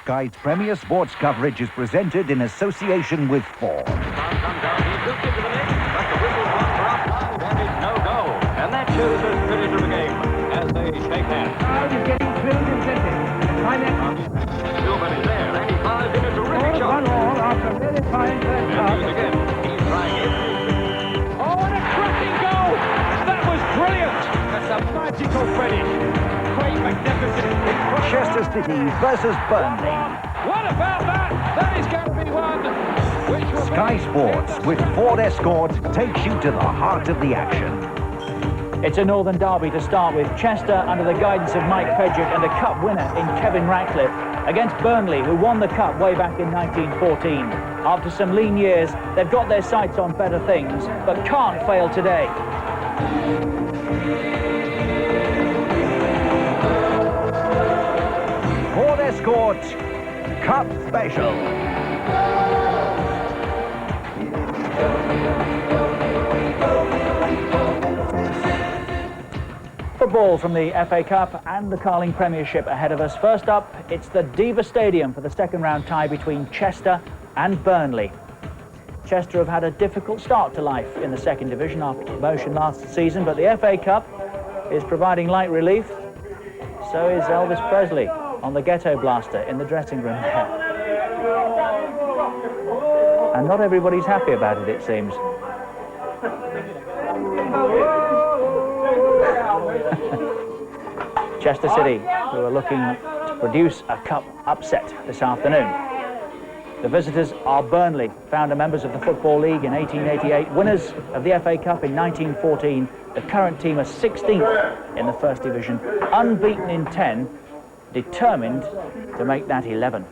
Sky's Premier Sports coverage is presented in association with Ford. Comes down, he looked into the net, but the whistle's one for offside, and it's no goal. And that shows the spirit of the game as they shake hands. Crowd is getting thrilled and scented. Gilbert is there, and he fires in a terrific shot. 1-1 after a very fine first half. And again, he's trying everything. Oh, and a cracking goal! That was brilliant! That's a magical finish. Quite magnificent. Chester City versus Burnley. What about that? That is going to be one which will Sky Sports with Ford Escort takes you to the heart of the action. It's a Northern derby to start with. Chester under the guidance of Mike Pedrick and a cup winner in Kevin Ratcliffe against Burnley, who won the cup way back in 1914. After some lean years, they've got their sights on better things, but can't fail today. Ford Escort Cup Special. Football from the FA Cup and the Carling Premiership ahead of us. First up, it's the Diva Stadium for the second round tie between Chester and Burnley. Chester have had a difficult start to life in the second division after promotion last season, but the FA Cup is providing light relief. So is Elvis Presley on the Ghetto Blaster in the dressing room there. And not everybody's happy about it, it seems. Chester City, who are looking to produce a cup upset this afternoon. The visitors are Burnley, founder members of the Football League in 1888, winners of the FA Cup in 1914. The current team are 16th in the First Division, unbeaten in 10, determined to make that 11.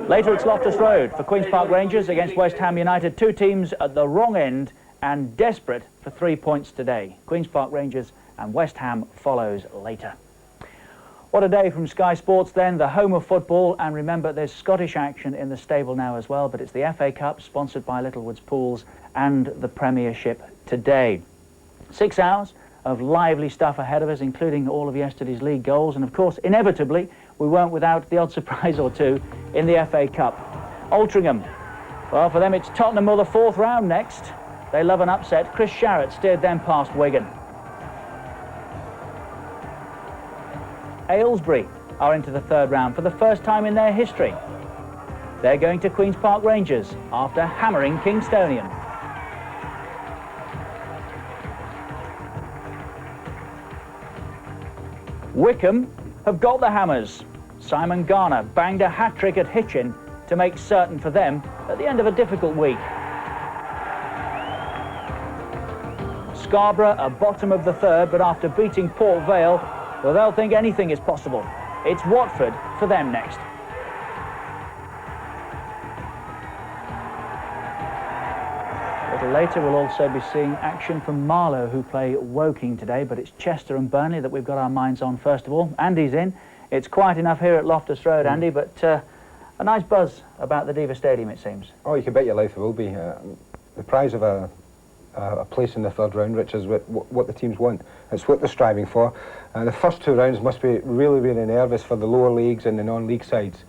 Later it's Loftus Road for Queen's Park Rangers against West Ham United. Two teams at the wrong end and desperate for 3 points today. Queen's Park Rangers and West Ham follows later. What a day from Sky Sports then, the home of football, and remember there's Scottish action in the stable now as well, but it's the FA Cup sponsored by Littlewoods Pools and the Premiership today. 6 hours of lively stuff ahead of us, including all of yesterday's league goals, and of course inevitably we weren't without the odd surprise or two in the FA Cup. Altrincham, well, for them it's Tottenham or the 4th round next. They love an upset. Chris Sharrett steered them past Wigan. Aylesbury are into the 3rd round for the first time in their history. They're going to Queen's Park Rangers after hammering Kingstonian. Wickham have got the hammers. Simon Garner banged a hat-trick at Hitchin to make certain for them at the end of a difficult week. Scarborough are bottom of the 3rd, but after beating Port Vale, well, they'll think anything is possible. It's Watford for them next. A little later we'll also be seeing action from Marlow, who play Woking today, but it's Chester and Burnley that we've got our minds on first of all. Andy's in. It's quiet enough here at Loftus Road, Andy, but a nice buzz about the Diva Stadium, it seems. Oh, you can bet your life it will be. The prize of a place in the 3rd round, which is what the teams want. It's what they're striving for. The first 2 rounds must be really, really nervous for the lower leagues and the non-league sides.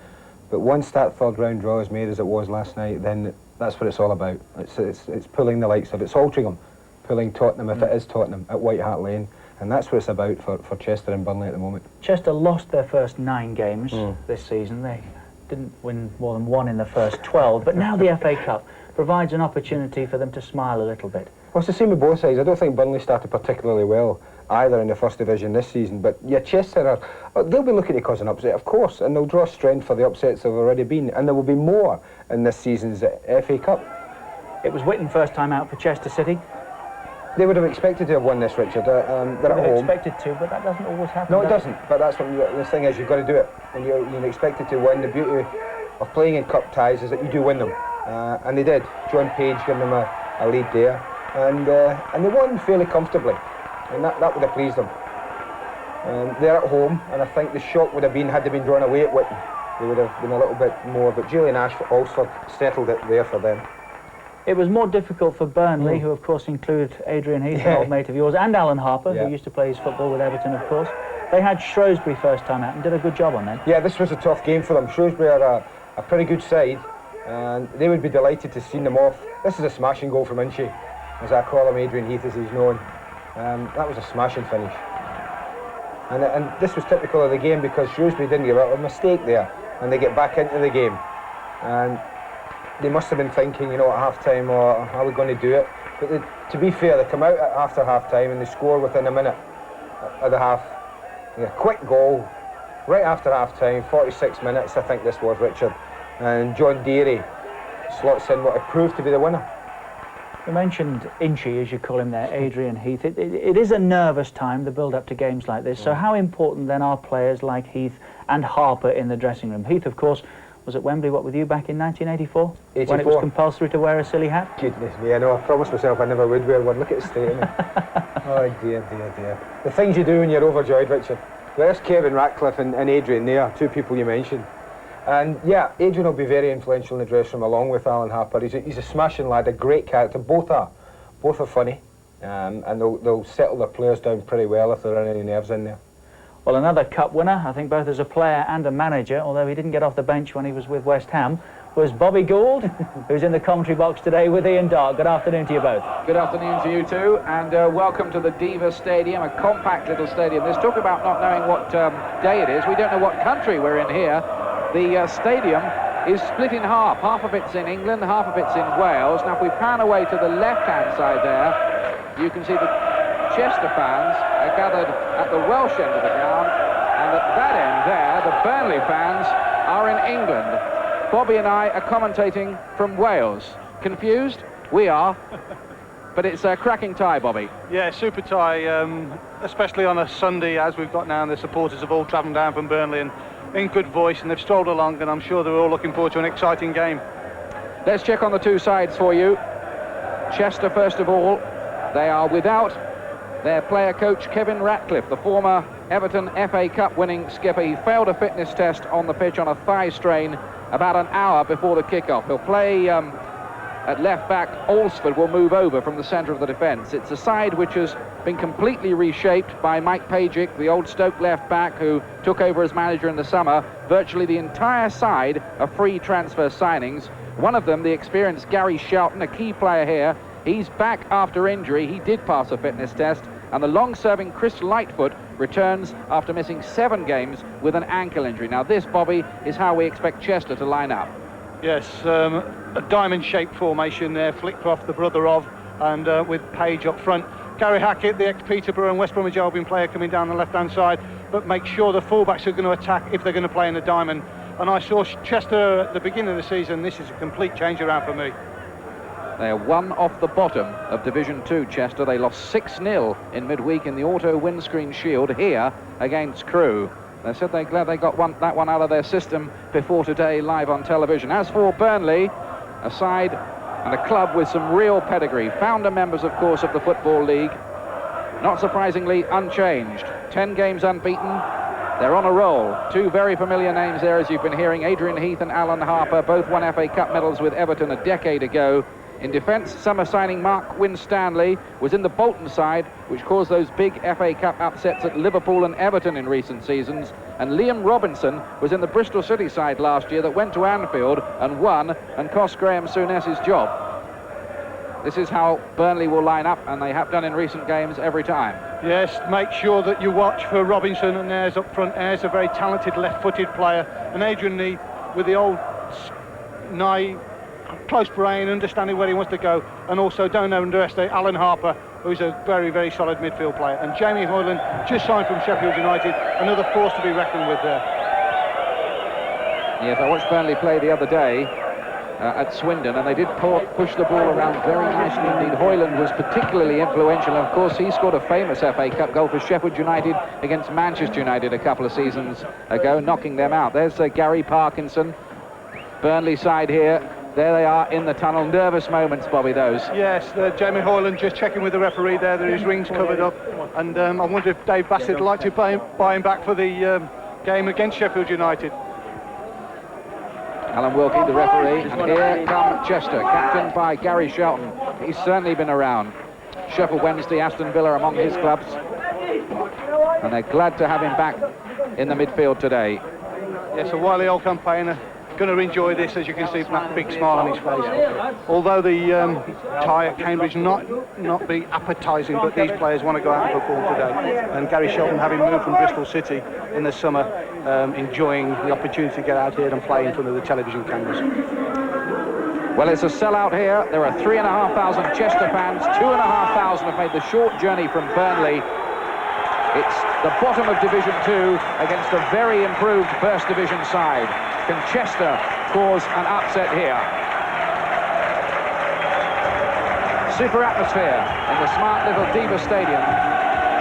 But once that 3rd round draw is made, as it was last night, then that's what it's all about. It's pulling the likes of it's Altrincham, pulling Tottenham, if it is Tottenham, at White Hart Lane. And that's what it's about for Chester and Burnley at the moment. Chester lost their first 9 games this season. They didn't win more than 1 in the first 12, but now the FA Cup provides an opportunity for them to smile a little bit. Well, it's the same with both sides. I don't think Burnley started particularly well either in the First Division this season, but yeah, Chester they'll be looking to cause an upset, of course, and they'll draw strength for the upsets they've already been, and there will be more in this season's FA Cup. It was Witten first time out for Chester City. They would have expected to have won this, Richard. They're at home. Expected to, but that doesn't always happen. No, it doesn't. But that's what the thing is. You've got to do it, and you're expected to win. The beauty of playing in cup ties is that you do win them, and they did. John Page gave them a lead there, and they won fairly comfortably, and that would have pleased them. They're at home, and I think the shock would have been had they been drawn away at Witten. They would have been a little bit more. But Julian Alsford settled it there for them. It was more difficult for Burnley, who of course include Adrian Heath, an old mate of yours, and Alan Harper, who used to play his football with Everton, of course. They had Shrewsbury first time out and did a good job on them. Yeah, this was a tough game for them. Shrewsbury are a pretty good side, and they would be delighted to see them off. This is a smashing goal from Inchy, as I call him, Adrian Heath as he's known. That was a smashing finish. And this was typical of the game because Shrewsbury didn't give up a mistake there, and they get back into the game. And they must have been thinking, you know, at half-time, or how are we going to do it? But to be fair, they come out after half-time and they score within a minute of the half. Yeah, quick goal, right after half-time, 46 minutes, I think this was, Richard. And John Deary slots in what proved to be the winner. You mentioned Inchy, as you call him there, Adrian Heath. It is a nervous time, the build-up to games like this. So how important then are players like Heath and Harper in the dressing room? Heath, of course, was at Wembley, what, with you back in 1984? 84. When it was compulsory to wear a silly hat? Goodness me, I know, I promised myself I never would wear one. Look at the state of me. Oh dear, dear, dear. The things you do when you're overjoyed, Richard. There's Kevin Ratcliffe and Adrian there, two people you mentioned. And yeah, Adrian will be very influential in the dressing room along with Alan Harper. He's a smashing lad, a great character. Both are funny, and they'll settle their players down pretty well if there are any nerves in there. Well, another cup winner, I think both as a player and a manager, although he didn't get off the bench when he was with West Ham, was Bobby Gould, who's in the commentary box today with Ian Darke. Good afternoon to you both. Good afternoon to you too, and welcome to the Diva Stadium, a compact little stadium. There's talk about not knowing what day it is. We don't know what country we're in here. The stadium is split in half. Half of it's in England, half of it's in Wales. Now, if we pan away to the left-hand side there, you can see the Chester fans are gathered at the Welsh end of the ground, and at that end there, the Burnley fans are in England. Bobby and I are commentating from Wales. Confused? We are. But it's a cracking tie, Bobby. Yeah, super tie, especially on a Sunday, as we've got now, and the supporters have all travelled down from Burnley and in good voice, and they've strolled along, and I'm sure they're all looking forward to an exciting game. Let's check on the two sides for you. Chester, first of all, they are without their player coach Kevin Ratcliffe, the former Everton FA Cup winning skipper. He failed a fitness test on the pitch on a thigh strain about an hour before the kickoff. He'll play at left back. Alsford will move over from the centre of the defence. It's a side which has been completely reshaped by Mike Pajic, the old Stoke left back who took over as manager in the summer. Virtually the entire side are free transfer signings. One of them, the experienced Gary Shelton, a key player here. He's back after injury. He did pass a fitness test. And the long-serving Chris Lightfoot returns after missing 7 games with an ankle injury. Now this, Bobby, is how we expect Chester to line up. Yes, a diamond-shaped formation there, Flickcroft, the brother of, and with Page up front. Gary Hackett, the ex-Peterborough and West Bromwich Albion player, coming down the left-hand side, but make sure the fullbacks are going to attack if they're going to play in the diamond. And I saw Chester at the beginning of the season. This is a complete change around for me. They are one off the bottom of Division 2, Chester. They lost 6-0 in midweek in the Auto Windscreen Shield here against Crewe. They said they're glad they got that one out of their system before today live on television. As for Burnley, a side and a club with some real pedigree. Founder members, of course, of the Football League. Not surprisingly, unchanged. 10 games unbeaten. They're on a roll. Two very familiar names there, as you've been hearing. Adrian Heath and Alan Harper both won FA Cup medals with Everton a decade ago. In defence, summer signing Mark Winstanley was in the Bolton side, which caused those big FA Cup upsets at Liverpool and Everton in recent seasons. And Liam Robinson was in the Bristol City side last year that went to Anfield and won and cost Graham Souness his job. This is how Burnley will line up, and they have done in recent games every time. Yes, make sure that you watch for Robinson and Ayres up front. Ayres, a very talented left-footed player, and Adrian Lee with the old nigh close brain, understanding where he wants to go, and also don't underestimate Alan Harper, who's a very, very solid midfield player. And Jamie Hoyland, just signed from Sheffield United, another force to be reckoned with there. Yes, I watched Burnley play the other day at Swindon, and they did push the ball around very nicely indeed. Hoyland was particularly influential, and of course he scored a famous FA Cup goal for Sheffield United against Manchester United a couple of seasons ago, knocking them out. There's Gary Parkinson, Burnley side here. There they are in the tunnel. Nervous moments, Bobby, those. Yes, Jamie Hoyland just checking with the referee there that his ring's covered up. And I wonder if Dave Bassett would like to buy him back for the game against Sheffield United. Alan Wilkie, the referee. And here come Chester, captained by Gary Shelton. He's certainly been around. Sheffield Wednesday, Aston Villa among his clubs. and they're glad to have him back in the midfield today. Yes, a wily old campaigner. Going to enjoy this, as you can see from that big smile on his face. Although the tie at Cambridge not be appetising, but these players want to go out and perform today. And Gary Shelton, having moved from Bristol City in the summer, enjoying the opportunity to get out here and play in front of the television cameras. Well, it's a sellout here. There are 3,500 Chester fans. 2,500 have made the short journey from Burnley. It's the bottom of Division 2 against a very improved First Division side. Can Chester cause an upset here? Super atmosphere in the smart little Diva Stadium.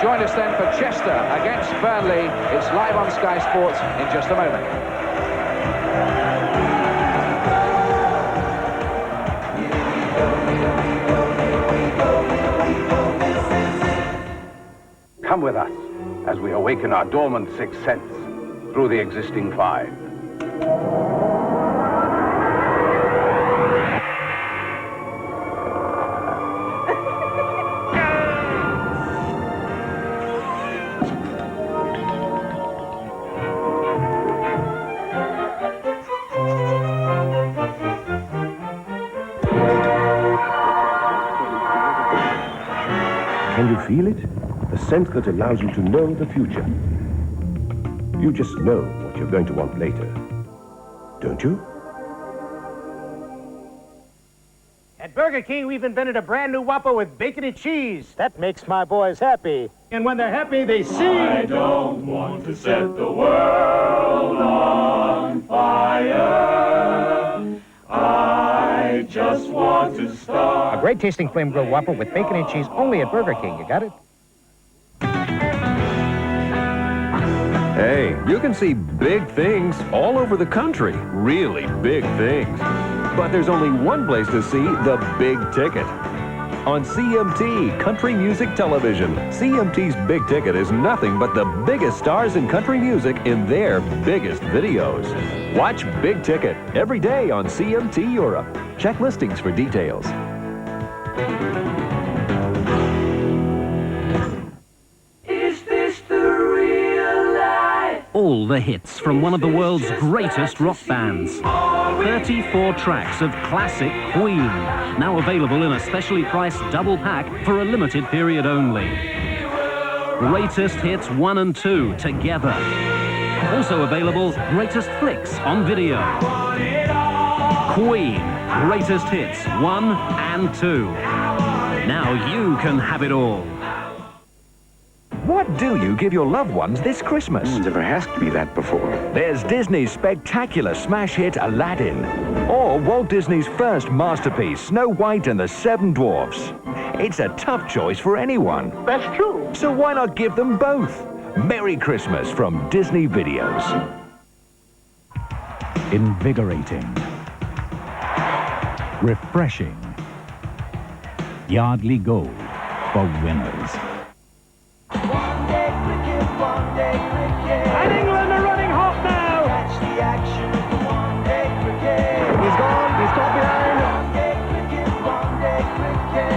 Join us then for Chester against Burnley. It's live on Sky Sports in just a moment. Come with us as we awaken our dormant sixth sense through the existing five. Can you feel it? The sense that allows you to know the future. You just know what you're going to want later, don't you? At Burger King, we've invented a brand new Whopper with bacon and cheese. That makes my boys happy. And when they're happy, they sing. I don't want to set the world on fire. I just want to start. A great tasting flame grilled Whopper with bacon and cheese only at Burger King. You got it? Hey, you can see big things all over the country. Really big things. But there's only one place to see the big ticket. On CMT, Country Music Television. CMT's Big Ticket is nothing but the biggest stars in country music in their biggest videos. Watch Big Ticket every day on CMT Europe. Check listings for details. All the hits from one of the world's greatest rock bands. 34 tracks of classic Queen, now available in a specially priced double pack for a limited period only. Greatest Hits 1 and 2 together. Also available, Greatest Flicks on video. Queen, Greatest Hits 1 and 2. Now you can have it all. What do you give your loved ones this Christmas? No one's ever asked me that before. There's Disney's spectacular smash hit Aladdin, or Walt Disney's first masterpiece, Snow White and the Seven Dwarfs. It's a tough choice for anyone. That's true. So why not give them both? Merry Christmas from Disney Videos. Invigorating. Refreshing. Yardley Gold for winners. And England are running hot now. Catch the action of the one-day cricket. He's gone, he's got behind. One-day cricket.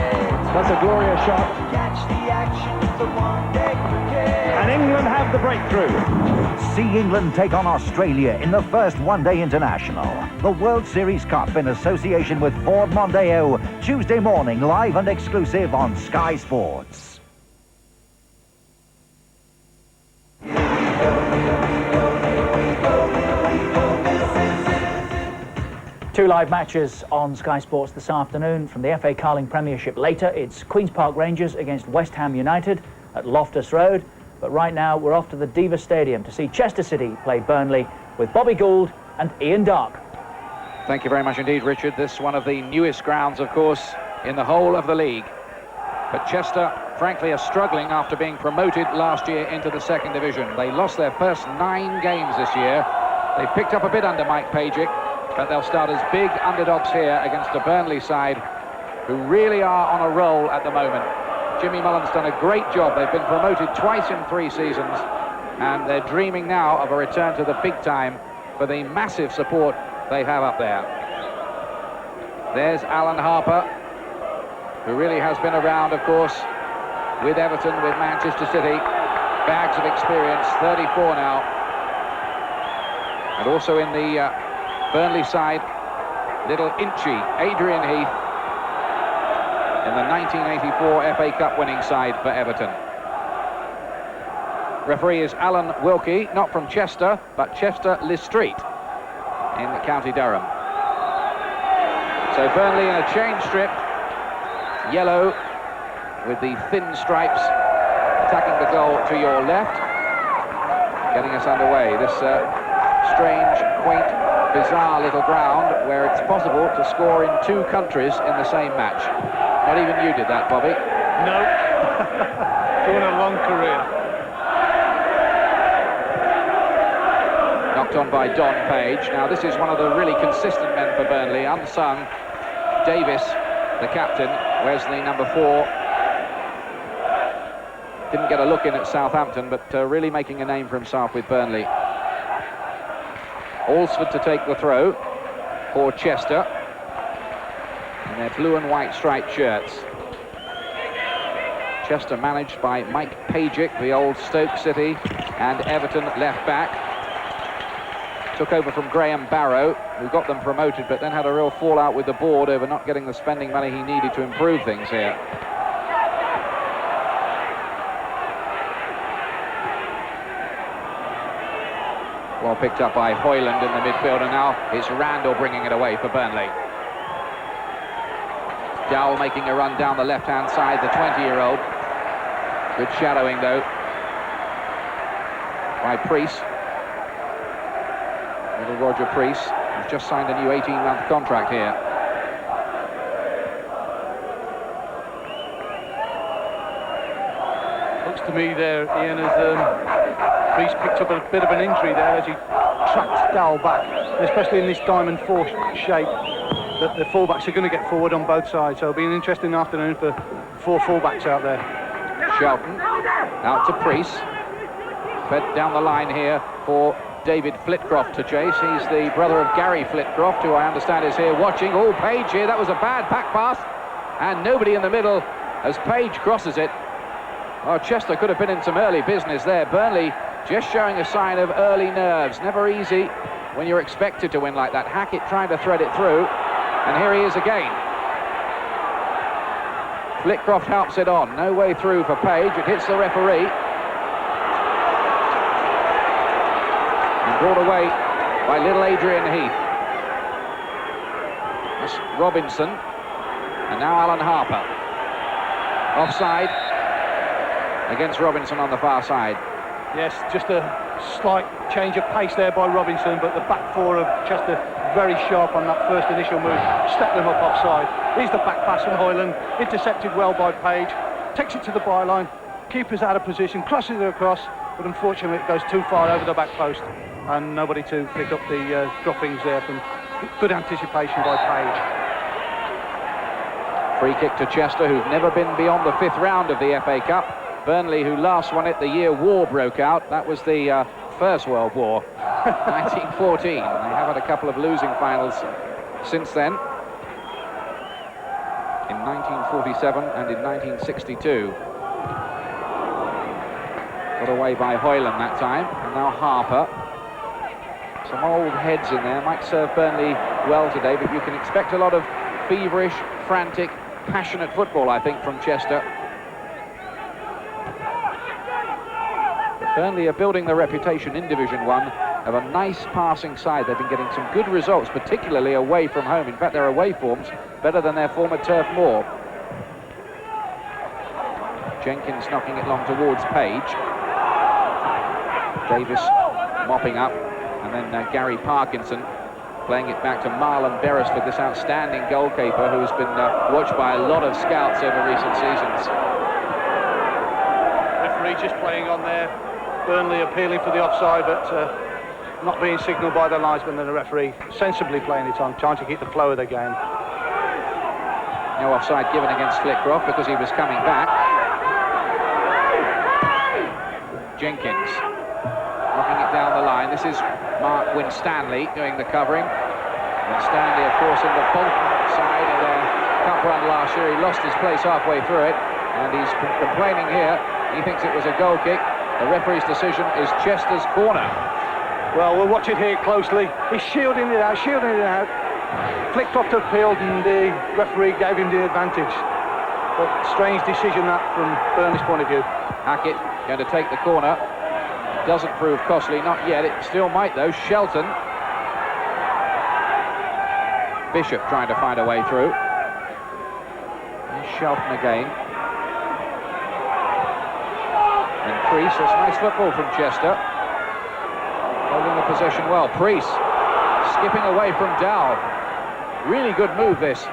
That's a glorious shot. Catch the action of the one-day cricket. And England have the breakthrough. See England take on Australia in the first one-day international. The World Series Cup in association with Ford Mondeo. Tuesday morning, live and exclusive on Sky Sports. Two live matches on Sky Sports this afternoon. From the FA Carling Premiership later, it's Queen's Park Rangers against West Ham United at Loftus Road. But right now, we're off to the Diva Stadium to see Chester City play Burnley with Bobby Gould and Ian Darke. Thank you very much indeed, Richard. This is one of the newest grounds, of course, in the whole of the league. But Chester, frankly, are struggling after being promoted last year into the second division. They lost their first 9 games this year. They picked up a bit under Mike Pagic, but they'll start as big underdogs here against a Burnley side who really are on a roll at the moment. Jimmy Mullen's done a great job. They've been promoted twice in 3 seasons, and they're dreaming now of a return to the big time for the massive support they have up there. There's Alan Harper, who really has been around, of course, with Everton, with Manchester City. bags of experience, 34 now. And also in the Burnley side, little Inchy, Adrian Heath, in the 1984 FA Cup winning side for Everton. Referee is Alan Wilkie, not from Chester, but Chester-le-Street in County Durham. So Burnley in a change strip, yellow with the thin stripes, attacking the goal to your left, getting us underway. This strange, quaint, bizarre little ground where it's possible to score in 2 countries in the same match. Not even you did that, Bobby. No. Doing a long career. Knocked on by Don Page. Now this is one of the really consistent men for Burnley, unsung. Davis, the captain, Wesley, number 4. Didn't get a look in at Southampton, but really making a name for himself with Burnley. Alsford to take the throw for Chester in their blue and white striped shirts. Chester managed by Mike Pagic, the old Stoke City and Everton left back. Took over from Graham Barrow, who got them promoted, but then had a real fallout with the board over not getting the spending money he needed to improve things here. Well picked up by Hoyland in the midfield, and now it's Randall bringing it away for Burnley. Dowell making a run down the left-hand side, the 20-year-old. Good shadowing, though, by Priest. Little Roger Priest, who's just signed a new 18-month contract here. Looks to me there, Ian, as Priest picked up a bit of an injury there as he tracked Dowell back, especially in this diamond 4 shape, that the fullbacks are going to get forward on both sides. So it'll be an interesting afternoon for 4 fullbacks out there. Shelton out to Priest. Fed down the line here for David Flitcroft to chase. He's the brother of Gary Flitcroft, who I understand is here watching. Oh, Page here, that was a bad back pass, and nobody in the middle as Page crosses it. Oh, Chester could have been in some early business there. Burnley just showing a sign of early nerves. Never easy when you're expected to win like that. Hackett trying to thread it through, and here he is again. Flitcroft helps it on. No way through for Page. It hits the referee. And brought away by little Adrian Heath. That's Robinson. And now Alan Harper. Offside against Robinson on the far side. Yes, just a slight change of pace there by Robinson, but the back 4 of Chester very sharp on that first initial move. Stepped them up offside. Here's the back pass from Hoyland, intercepted well by Page. Takes it to the byline. Keeper's out of position, crosses it across, but unfortunately it goes too far over the back post, and nobody to pick up the droppings there from good anticipation by Page. Free kick to Chester, who've never been beyond the 5th round of the FA Cup. Burnley, who last won it the year war broke out. That was the First World War, 1914. They have had a couple of losing finals since then, in 1947 and in 1962. Got away by Hoyland that time, and now Harper. Some old heads in there, might serve Burnley well today, but you can expect a lot of feverish, frantic, passionate football, I think, from Chester. Burnley are building their reputation in Division 1 of a nice passing side. They've been getting some good results, particularly away from home. In fact, their away form's better than their former Turf Moor. Jenkins knocking it long towards Page. Davis mopping up, and then Gary Parkinson playing it back to Marlon Beresford, this outstanding goalkeeper who's been watched by a lot of scouts over recent seasons. Referee just playing on there. Burnley appealing for the offside, but not being signalled by the linesman, and the referee sensibly playing it on, trying to keep the flow of the game. No offside given against Flitcroft because he was coming back. Jenkins knocking it down the line. This is Mark Winstanley doing the covering. Winstanley, of course, in the Bolton side of their cup run last year. He lost his place halfway through it, and he's complaining here. He thinks it was a goal kick. The referee's decision is Chester's corner. Well, we'll watch it here closely. He's shielding it out, flicked off the field, and the referee gave him the advantage. But strange decision that from Burnley's point of view. Hackett going to take the corner. Doesn't prove costly, not yet. It still might though. Shelton. Bishop trying to find a way through. Here's Shelton again. And Priest, that's nice football from Chester. Holding the possession well. Priest skipping away from Dow. Really good move this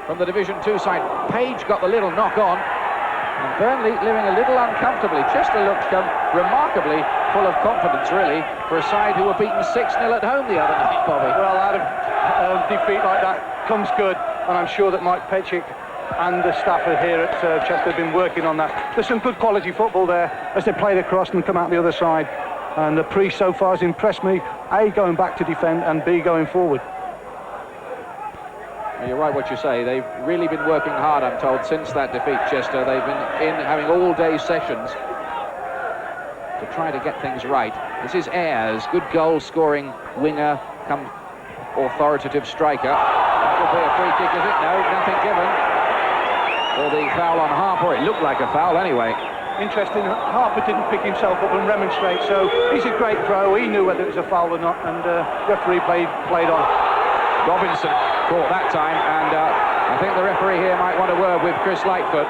from the Division 2 side. Page got the little knock on. And Burnley living a little uncomfortably. Chester looked remarkably full of confidence, really, for a side who were beaten 6-0 at home the other night, Bobby. Well, out of defeat like that comes good, and I'm sure that Mike Petchick and the staff here at Chester have been working on that. There's some good quality football there as they play across and come out the other side. And the Priest so far has impressed me, A, going back to defend, and B, going forward. Well, you're right what you say. They've really been working hard, I'm told, since that defeat, Chester. They've been in having all-day sessions to try to get things right. This is Ayres, good goal-scoring winger, come authoritative striker. That will be a free kick, is it? No, nothing given. Or the foul on Harper. It looked like a foul anyway. Interesting, Harper didn't pick himself up and remonstrate, so he's a great pro. He knew whether it was a foul or not, and referee played on. Robinson caught that time, and I think the referee here might want a word with Chris Lightfoot.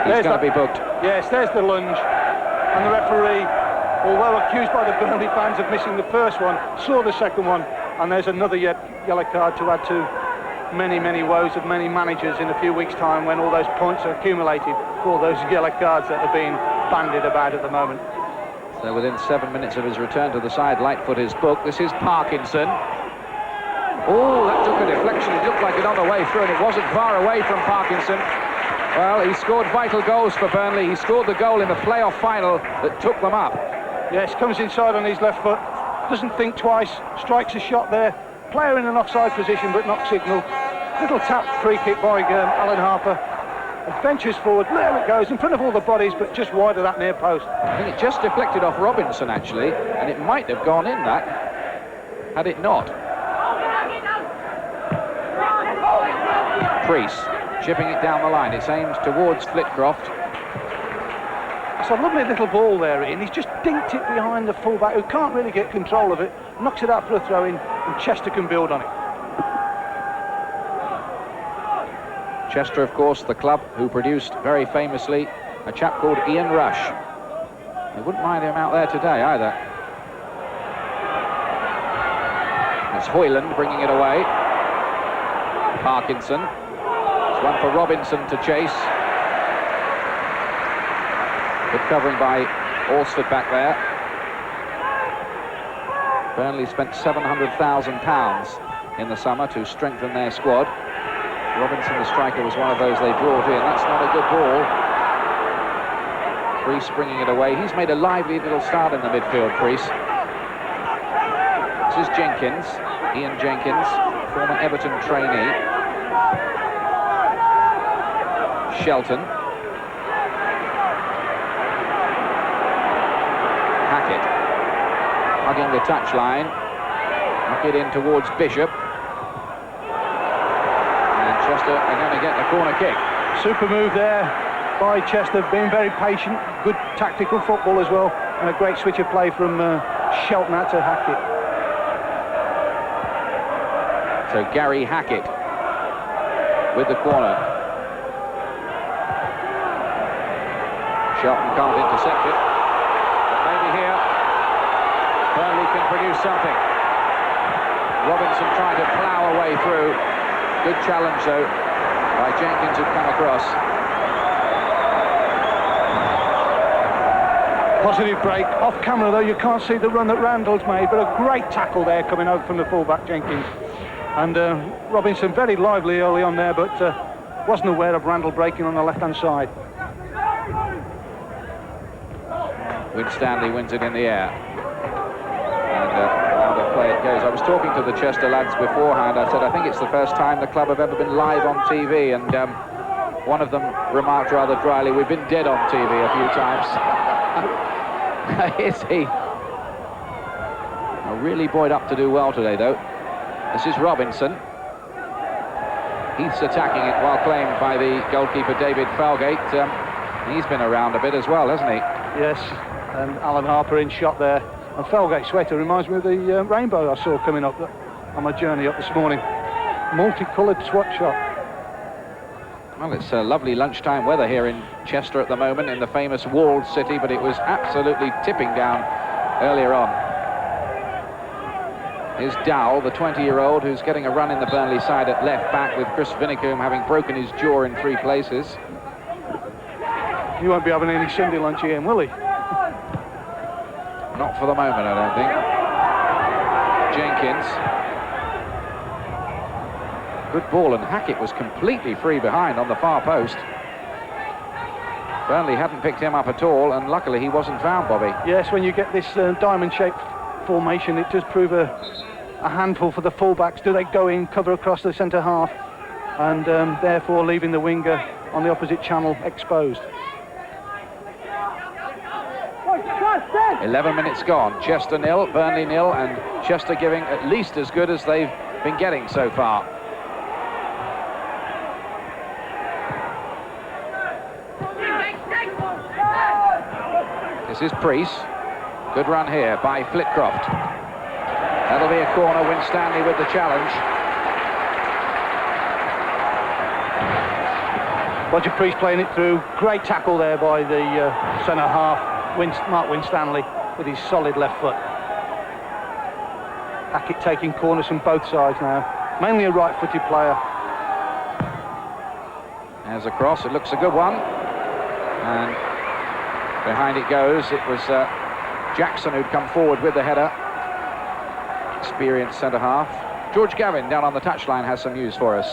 He's going to be booked. Yes, there's the lunge, and the referee, although accused by the Burnley fans of missing the first one, saw the second one, and there's another yellow card to add to many, many woes of many managers in a few weeks' time when all those points are accumulated for all those yellow cards that are being bandied about at the moment. So within 7 minutes of his return to the side, Lightfoot is booked. This is Parkinson. Oh, that took a deflection. It looked like it on the way through, and it wasn't far away from Parkinson. Well, he scored vital goals for Burnley. He scored the goal in the playoff final that took them up. Yes, comes inside on his left foot, doesn't think twice, strikes a shot there. Player in an offside position, but not signal. Little tap free kick by Alan Harper. Adventures forward, there it goes, in front of all the bodies, but just wide of that near post. I think it just deflected off Robinson, actually, and it might have gone in that, had it not. Priest chipping it down the line. It's aimed towards Flitcroft. It's a lovely little ball there, Ian. He's just dinked it behind the fullback, who can't really get control of it, knocks it out for a throw-in, and Chester can build on it. Chester, of course, the club who produced very famously a chap called Ian Rush. You wouldn't mind him out there today either. It's Hoyland bringing it away. Parkinson. It's one for Robinson to chase. Good covering by Alsford back there. Burnley spent £700,000 in the summer to strengthen their squad. Robinson, the striker, was one of those they brought in. That's not a good ball. Priest bringing it away. He's made a lively little start in the midfield, Priest. This is Jenkins, Ian Jenkins, former Everton trainee. Shelton. Hackett. Hugging the touchline. Knock it in towards Bishop. Chester are going to get the corner kick. Super move there by Chester, being very patient, good tactical football as well, and a great switch of play from Shelton out to Hackett. So Gary Hackett with the corner. Shelton can't intercept it, but maybe here Burnley can produce something. Robinson trying to plough a way through. Good challenge, though, by Jenkins, who'd come across. Positive break. Off camera, though, you can't see the run that Randall's made, but a great tackle there coming over from the fullback, Jenkins. And Robinson very lively early on there, but wasn't aware of Randall breaking on the left-hand side. Winstanley wins it in the air. And now they play it it goes. I was talking to the Chester lads beforehand. I said, I think it's the first time the club have ever been live on TV, and one of them remarked rather dryly, we've been dead on TV a few times. Is he? Really buoyed up to do well today, though. This is Robinson. Heath's attacking it, well claimed by the goalkeeper, David Falgate. He's been around a bit as well, hasn't he? Yes, and Alan Harper in shot there. And Falgate sweater reminds me of the rainbow I saw coming up on my journey up this morning. Multicoloured swatch shot. Well, it's lovely lunchtime weather here in Chester at the moment, in the famous walled city, but it was absolutely tipping down earlier on. Here's Dowell, the 20-year-old, who's getting a run in the Burnley side at left back, with Chris Vinicombe having broken his jaw in 3 places. He won't be having any Sunday lunch again, will he? Not for the moment, I don't think. Jenkins. Good ball, and Hackett was completely free behind on the far post. Burnley hadn't picked him up at all, and luckily he wasn't found, Bobby. Yes, when you get this diamond-shaped formation, it does prove a handful for the fullbacks. Do they go in, cover across the centre half, and therefore leaving the winger on the opposite channel exposed? 11 minutes gone. Chester 0, Burnley 0, and Chester giving at least as good as they've been getting so far. This is Priest. Good run here by Flitcroft. That'll be a corner. Winstanley with the challenge. Roger Priest playing it through. Great tackle there by the centre half, Mark Winstanley, with his solid left foot. Hackett taking corners from both sides now. Mainly a right-footed player. There's a cross. It looks a good one. And behind it goes. It was Jackson who'd come forward with the header. Experienced centre half. George Gavin down on the touchline has some news for us.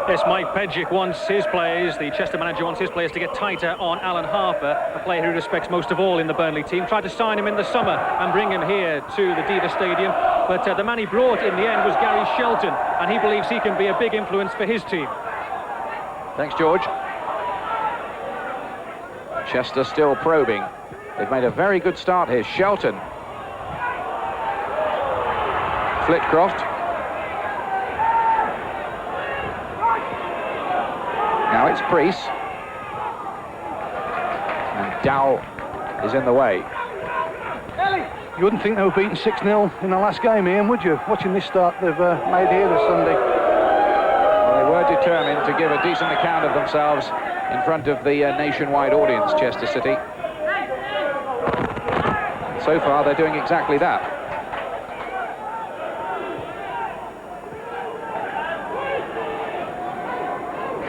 Yes, Mike Pedgick wants his players, the Chester manager wants his players to get tighter on Alan Harper, a player who respects most of all in the Burnley team. Tried to sign him in the summer and bring him here to the Diva Stadium, but the man he brought in the end was Gary Shelton, and he believes he can be a big influence for his team. Thanks, George. Chester still probing. They've made a very good start here. Shelton. Flitcroft. Now it's Priest. And Dowell is in the way. You wouldn't think they were beaten 6-0 in the last game, Ian, would you? Watching this start they've made here this Sunday. Well, they were determined to give a decent account of themselves in front of the nationwide audience, Chester City. So far, they're doing exactly that.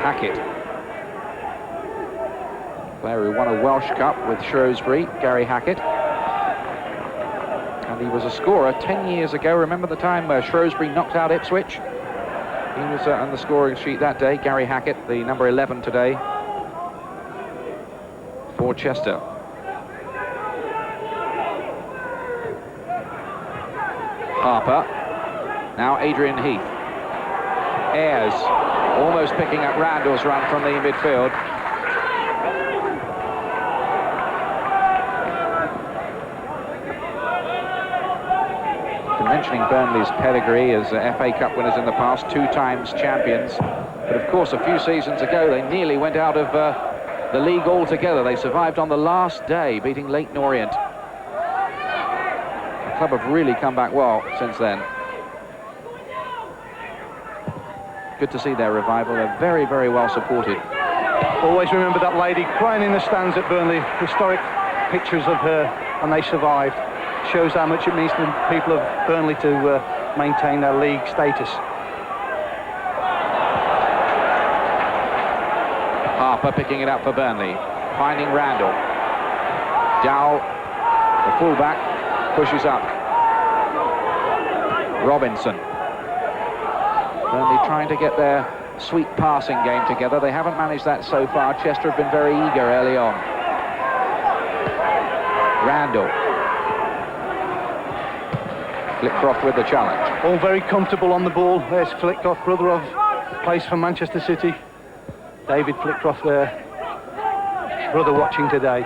Hackett. Player who won a Welsh Cup with Shrewsbury, Gary Hackett. And he was a scorer 10 years ago. Remember the time where Shrewsbury knocked out Ipswich? He was on the scoring sheet that day. Gary Hackett, the number 11 today for Chester. Harper. Now Adrian Heath. Ayres almost picking up Randall's run from the midfield. Mentioning Burnley's pedigree as FA Cup winners in the past, 2 times champions. But of course, a few seasons ago, they nearly went out of the league altogether. They survived on the last day, beating Leyton Orient. The club have really come back well since then. Good to see their revival. They're very, very well supported. Always remember that lady crying in the stands at Burnley. Historic pictures of her, and they survived. Shows how much it means to the people of Burnley to maintain their league status. Harper picking it up for Burnley, finding Randall. Dowell, the fullback, pushes up. Robinson. Burnley trying to get their sweet passing game together. They haven't managed that so far. Chester have been very eager early on. Flitcroft with the challenge. All very comfortable on the ball. There's Flitcroft, brother of plays for Manchester City. David Flitcroft there. Brother watching today.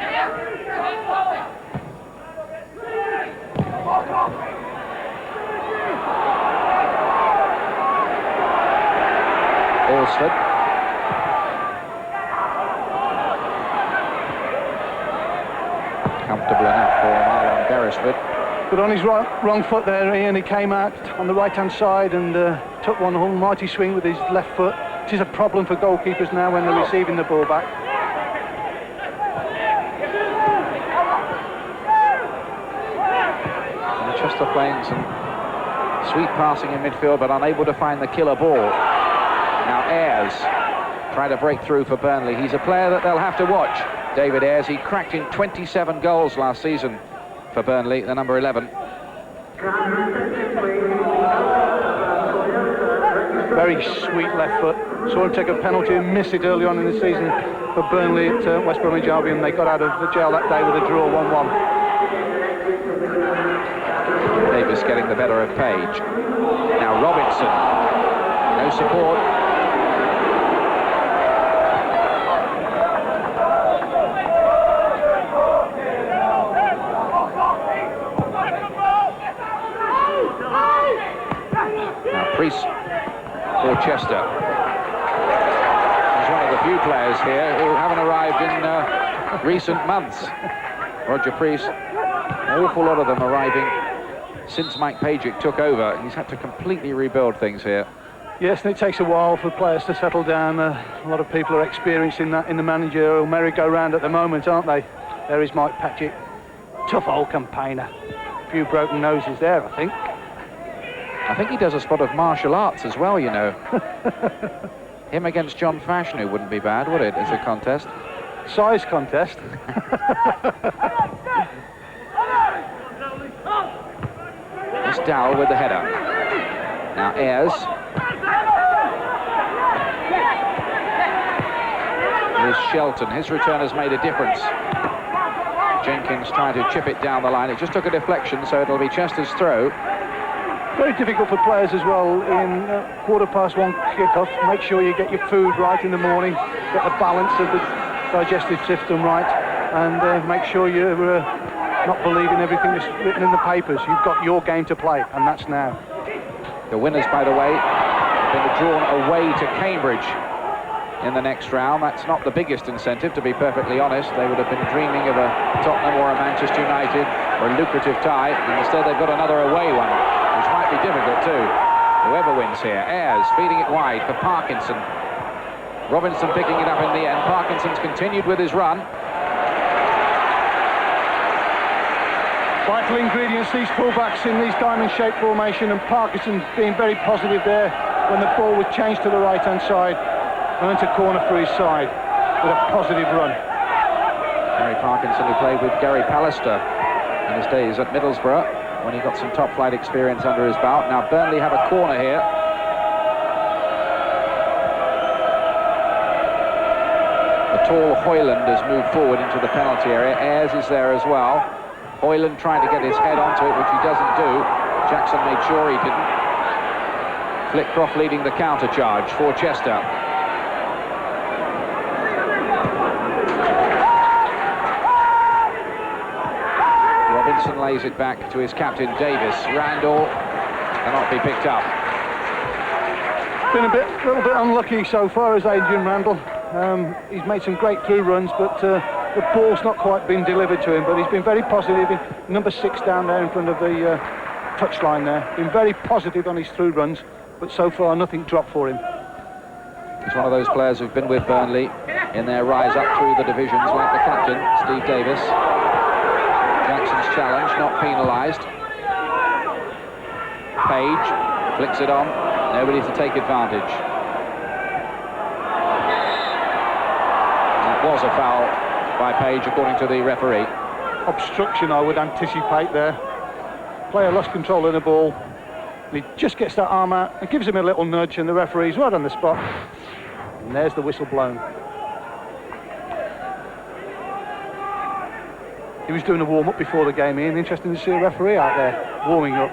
Alsford. Comfortable enough for Marlon Beresford. But on his wrong foot there, Ian, he came out on the right-hand side and took one almighty swing with his left foot, which is a problem for goalkeepers now when they're receiving the ball back. Manchester playing some sweet passing in midfield, but unable to find the killer ball. Now Ayres trying to break through for Burnley. He's a player that they'll have to watch. David Ayres, he cracked in 27 goals last season for Burnley, the number 11. Very sweet left foot. Saw him take a penalty and miss it early on in the season for Burnley at West Bromwich Albion. They got out of the jail that day with a draw 1-1. Davis getting the better of Page. Now Robinson, no support. Now Priest for Chester. He's one of the few players here who haven't arrived in recent months. Roger Priest, an awful lot of them arriving since Mike Pajic took over. He's had to completely rebuild things here. Yes, and it takes a while for players to settle down. A lot of people are experiencing that in the managerial merry-go-round at the moment, aren't they? There is Mike Pajic. Tough old campaigner. A few broken noses there, I think. I think he does a spot of martial arts as well, you know. Him against John Fashanu wouldn't be bad, would it, as a contest? Size contest. It's Dowell with the header. Now Ayres. Here's Shelton. His return has made a difference. Jenkins trying to chip it down the line. It just took a deflection, so it'll be Chester's throw. Very difficult for players as well in quarter-past-1 kickoff. Make sure you get your food right in the morning, get the balance of the digestive system right, and make sure you're not believing everything that's written in the papers. You've got your game to play, and that's now. The winners, by the way, have been drawn away to Cambridge in the next round. That's not the biggest incentive, to be perfectly honest. They would have been dreaming of a Tottenham or a Manchester United or a lucrative tie, and instead they've got another away one, which might be difficult too. Whoever wins here. Ayres feeding it wide for Parkinson. Robinson picking it up in the end. Parkinson's continued with his run. Vital ingredients, these fullbacks in these diamond-shaped formation, and Parkinson being very positive there when the ball was changed to the right-hand side. Earned a corner for his side with a positive run. Gary Parkinson, who played with Gary Pallister in his days at Middlesbrough when he got some top-flight experience under his belt. Now Burnley have a corner here. The tall Hoyland has moved forward into the penalty area. Ayres is there as well. Hoyland trying to get his head onto it, which he doesn't do. Jackson made sure he didn't. Flitcroft leading the counter charge for Chester. Robinson lays it back to his captain Davis. Randall cannot be picked up. Been a little bit unlucky so far as Adrian Randall. He's made some great through runs, but the ball's not quite been delivered to him. But he's been very positive. Number 6 down there in front of the touchline there. Been very positive on his through runs, but so far nothing dropped for him. He's one of those players who've been with Burnley in their rise up through the divisions, like the captain, Steve Davis. Jackson's challenge, not penalised. Page flicks it on, nobody to take advantage. That was a foul by Page, according to the referee. Obstruction, I would anticipate there. Player lost control of the ball. He just gets that arm out and gives him a little nudge, and the referee's right on the spot. And there's the whistle blown. He was doing a warm-up before the game, Ian. Interesting to see a referee out there warming up.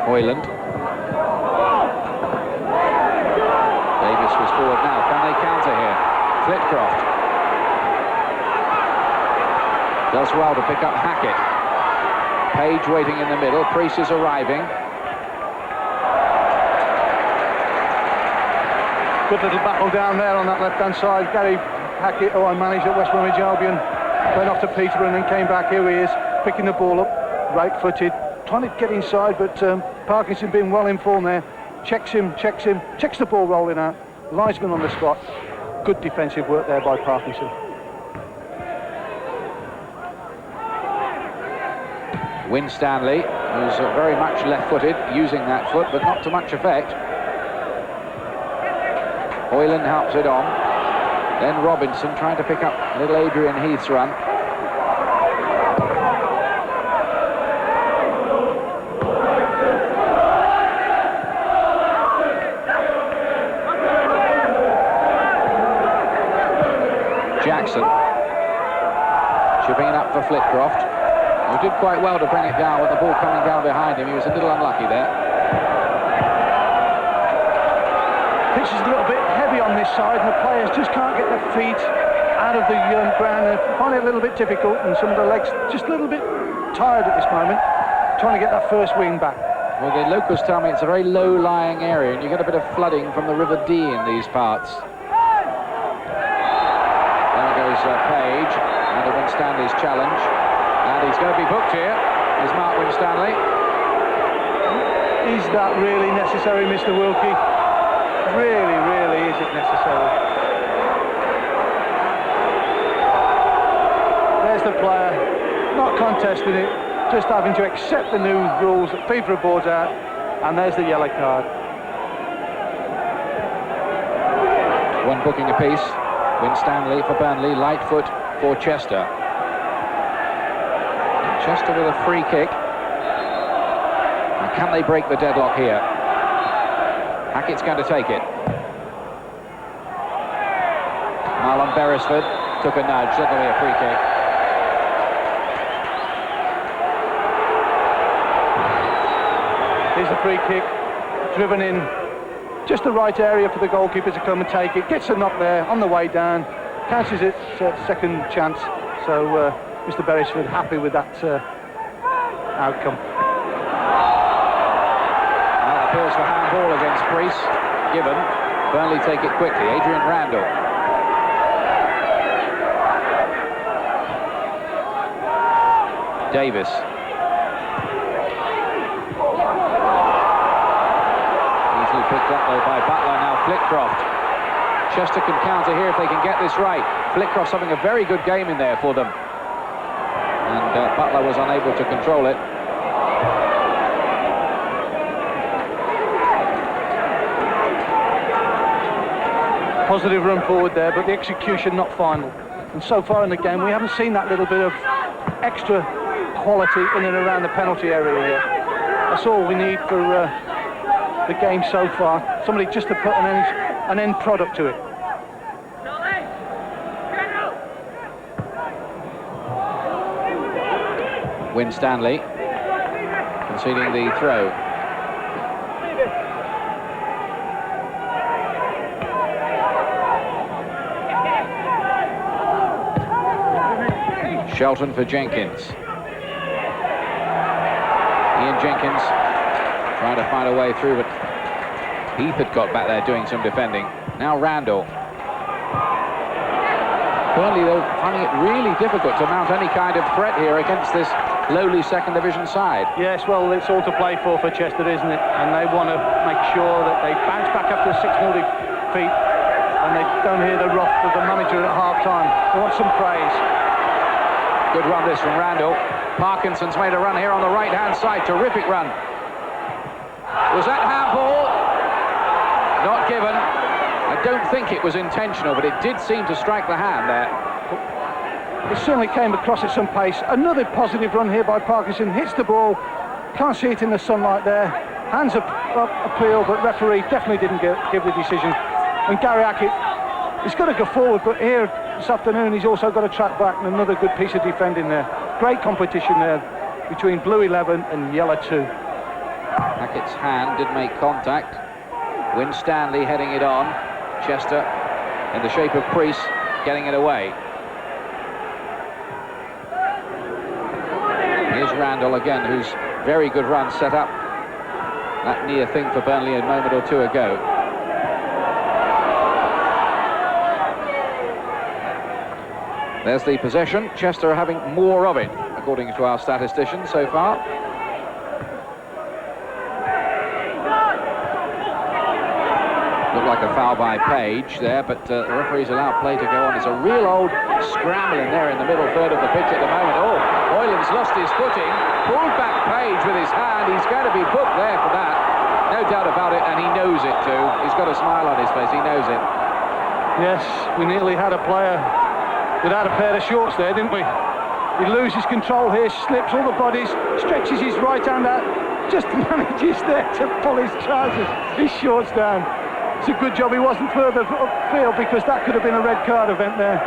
Hoyland. Davis was forward now. Can they counter here? Flitcroft does well to pick up Hackett. Page waiting in the middle. Priest is arriving. Good little battle down there on that left-hand side. Gary Hackett, who I managed at West Bromwich Albion, went off to Peterborough and then came back. Here he is, picking the ball up, right-footed, trying to get inside, but Parkinson being well informed there. Checks the ball rolling out. Leisman on the spot. Good defensive work there by Parkinson. Winstanley, who's very much left-footed, using that foot, but not to much effect. Hoyland helps it on. Then Robinson trying to pick up little Adrian Heath's run. Jackson chipping it up for Flitcroft, who did quite well to bring it down with the ball coming down behind him. He was a little unlucky there. Pitch is a little bit heavy on this side, and the players just can't get their feet out of the ground. They find it a little bit difficult, and some of the legs just a little bit tired at this moment, trying to get that first wing back. Well, the locals tell me it's a very low-lying area, and you get a bit of flooding from the River Dee in these parts. There goes Page, under Winstanley's challenge, and he's going to be booked here, is Mark Winstanley. Is that really necessary, Mr. Wilkie? Really is it necessary? There's the player, not contesting it, just having to accept the new rules that FIFA have brought out, and there's the yellow card. One booking apiece. Winstanley for Burnley, Lightfoot for Chester. Chester with a free kick. And can they break the deadlock here? Hackett's going to take it. Marlon Beresford took a nudge. That'll be a free kick. Here's the free kick, driven in just the right area for the goalkeeper to come and take it. Gets a knock there on the way down. Counts it second chance. So Mr. Beresford happy with that outcome. Appeals for handball against Priest. Given. Burnley take it quickly. Adrian Randall. Davis. Easily picked up though by Butler. Now Flitcroft. Chester can counter here if they can get this right. Flitcroft's having a very good game in there for them. And Butler was unable to control it. Positive run forward there, but the execution not final. And so far in the game, we haven't seen that little bit of extra quality in and around the penalty area here. That's all we need for the game so far. Somebody just to put an end product to it. Winstanley conceding the throw. Shelton for Jenkins. Ian Jenkins trying to find a way through, but Heath had got back there doing some defending. Now Randall. Burnley, though, finding it really difficult to mount any kind of threat here against this lowly second division side. Yes, well, it's all to play for Chester, isn't it? And they want to make sure that they bounce back after a 6-0 defeat and they don't hear the wrath of the manager at half-time. They want some praise. Good run this from Randall. Parkinson's made a run here on the right-hand side. Terrific run. Was that handball? Not given. I don't think it was intentional, but it did seem to strike the hand there. It certainly came across at some pace. Another positive run here by Parkinson. Hits the ball. Can't see it in the sunlight there. Hands up appeal, but referee definitely didn't give the decision. And Gary Hackett, he's got to go forward, but here this afternoon he's also got to track back, and another good piece of defending there. Great competition there between Blue 11 and Yellow 2. Hackett's hand did make contact. Winstanley heading it on. Chester, in the shape of Priest, getting it away. Here's Randall again, whose very good run set up that near thing for Burnley a moment or two ago. There's the possession. Chester are having more of it, according to our statisticians so far. Looked like a foul by Page there, but the referee's allowed play to go on. There's a real old scramble in there in the middle third of the pitch at the moment. Oh, Hoyland's lost his footing, pulled back Page with his hand. He's going to be booked there for that, no doubt about it, and he knows it too. He's got a smile on his face, he knows it. Yes, we nearly had a player without a pair of shorts there, didn't we? He loses control here, slips all the bodies, stretches his right hand out, just manages there to pull his trousers, his shorts down. It's a good job he wasn't further upfield, because that could have been a red card event there.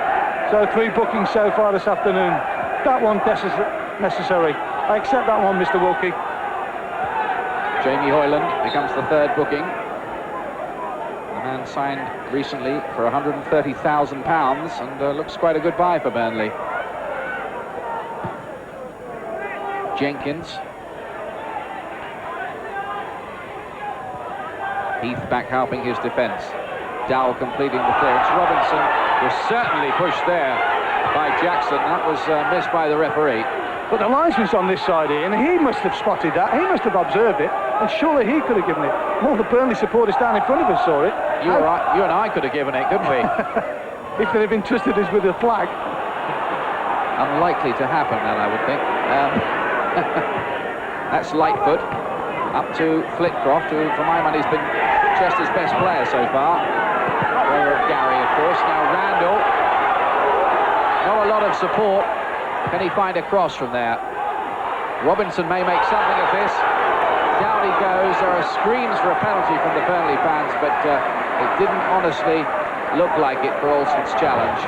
So 3 bookings so far this afternoon. That one necessary. I accept that one, Mr. Wilkie. Jamie Hoyland becomes the 3rd booking. The man signed recently for £130,000 and looks quite a good buy for Burnley. Jenkins. Heath back helping his defence. Dowell completing the clearance. Robinson was certainly pushed there by Jackson. That was missed by the referee. But the linesman's on this side here, and he must have spotted that. He must have observed it, and surely he could have given it. All the Burnley supporters down in front of us saw it. You and I could have given it, couldn't we? If they'd have entrusted us with a flag. Unlikely to happen, then, I would think. That's Lightfoot. Up to Flitcroft, who, for my money, has been Chester's best player so far. Over Gary, of course. Now Randall. Not a lot of support. Can he find a cross from there? Robinson may make something of this. Down he goes. There are screams for a penalty from the Burnley fans, but it didn't honestly look like it for Alston's challenge.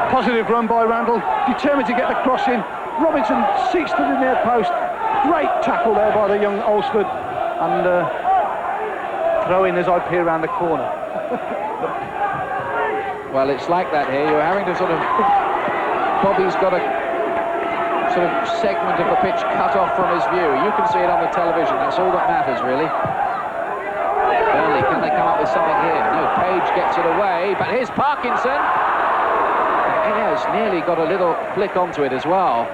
Positive run by Randall. Determined to get the cross in. Robinson seeks to the near post. Great tackle there by the young Alsford, and throw in as I peer around the corner. Well, it's like that here. You're having to sort of... Bobby's got a sort of segment of the pitch cut off from his view. You can see it on the television. That's all that matters, really. Burnley, can they come up with something here? No, Page gets it away, but here's Parkinson. Ayres nearly got a little flick onto it as well.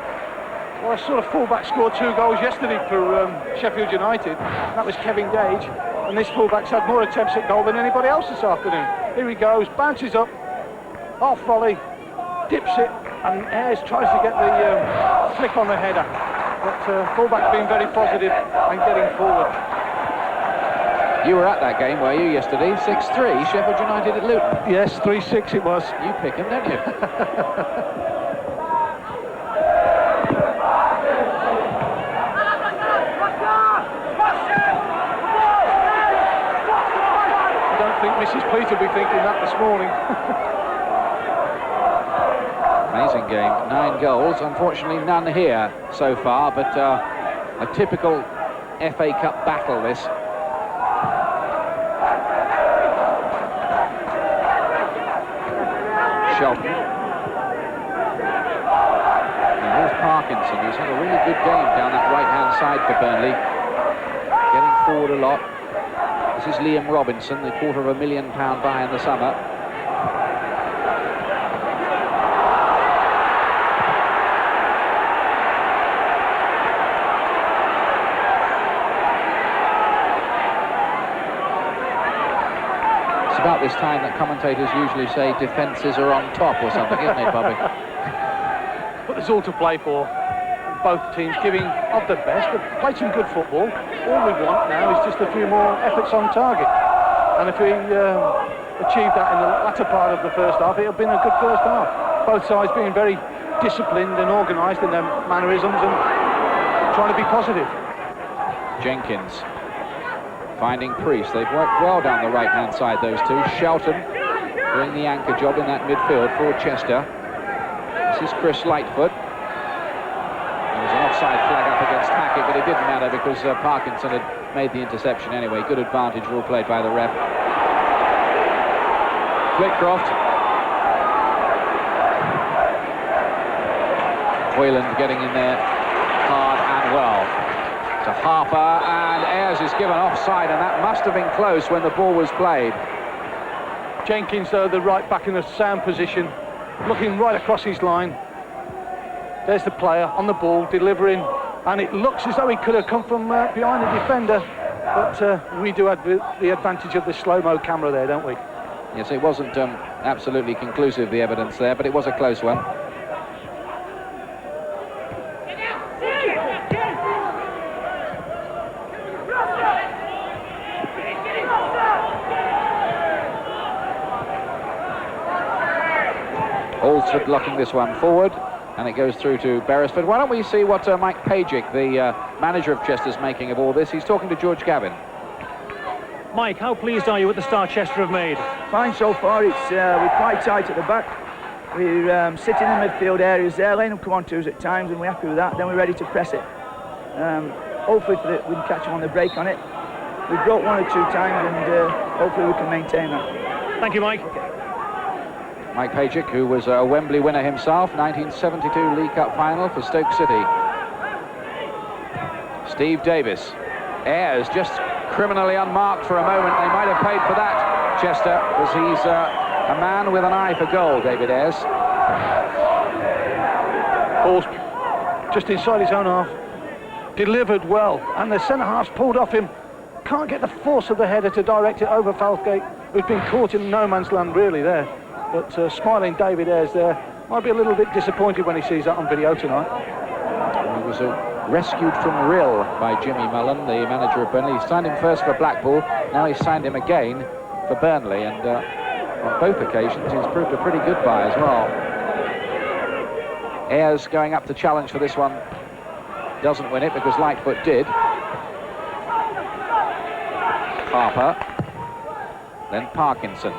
Well, I saw a fullback scored 2 goals yesterday for Sheffield United. That was Kevin Gage, and this fullback's had more attempts at goal than anybody else this afternoon. Here he goes, bounces up, half volley, dips it, and Ayres tries to get the flick on the header. But fullback's been very positive and getting forward. You were at that game, were you, yesterday? 6-3, Sheffield United at Luton. Yes, 3-6 it was. You pick him, don't you? I think Mrs. Pleat will be thinking that this morning. Amazing game. 9 goals. Unfortunately, none here so far, but a typical FA Cup battle, this. Shelton. And here's Parkinson, who's had a really good game down that right-hand side for Burnley. Getting forward a lot. This is Liam Robinson, the £250,000 buy in the summer. It's about this time that commentators usually say defences are on top or something, isn't it, Bobby? But there's all to play for. Both teams giving of their best. They've played some good football. All we want now is just a few more efforts on target. And if we achieve that in the latter part of the first half, it'll have been a good first half. Both sides being very disciplined and organised in their mannerisms and trying to be positive. Jenkins finding Priest. They've worked well down the right-hand side, those two. Shelton doing the anchor job in that midfield for Chester. This is Chris Lightfoot. There was an offside flag up against Hackett, but it didn't matter because Parkinson had made the interception anyway. Good advantage, rule played by the ref. Flitcroft. Hoyland getting in there hard and well. To Harper, and Ayres is given offside, and that must have been close when the ball was played. Jenkins, though, the right back in a sound position, looking right across his line. There's the player on the ball, delivering, and it looks as though he could have come from behind the defender, but we do have the advantage of the slow-mo camera there, don't we? Yes, it wasn't absolutely conclusive, the evidence there, but it was a close one. Alsford blocking this one forward, and it goes through to Beresford. Why don't we see what Mike Pajic, the manager of Chester, is making of all this? He's talking to George Gavin. Mike, how pleased are you with the start Chester have made? Fine so far. We're quite tight at the back. We're sitting in the midfield areas there, laying up one-twos at times, and we're happy with that. Then we're ready to press it. Hopefully we can catch them on the break on it. We've broke one or two times, and hopefully we can maintain that. Thank you, Mike. Okay. Mike Pajic, who was a Wembley winner himself, 1972 League Cup final for Stoke City. Steve Davis. Ayres just criminally unmarked for a moment. They might have paid for that, Chester, because he's a man with an eye for goal, David Ayres. Ball's just inside his own half. Delivered well, and the centre-half's pulled off him. Can't get the force of the header to direct it over Falgate, who's been caught in no man's land really there. But smiling David Ayres there might be a little bit disappointed when he sees that on video tonight. He was rescued from Rill by Jimmy Mullen, the manager of Burnley. He signed him first for Blackpool, now he's signed him again for Burnley, and on both occasions he's proved a pretty good buy as well. Ayres going up to challenge for this one, doesn't win it because Lightfoot did. Harper, then Parkinson.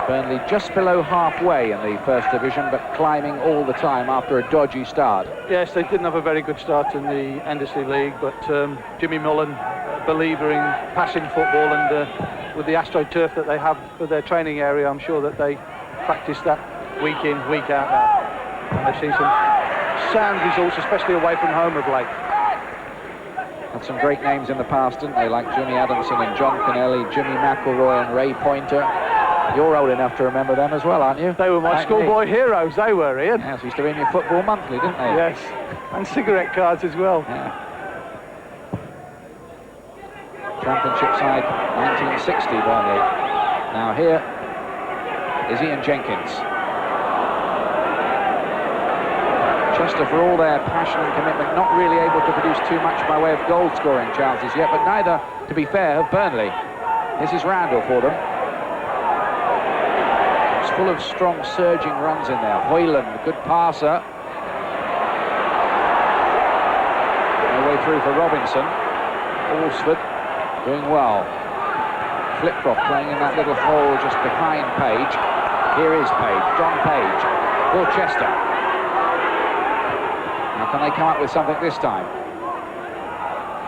Burnley just below halfway in the First Division, but climbing all the time after a dodgy start. Yes, they didn't have a very good start in the Endersley League, but Jimmy Mullen, a believer in passing football, and with the AstroTurf that they have for their training area, I'm sure that they practice that week in, week out now. And they've seen some sound results, especially away from home of late. Had some great names in the past, didn't they, like Jimmy Adamson and John Kennelly, Jimmy McElroy and Ray Pointer. You're old enough to remember them as well, aren't you? They were my schoolboy heroes, they were, Ian. Yes, used to be in your Football Monthly, didn't they? Yes, and cigarette cards as well. Yeah. Championship side, 1960, Burnley. Now here is Ian Jenkins. Chester, for all their passion and commitment, not really able to produce too much by way of goal-scoring chances yet, but neither, to be fair, have Burnley. This is Randall for them. It's full of strong, surging runs in there. Hoyland, good passer. No way through for Robinson. Alsford doing well. Flitcroft playing in that little hole just behind Page. Here is Page, John Page, for Chester. Now can they come up with something this time?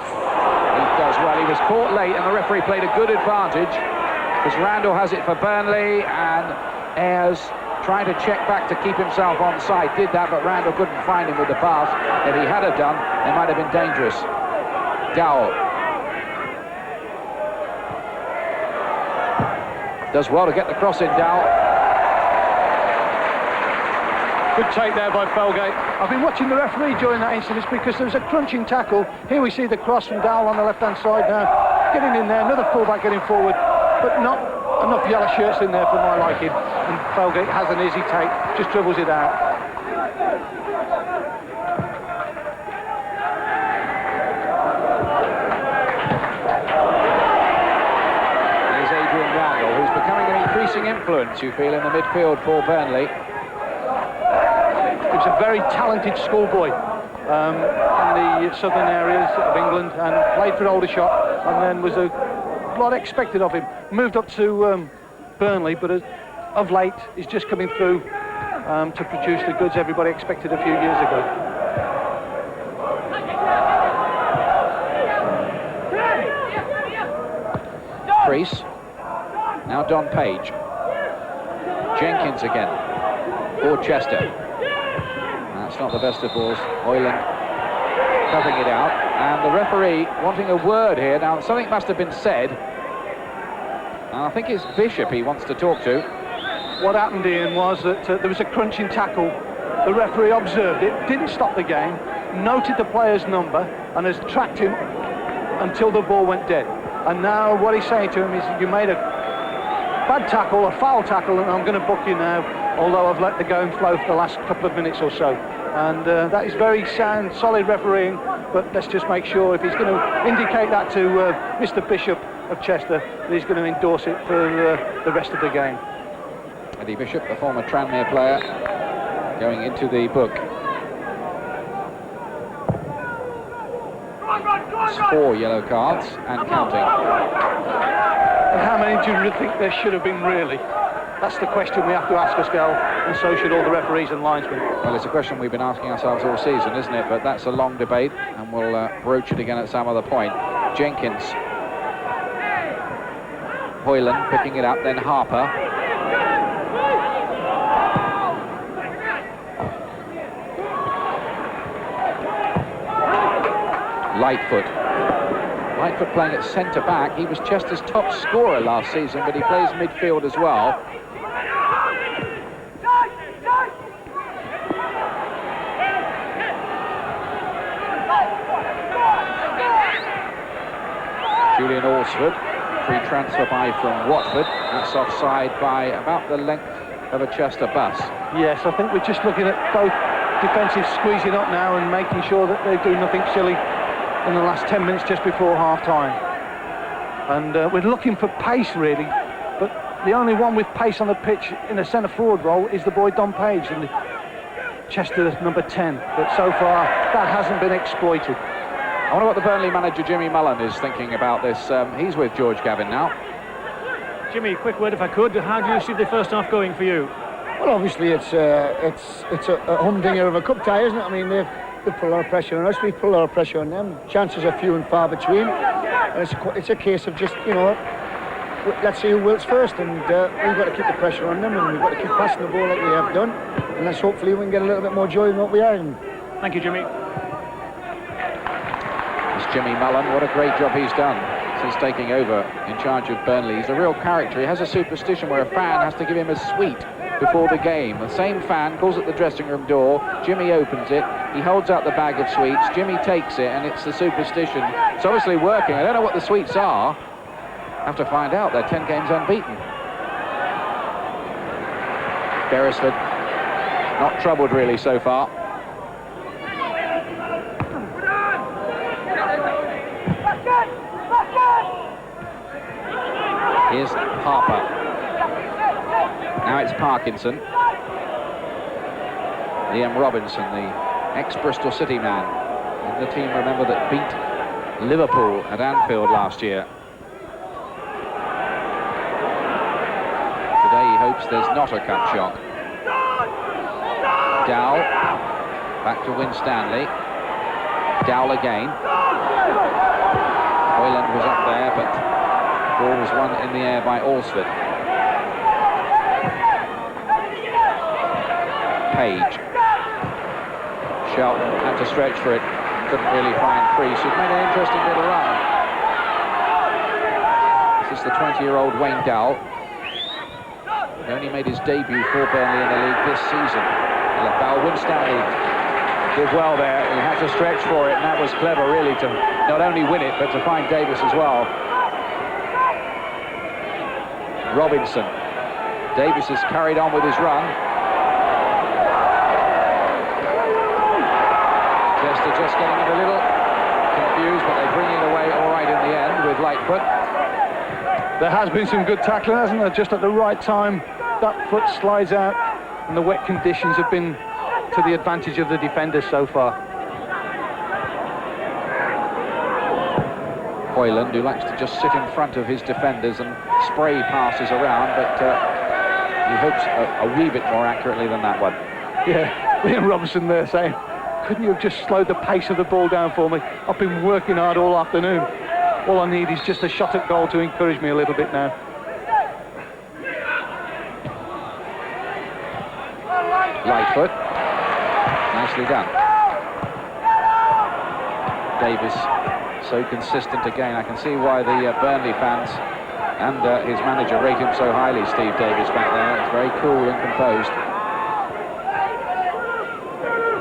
He does well. He was caught late and the referee played a good advantage because Randall has it for Burnley, and Ayres trying to check back to keep himself onside. Did that, but Randall couldn't find him with the pass. If he had have done, it might have been dangerous. Dowell does well to get the cross in, Dowell. Good take there by Felgate. I've been watching the referee during that incident because there was a crunching tackle. Here we see the cross from Dowell on the left-hand side now. Getting in there, another fullback getting forward, but not enough yellow shirts in there for my liking. And Felgate has an easy take, just dribbles it out. Here's Adrian Randall, who's becoming an increasing influence, you feel, in the midfield for Burnley. He was a very talented schoolboy in the southern areas of England, and played for Aldershot, and then was a lot expected of him. Moved up to Burnley, but of late he's just coming through to produce the goods everybody expected a few years ago. crease. Now Don Page. Jenkins again for Chester. That's not the best of balls. Hoyland covering it out, and the referee wanting a word here. Now something must have been said, and I think it's Bishop he wants to talk to. What happened, Ian, was that there was a crunching tackle. The referee observed it, didn't stop the game, noted the player's number, and has tracked him until the ball went dead. And now what he's saying to him is, you made a bad tackle, a foul tackle, and I'm going to book you now, although I've let the game flow for the last couple of minutes or so. And that is very sound, solid refereeing, but let's just make sure if he's going to indicate that to Mr. Bishop of Chester, that he's going to endorse it for the rest of the game. Eddie Bishop, the former Tranmere player, going into the book. It's 4 yellow cards and counting. And how many do you think there should have been, really? That's the question we have to ask ourselves, and so should all the referees and linesmen. Well, it's a question we've been asking ourselves all season, isn't it? But that's a long debate, and we'll broach it again at some other point. Jenkins. Hoyland picking it up, then Harper. Lightfoot playing at centre-back. He was Chester's top scorer last season, but he plays midfield as well. Julian Alsford, free transfer by from Watford. That's offside by about the length of a Chester bus. Yes, I think we're just looking at both defensive squeezing up now and making sure that they do nothing silly in the last 10 minutes just before half-time. And we're looking for pace, really, but the only one with pace on the pitch in a centre-forward role is the boy Don Page, and Chester number 10. But so far, that hasn't been exploited. I wonder what the Burnley manager, Jimmy Mullen, is thinking about this. He's with George Gavin now. Jimmy, quick word if I could. How do you see the first half going for you? Well, obviously it's a humdinger of a cup tie, isn't it? I mean, they've put a lot of pressure on us, we've put a lot of pressure on them. Chances are few and far between. And it's a case of just, you know, let's see who wilts first, and we've got to keep the pressure on them, and we've got to keep passing the ball like we have done, and let's hopefully we can get a little bit more joy in what we are in. Thank you, Jimmy. It's Jimmy Mullen. What a great job he's done since taking over in charge of Burnley. He's a real character. He has a superstition where a fan has to give him a sweet before the game. The same fan calls at the dressing room door. Jimmy opens it. He holds out the bag of sweets. Jimmy takes it, and it's the superstition. It's obviously working. I don't know what the sweets are. Have to find out. They're 10 games unbeaten. Beresford not troubled really so far. Here's Harper. Now it's Parkinson. Liam Robinson, the ex-Bristol City man. And the team, remember, that beat Liverpool at Anfield last year. Today he hopes there's not a cup shock. Dowell, back to Winstanley. Dowell again. Hoyland was up there, but the ball was won in the air by Alsford. Page. Shelton had to stretch for it, couldn't really find Freese, who'd made an interesting little run. This is the 20-year-old Wayne Dowell. He only made his debut for Burnley in the league this season. Winstanley did well there. He had to stretch for it, and that was clever, really, to not only win it, but to find Davis as well. Robinson. Davis has carried on with his run. Chester just getting it a little confused, but they bring it away all right in the end with Lightfoot. There has been some good tackling, hasn't there? Just at the right time, that foot slides out, and the wet conditions have been to the advantage of the defenders so far. Hoyland, who likes to just sit in front of his defenders and spray passes around, but he hopes a wee bit more accurately than that one. Yeah, Liam Robinson there saying, couldn't you have just slowed the pace of the ball down for me? I've been working hard all afternoon. All I need is just a shot at goal to encourage me a little bit now. Lightfoot. Nicely done. Davis, so consistent again. I can see why the Burnley fans and his manager rate him so highly, Steve Davis, back there. It's very cool and composed.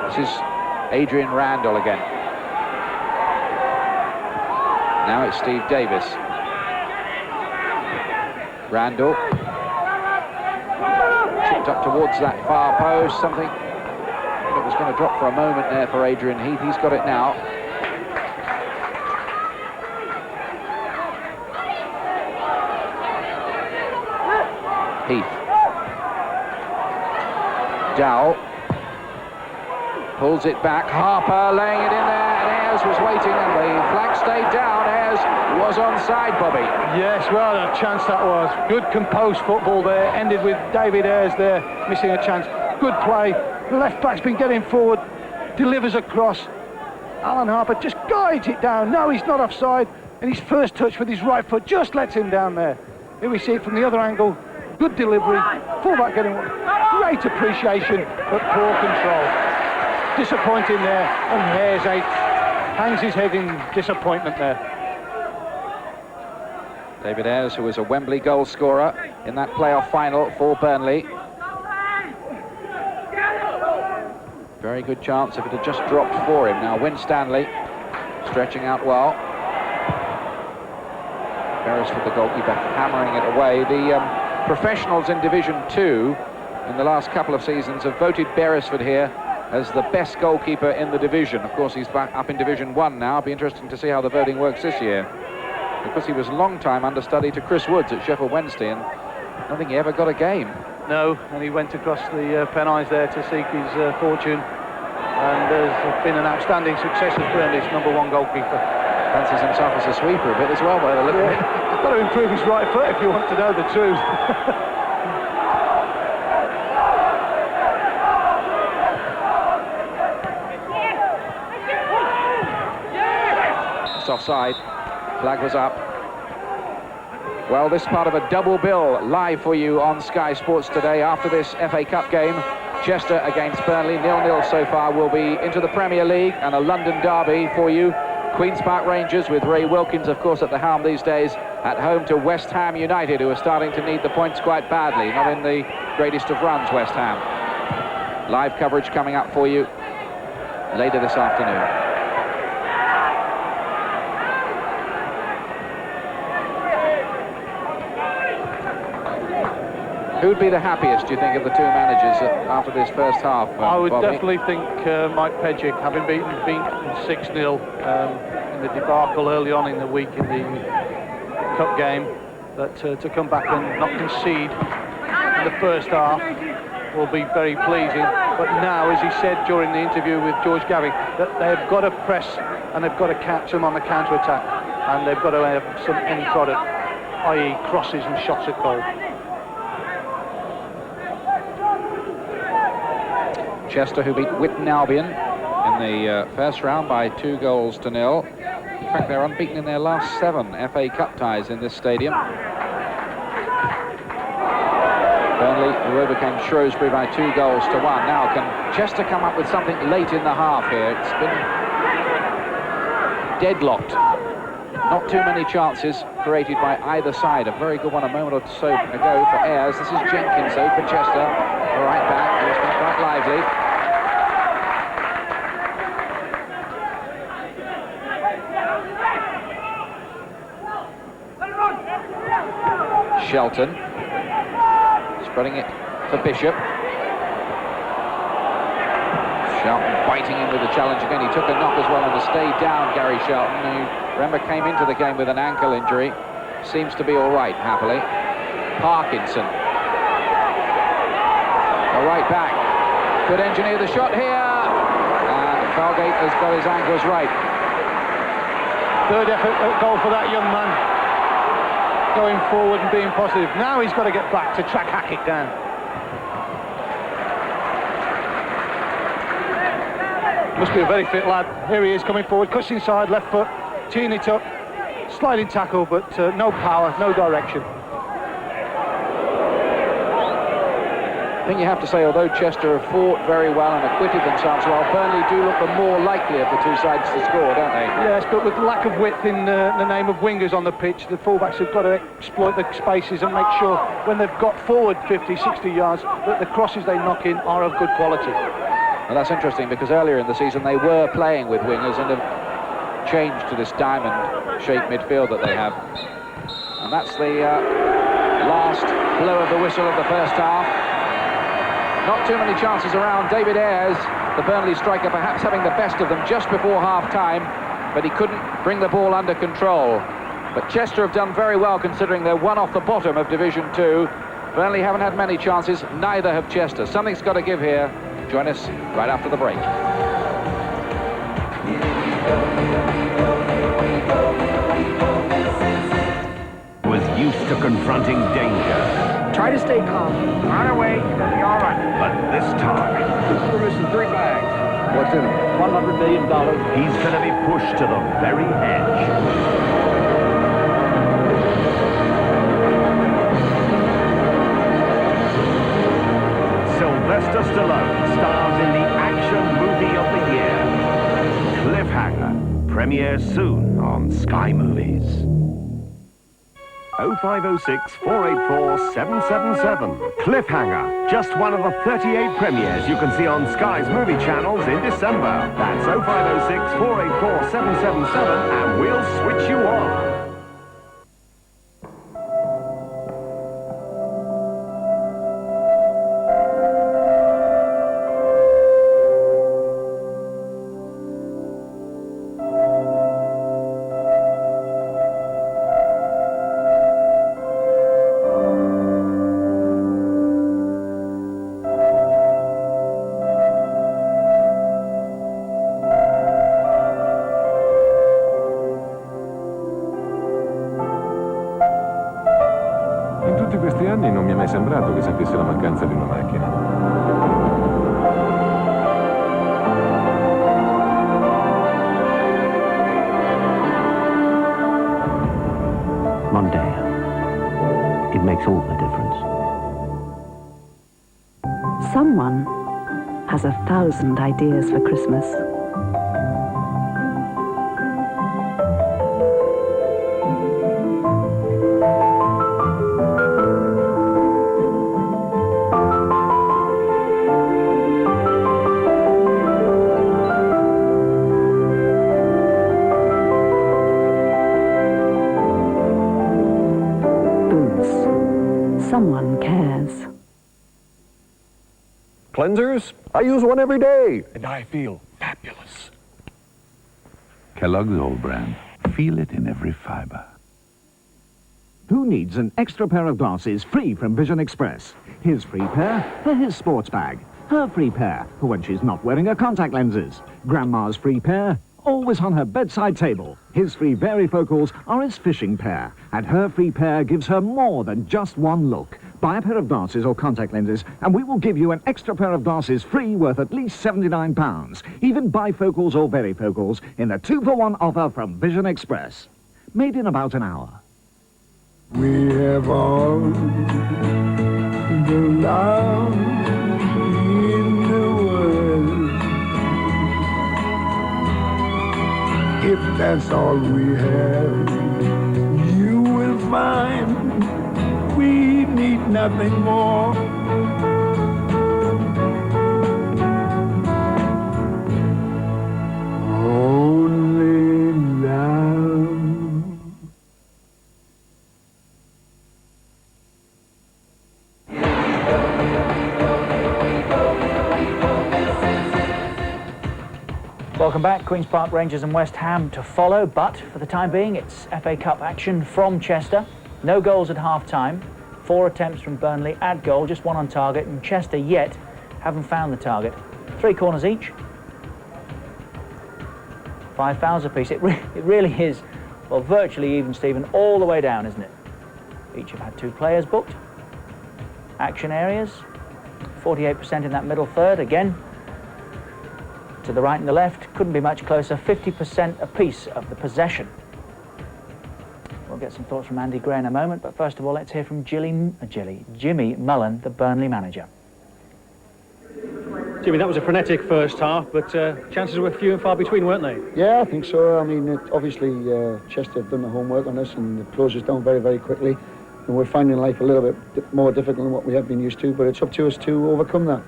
This is Adrian Randall again. Now it's Steve Davis. Randall. Chipped up towards that far post. Something that was going to drop for a moment there for Adrian Heath. He's got it now. Heath. Dow pulls it back. Harper laying it in there, and Ayres was waiting, and the flag stayed down. Ayres was onside, Bobby. Yes, well, a chance that was. Good composed football there. Ended with David Ayres there missing a chance. Good play. The left back's been getting forward. Delivers across. Alan Harper just guides it down. No, he's not offside. And his first touch with his right foot just lets him down there. Here we see it from the other angle. Good delivery. Fullback getting one. Great appreciation, but poor control. Disappointing there, and Ayres hangs his head in disappointment there. David Ayres, who was a Wembley goal scorer in that playoff final for Burnley. Very good chance if it had just dropped for him. Now Winstanley stretching out well. Beresford, the goalkeeper, hammering it away. The professionals in Division 2 in the last couple of seasons have voted Beresford here as the best goalkeeper in the division. Of course, he's back up in Division 1 now. It'll be interesting to see how the voting works this year, because he was a long time understudy to Chris Woods at Sheffield Wednesday, and I don't think he ever got a game. No, and he went across the Pennines there to seek his fortune, and has been an outstanding success as Burnley's #1 goalkeeper. Fancies himself as a sweeper a bit as well, by the look of it. He's got to improve his right foot if you want to know the truth. Offside. Flag was up. Well, this part of a double bill live for you on Sky Sports today after this FA Cup game. Chester against Burnley, 0-0 so far, will be into the Premier League, and a London derby for you. Queen's Park Rangers, with Ray Wilkins, of course, at the helm these days, at home to West Ham United, who are starting to need the points quite badly. Not in the greatest of runs, West Ham. Live coverage coming up for you later this afternoon. Who'd be the happiest, do you think, of the two managers after this first half? I would Bobby? definitely think Mike Pedgick, having beaten 6-0 in the debacle early on in the week in the cup game, that to come back and not concede in the first half will be very pleasing. But now, as he said during the interview with George Gavin, that they've got to press and they've got to catch them on the counter-attack, and they've got to have some end product, i.e. crosses and shots at goal. Chester, who beat Whitton Albion in the first round by 2-0. In fact, they're unbeaten in their last 7 FA Cup ties in this stadium. Burnley, who overcame Shrewsbury by 2-1. Now, can Chester come up with something late in the half here? It's been deadlocked. Not too many chances created by either side. A very good one a moment or so ago for Ayres. This is Jenkins, though, for Chester. Right back, he's been quite lively. Shelton spreading it for Bishop. Shelton biting in with the challenge again. He took a knock as well and stayed down, Gary Shelton, who, remember, came into the game with an ankle injury. Seems to be all right, happily. Parkinson. A right back. Could engineer the shot here. And Falgate has got his ankles right. Third effort goal for that young man. Going forward and being positive. Now he's got to get back to track Hackett down. Must be a very fit lad. Here he is coming forward, cuts inside, left foot, teeing it up. Sliding tackle, but no power, no direction. I think you have to say, although Chester have fought very well and acquitted themselves well, Burnley do look the more likely of the two sides to score, don't they? Yes, but with the lack of width in the name of wingers on the pitch, the fullbacks have got to exploit the spaces and make sure when they've got forward 50, 60 yards that the crosses they knock in are of good quality. Well, that's interesting, because earlier in the season they were playing with wingers and have changed to this diamond-shaped midfield that they have. And that's the last blow of the whistle of the first half. Not too many chances around. David Ayres, the Burnley striker, perhaps having the best of them just before half-time, but he couldn't bring the ball under control. But Chester have done very well, considering they're one off the bottom of Division 2. Burnley haven't had many chances, neither have Chester. Something's got to give here. Join us right after the break. Was used to confronting danger. Try to stay calm. Run away, you'll be all right. But this time, This is 3 bags. what's in it? $100 million. He's going to be pushed to the very edge. Sylvester Stallone stars in the action movie of the year. Cliffhanger premieres soon on Sky Movies. 0506 484 777. Cliffhanger, just one of the 38 premieres you can see on Sky's movie channels in December. That's 0506 484 777 and we'll switch you on. In tutti questi anni non mi è mai sembrato che sentisse la mancanza di una macchina. Mondeo. It makes all the difference. Someone has 1,000 ideas for Christmas. Someone cares. Cleansers? I use one every day. And I feel fabulous. Kellogg's Old Brand. Feel it in every fiber. Who needs an extra pair of glasses free from Vision Express? His free pair for his sports bag. Her free pair for when she's not wearing her contact lenses. Grandma's free pair, always on her bedside table. His free varifocals are his fishing pair, and her free pair gives her more than just one look. Buy a pair of glasses or contact lenses, and we will give you an extra pair of glasses free worth at least £79. Even bifocals or varifocals in the 2-for-1 offer from Vision Express. Made in about an hour. We have all the love in the world. If that's all we have, you will find we need nothing more. Only love. Welcome back. Queen's Park Rangers and West Ham to follow, but for the time being it's FA Cup action from Chester. No goals at half-time. 4 attempts from Burnley at goal, just 1 on target, and Chester yet haven't found the target. 3 corners each. 5 fouls apiece. It really is, well, virtually even, Stephen, all the way down, isn't it? Each have had 2 players booked. Action areas, 48% in that middle third. Again, to the right and the left, couldn't be much closer. 50% apiece of the possession. get some thoughts from Andy Gray in a moment, but first of all, let's hear from Jimmy Mullen, the Burnley manager. Jimmy, that was a frenetic first half, but chances were few and far between, weren't they? Yeah, I think so. I mean, obviously, Chester have done the homework on us and it closed us down very, very quickly. And we're finding life a little bit more difficult than what we have been used to, but it's up to us to overcome that.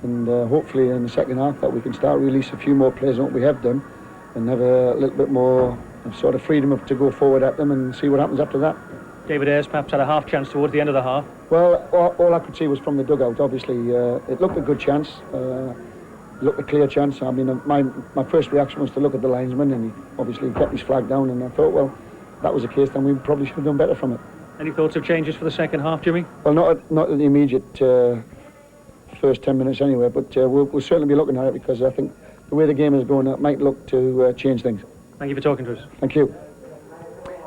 And hopefully in the second half that we can start release a few more players than what we have done and have a little bit more sort of freedom to go forward at them and see what happens after that. David Ayres perhaps had a half chance towards the end of the half. Well, all I could see was from the dugout. Obviously, it looked a good chance. It looked a clear chance. I mean, my first reaction was to look at the linesman, and he obviously kept his flag down, and I thought, well, if that was the case, then we probably should have done better from it. Any thoughts of changes for the second half, Jimmy? Well, not in the immediate first 10 minutes anyway, but we'll certainly be looking at it because I think the way the game is going, it might look to change things. Thank you for talking to us. Thank you.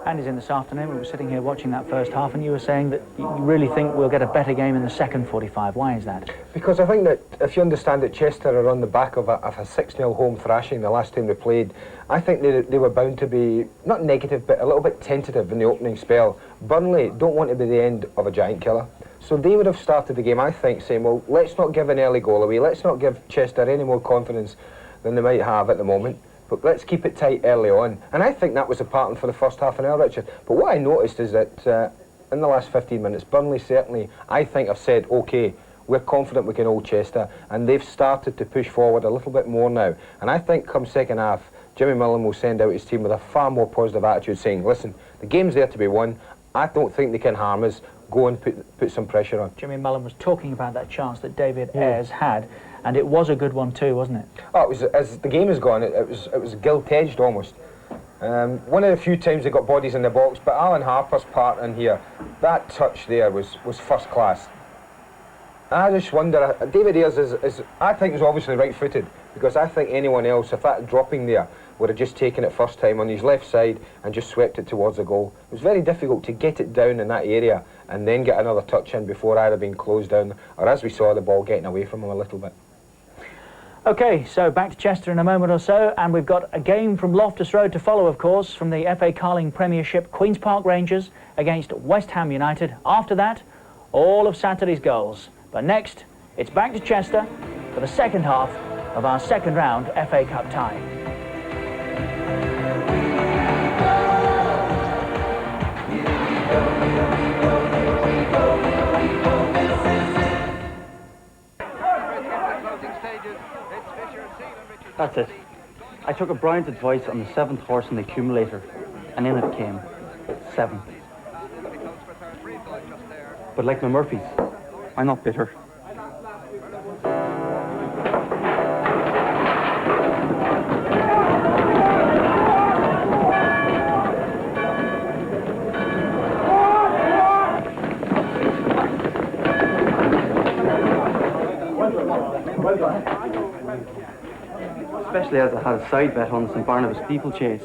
Andy's in this afternoon. We were sitting here watching that first half, and you were saying that you really think we'll get a better game in the second 45. Why is that? Because I think that if you understand that Chester are on the back of a 6-0 home thrashing the last time they played, I think they were bound to be, not negative, but a little bit tentative in the opening spell. Burnley don't want to be the end of a giant killer. So they would have started the game, I think, saying, well, let's not give an early goal away. Let's not give Chester any more confidence than they might have at the moment. But let's keep it tight early on. And I think that was the pattern for the first half an hour, Richard. But what I noticed is that in the last 15 minutes, Burnley certainly, I think, have said, OK, we're confident we can hold Chester. And they've started to push forward a little bit more now. And I think come second half, Jimmy Mullen will send out his team with a far more positive attitude, saying, listen, the game's there to be won. I don't think they can harm us. Go and put some pressure on. Jimmy Mullen was talking about that chance that David Ayres had, and it was a good one too, wasn't it? Oh, it was, as the game has gone, it was gilt-edged almost. One of the few times they got bodies in the box, but Alan Harper's part in here, that touch there was first class. I just wonder, David Ayres is I think is obviously right-footed, because I think anyone else, if that dropping there, would have just taken it first time on his left side and just swept it towards the goal. It was very difficult to get it down in that area and then get another touch in before either being closed down, or as we saw, the ball getting away from him a little bit. OK, so back to Chester in a moment or so, and we've got a game from Loftus Road to follow, of course, from the FA Carling Premiership, Queen's Park Rangers against West Ham United. After that, all of Saturday's goals. But next, it's back to Chester for the second half of our second round FA Cup tie. That's it. I took a Brian's advice on the 7th horse in the accumulator, and in it came 7. But like my Murphys, I'm not bitter. Especially as I had a side bet on St Barnabas steeplechase.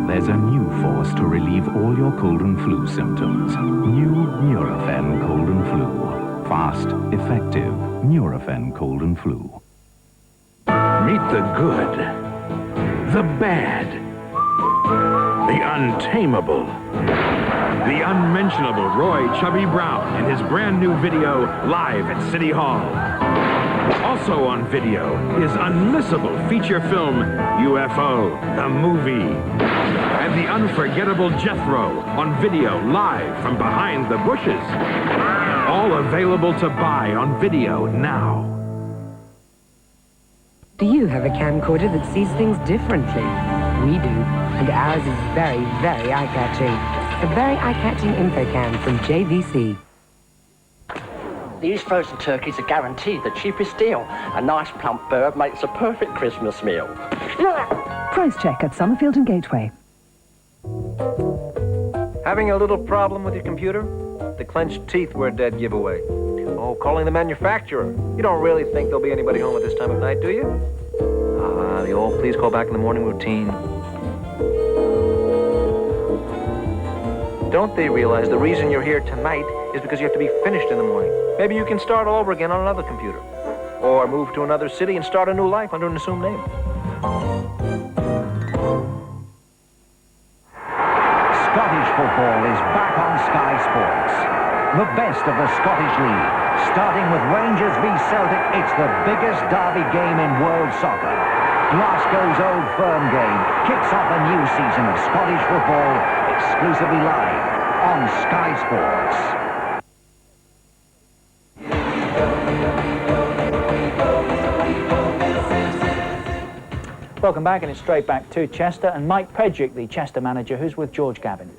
There's a new force to relieve all your cold and flu symptoms. New Nurofen Cold and Flu. Fast, effective Nurofen Cold and Flu. Meet the good, the bad, the untamable, the unmentionable Roy Chubby Brown in his brand new video, live at City Hall. Also on video, his unmissable feature film, UFO, the movie. And the unforgettable Jethro on video, live from behind the bushes. All available to buy on video now. Do you have a camcorder that sees things differently? We do, and ours is very, very eye-catching. A very eye-catching infocam from JVC. These frozen turkeys are guaranteed the cheapest deal. A nice plump bird makes a perfect Christmas meal. Price check at Summerfield and Gateway. Having a little problem with your computer? The clenched teeth were a dead giveaway. Oh, No, calling the manufacturer. You don't really think there'll be anybody home at this time of night, do you? Ah, the old please call back in the morning routine. Don't they realize the reason you're here tonight is because you have to be finished in the morning? Maybe you can start all over again on another computer. Or move to another city and start a new life under an assumed name. Scottish football is back on Sky Sports. The best of the Scottish League. Starting with Rangers v Celtic, it's the biggest derby game in world soccer. Glasgow's Old Firm game kicks off a new season of Scottish football, exclusively live on Sky Sports. Welcome back, and it's straight back to Chester, and Mike Pedrick, the Chester manager, who's with George Gavin.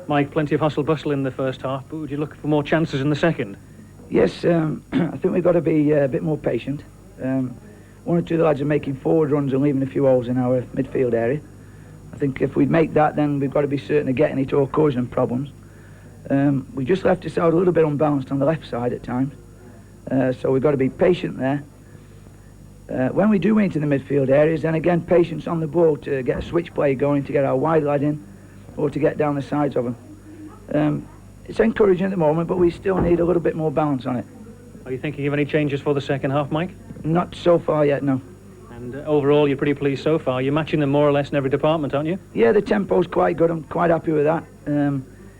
Mike, plenty of hustle-bustle in the first half, but would you look for more chances in the second? Yes, I think we've got to be a bit more patient. One or two of the lads are making forward runs and leaving a few holes in our midfield area. I think if we make that, then we've got to be certain of getting it or causing problems. We just left us out a little bit unbalanced on the left side at times, so we've got to be patient there. When we do into the midfield areas, then again, patience on the ball to get a switch play going, to get our wide lad in, or to get down the sides of them. It's encouraging at the moment, but we still need a little bit more balance on it. Are you thinking of any changes for the second half, Mike? Not so far yet, no. And overall, you're pretty pleased so far. You're matching them more or less in every department, aren't you? Yeah, the tempo's quite good. I'm quite happy with that.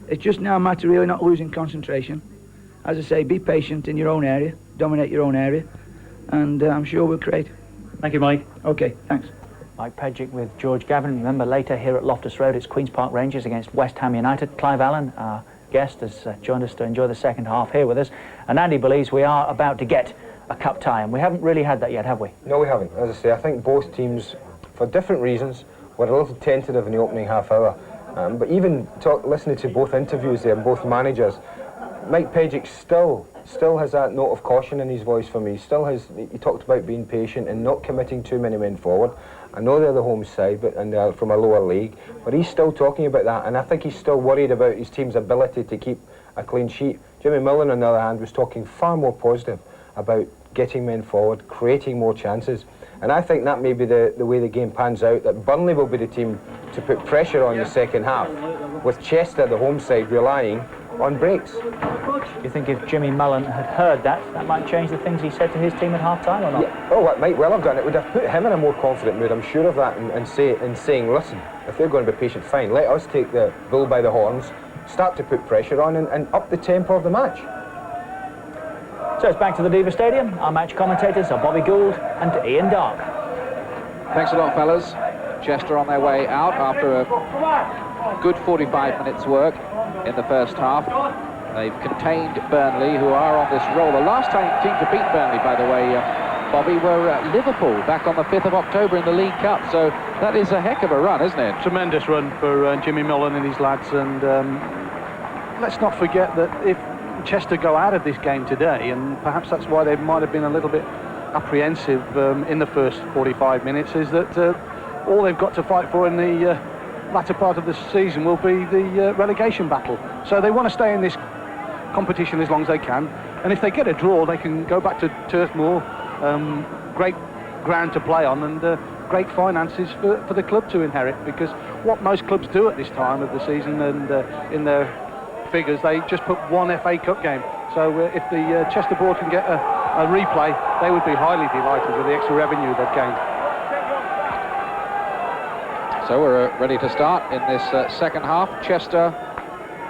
It's just now a matter of really not losing concentration. As I say, be patient in your own area, dominate your own area, and I'm sure we'll create. Thank you, Mike. Okay, thanks. Mike Pedrick with George Gavin. Remember, later here at Loftus Road, it's Queen's Park Rangers against West Ham United. Clive Allen, our guest, has joined us to enjoy the second half here with us. And Andy believes we are about to get a cup tie, and we haven't really had that yet, have we? No, we haven't. As I say, I think both teams, for different reasons, were a little tentative in the opening half hour. But even listening to both interviews there, both managers, Mike Pedrick still has that note of caution in his voice for me. He talked about being patient and not committing too many men forward. I know they're the home side, and they're from a lower league, but he's still talking about that, and I think he's still worried about his team's ability to keep a clean sheet. Jimmy Millen, on the other hand, was talking far more positive about getting men forward, creating more chances, and I think that may be the way the game pans out, that Burnley will be the team to put pressure on the second half, with Chester, the home side, relying on breaks. You think if Jimmy Mullen had heard that might change the things he said to his team at half-time or not? Yeah. Oh, it might well have done. It would have put him in a more confident mood, I'm sure of that, and saying, listen, if they're going to be patient, fine, let us take the bull by the horns, start to put pressure on and up the tempo of the match. So it's back to the Diva Stadium. Our match commentators are Bobby Gould and Ian Dark. Thanks a lot, fellas. Chester on their way out after a good 45 minutes work in the first half. They've contained Burnley, who are on this roll. The last team to beat Burnley, by the way, Bobby, were Liverpool back on the 5th of October in the League Cup. So that is a heck of a run, isn't it? Tremendous run for Jimmy Millen and his lads. And let's not forget that if Chester go out of this game today, and perhaps that's why they might have been a little bit apprehensive in the first 45 minutes, is that all they've got to fight for in the latter part of the season will be the relegation battle. So they want to stay in this competition as long as they can, and if they get a draw, they can go back to Turf Moor, great ground to play on, and great finances for the club to inherit, because what most clubs do at this time of the season, and in their figures, they just put one FA Cup game. So if the Chester board can get a replay, they would be highly delighted with the extra revenue they've gained. So we're ready to start in this second half. Chester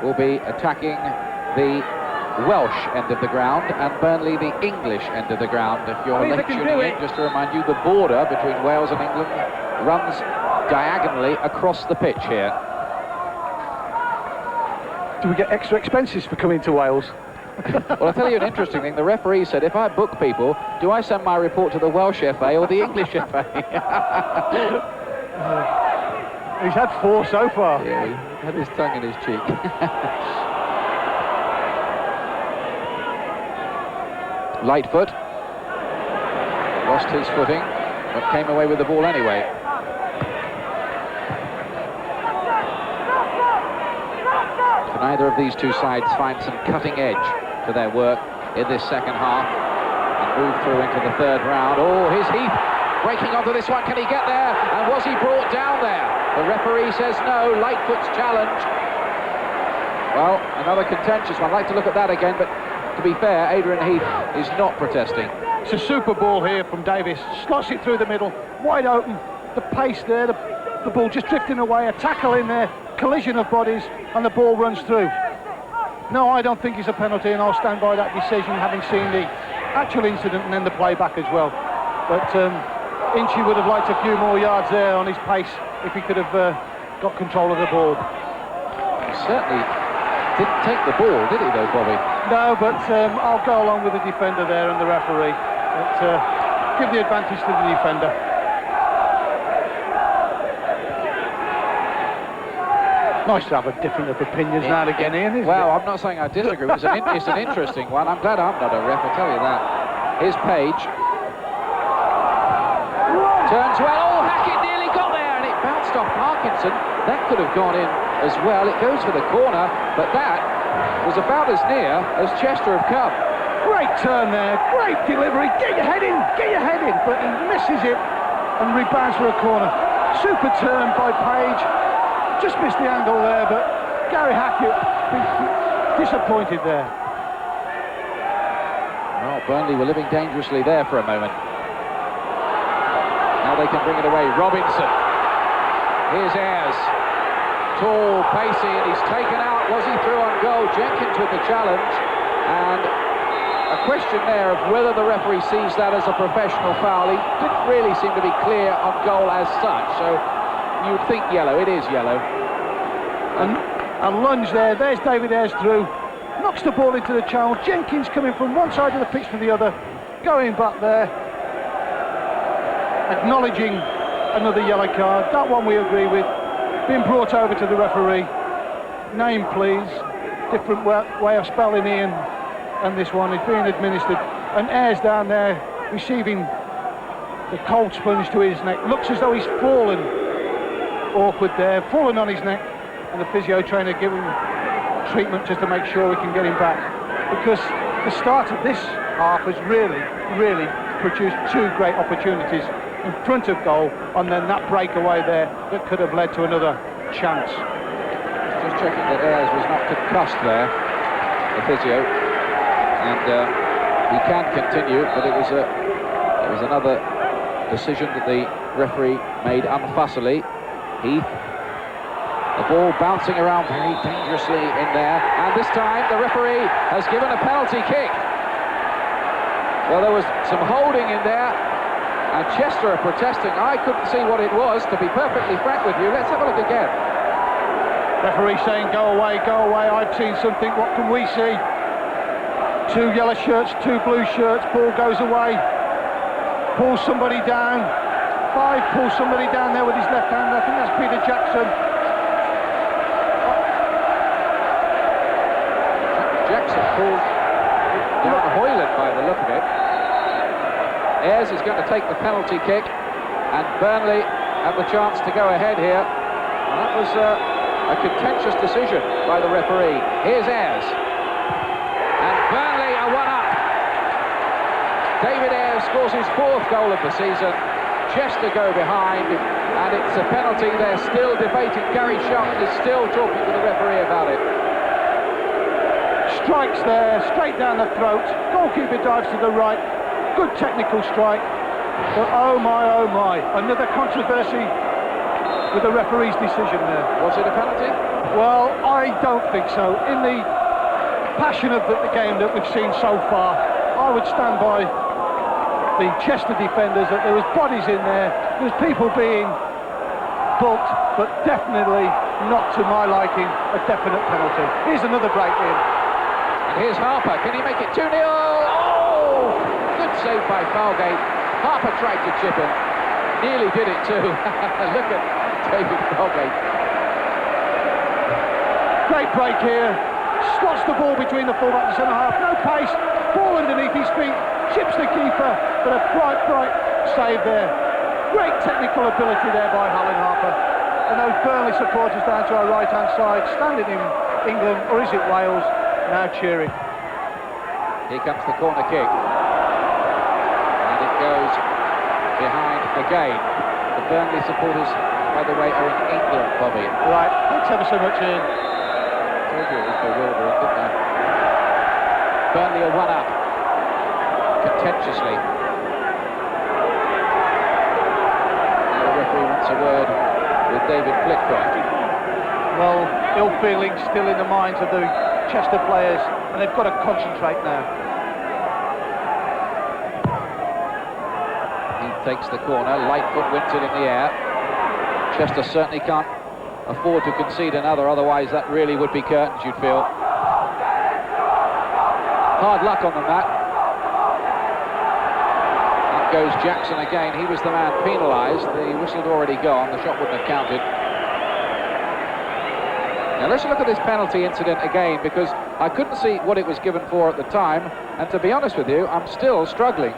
will be attacking the Welsh end of the ground, and Burnley the English end of the ground. If you're late tuning in, just to remind you, the border between Wales and England runs diagonally across the pitch here. Do we get extra expenses for coming to Wales? Well, I'll tell you an interesting thing. The referee said, if I book people, do I send my report to the Welsh FA or the English FA? He's had 4 so far. Yeah, he had his tongue in his cheek. Lightfoot lost his footing, but came away with the ball anyway. Can either of these two sides find some cutting edge to their work in this second half and move through into the third round. Oh, here's Heath breaking onto this one. Can he get there? And was he brought down there? The referee says no. Lightfoot's challenge. Well, another contentious one. I'd like to look at that again, but to be fair, Adrian Heath is not protesting. It's a super ball here from Davis. Slots it through the middle, wide open. The pace there, the ball just drifting away. A tackle in there, collision of bodies, and the ball runs through. No, I don't think it's a penalty, and I'll stand by that decision, having seen the actual incident and then the playback as well. But Inchy would have liked a few more yards there on his pace if he could have got control of the ball. He certainly didn't take the ball, did he, though, Bobby? No, but I'll go along with the defender there and the referee. But, give the advantage to the defender. Nice to have a difference of opinions now and again, Ian, isn't well, it? I'm not saying I disagree. It's an interesting one. I'm glad I'm not a ref, I'll tell you that. Here's Page. Turns well. Oh, Hackett nearly got there, and it bounced off Parkinson. That could have gone in as well. It goes for the corner, but that was about as near as Chester have come. Great turn there, great delivery. Get your head in, but he misses it and rebounds for a corner. Super turn by Page. Just missed the angle there, but Gary Hackett disappointed there. Well, Burnley were living dangerously there for a moment. Now they can bring it away. Robinson. Here's Ayres. Tall, pacey, and he's taken out. Was he through on goal? Jenkins with the challenge. And a question there of whether the referee sees that as a professional foul. He didn't really seem to be clear on goal as such, so you'd think yellow. It is yellow. And lunge there. There's David Ayres through. Knocks the ball into the channel. Jenkins coming from one side of the pitch to the other. Going back there. Acknowledging another yellow card. That one we agree with. Being brought over to the referee. Name, please. Different way of spelling Ian. And this one is being administered. And Ayres down there receiving the cold sponge to his neck. Looks as though he's fallen. Awkward there. Fallen on his neck. And the physio trainer giving treatment just to make sure we can get him back. Because the start of this half has really produced two great opportunities in front of goal, and then that breakaway there that could have led to another chance. Just checking that Ayres was not concussed there, the physio, and he can continue, but it was another decision that the referee made unfussily. Heath, the ball bouncing around very dangerously in there, and this time the referee has given a penalty kick. Well, there was some holding in there, and Chester are protesting. I couldn't see what it was, to be perfectly frank with you. Let's have a look again. Referee saying, go away, go away. I've seen something. What can we see? Two yellow shirts, two blue shirts. Ball goes away. Pulls somebody down. Five pulls somebody down there with his left hand. I think that's Peter Jackson. Jackson pulled down Hoyland by the look of it. Ayres is going to take the penalty kick, and Burnley have the chance to go ahead here. And that was a contentious decision by the referee. Here's Ayres. And Burnley are one up. David Ayres scores his fourth goal of the season. Chester go behind, and it's a penalty. They're still debating. Gary Sharp is still talking to the referee about it. Strikes there, straight down the throat. Goalkeeper dives to the right. Good technical strike. But oh my, another controversy with the referee's decision there. Was it a penalty? Well, I don't think so. In the passion of the game that we've seen so far, I would stand by the Chester defenders that there was bodies in there, there was people being booked, but definitely not to my liking a definite penalty. Here's another break in. And here's Harper. Can he make it 2-0? Oh! Good save by Falgate. Harper tried to chip him. Nearly did it too. Look at David Falgate. Great break here. Slots the ball between the fullback and centre-half. No pace. Ball underneath his feet. Chips the keeper. But a bright save there. Great technical ability there by Alan Harper. And those Burnley supporters down to our right-hand side, standing in England, or is it Wales, now cheering. Here comes the corner kick. And it goes behind again. The Burnley supporters, by the way, are in England, Bobby. Right, thanks ever so much, Ian. I told you it was bewildering, didn't I? Burnley are 1 up, contentiously. Now the referee wants a word with David Flitcroft. Well, ill feeling still in the minds of the Chester players, and they've got to concentrate now. He takes the corner, Lightfoot wins it in the air. Chester certainly can't afford to concede another, otherwise that really would be curtains, you'd feel. Hard luck on them, that. Up goes Jackson again. He was the man penalised. The whistle had already gone. The shot wouldn't have counted. Now let's look at this penalty incident again, because I couldn't see what it was given for at the time, and to be honest with you, I'm still struggling.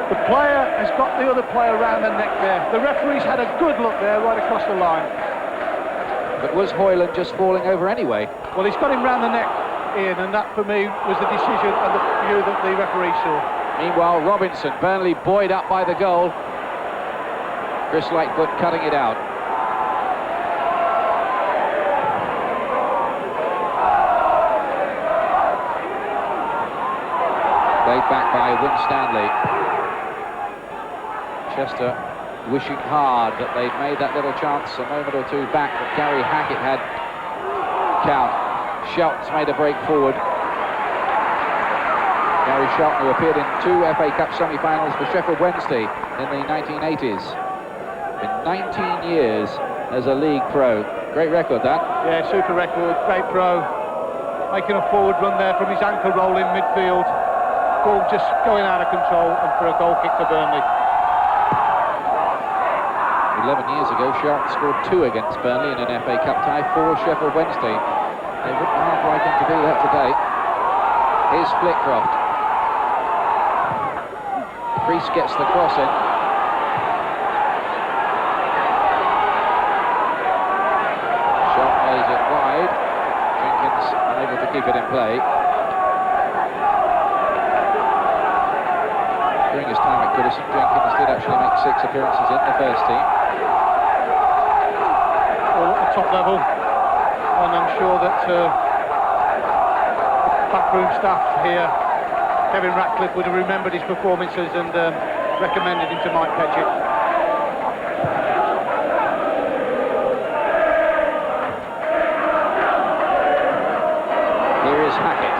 The player has got the other player around the neck there. The referee's had a good look there right across the line. But was Hoyland just falling over anyway? Well, he's got him round the neck, Ian, and that for me was the decision and the view that the referee saw. Meanwhile, Robinson, Burnley buoyed up by the goal. Chris Lightfoot cutting it out. Played back by Winstanley. Chester wishing hard that they'd made that little chance a moment or two back that Gary Hackett had. Count. Shelton's made a break forward. Gary Shelton, who appeared in 2 FA Cup semi-finals for Sheffield Wednesday in the 1980s. Been 19 years as a league pro. Great record, that. Yeah, super record, great pro. Making a forward run there from his ankle roll in midfield. Ball just going out of control, and for a goal kick for Burnley. 11 years ago, Shelton scored 2 against Burnley in an FA Cup tie for Sheffield Wednesday. They wouldn't half like him to do that today. Here's Flitcroft. Priest gets the cross in. Shelton lays it wide. Jenkins unable to keep it in play. During his time at Goodison, Jenkins did actually make 6 appearances in the first team. All at the top level, and I'm sure that the backroom staff here, Kevin Ratcliffe, would have remembered his performances and recommended him to Mike Pedgitt. Here is Hackett.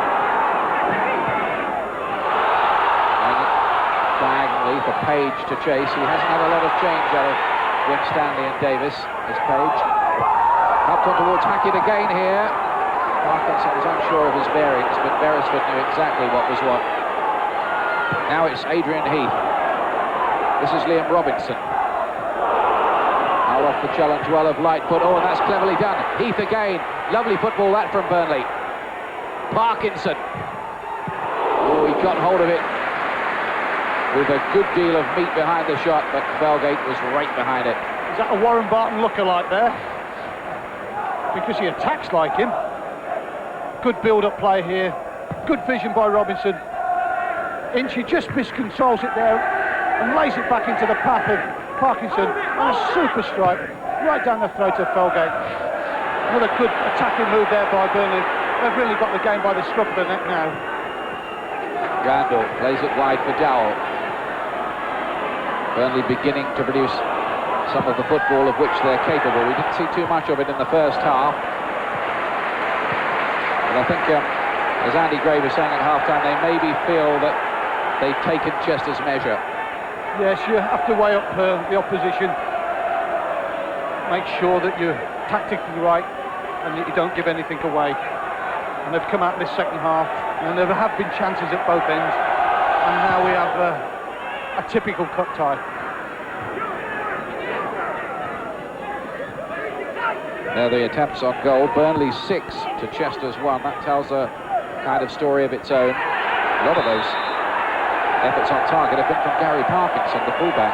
Diagonally for Page to chase. He hasn't had a lot of change out of Winstanley and Davis. Is Page. Up on towards Hackett again here. Parkinson was unsure of his bearings, but Beresford knew exactly what was what. Now it's Adrian Heath. This is Liam Robinson. Now off the challenge well of Lightfoot. Oh, and that's cleverly done. Heath again. Lovely football that from Burnley. Parkinson. Oh, he got hold of it with a good deal of meat behind the shot, but Felgate was right behind it. Is that a Warren Barton lookalike there? Because he attacks like him. Good build-up play here. Good vision by Robinson. Inchy just miscontrols it there and lays it back into the path of Parkinson. And a super strike right down the throat of Felgate. Another good attacking move there by Burnley. They've really got the game by the scruff of the neck now. Randall plays it wide for Dowell. Burnley beginning to produce some of the football of which they're capable. We didn't see too much of it in the first half. And I think, as Andy Gray was saying at half-time, they maybe feel that they've taken Chester's measure. Yes, you have to weigh up the opposition. Make sure that you're tactically right and that you don't give anything away. And they've come out this second half, and there have been chances at both ends. And now we have a typical cup tie. Now the attempts on goal, Burnley 6 to Chester's 1. That tells a kind of story of its own. A lot of those efforts on target have been from Gary Parkinson, the fullback.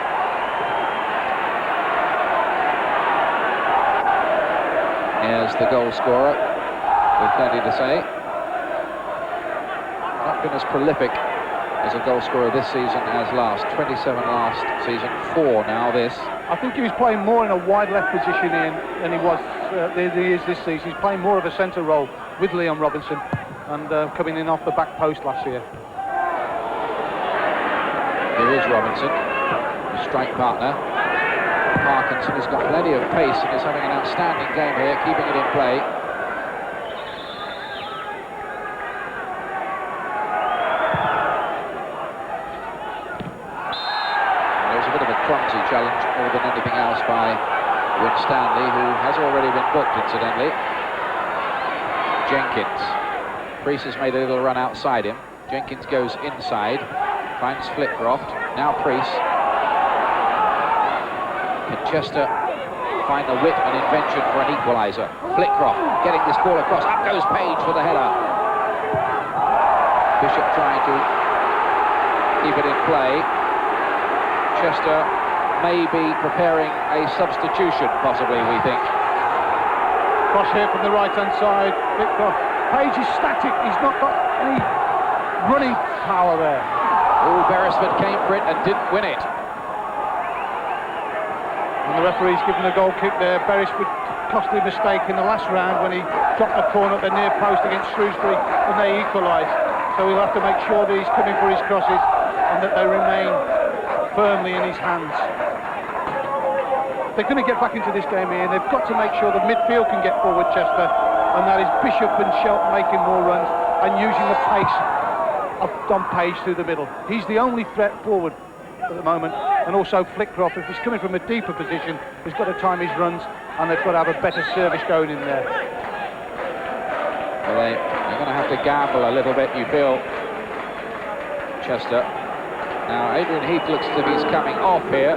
Here's the goal scorer. with plenty to say. Not been as prolific as a goal scorer this season as last. 27 last season, 4 now this. I think he was playing more in a wide left position than he was than he is this season. He's playing more of a centre role with Leon Robinson and coming in off the back post last year. Here is Robinson, his strike partner. Parkinson has got plenty of pace and is having an outstanding game here, keeping it in play. It was a bit of a clumsy challenge more than anything else by Winstanley, who has already been booked, incidentally. Jenkins. Priest has made a little run outside him. Jenkins goes inside, finds Flitcroft. Now Priest. Can Chester find the wit and invention for an equaliser? Flitcroft getting this ball across. Up goes Page for the header. Bishop trying to keep it in play. Chester may be preparing a substitution, possibly, we think. Cross here from the right-hand side. Flitcroft. Page is static. He's not got any running power there. Oh, Beresford came for it and didn't win it. And the referee's given a goal kick there. Beresford costly mistake in the last round when he dropped a corner at the near post against Shrewsbury and they equalised. So he'll have to make sure that he's coming for his crosses and that they remain firmly in his hands. They're going to get back into this game here, and they've got to make sure the midfield can get forward, Chester, and that is Bishop and Shelton making more runs and using the pace of Don Page through the middle. He's the only threat forward at the moment, and also Flitcroft, if he's coming from a deeper position, he's got to time his runs, and they've got to have a better service going in there. Well, they're going to have to gamble a little bit, you feel, Chester. Now, Adrian Heath looks as if he's coming off here,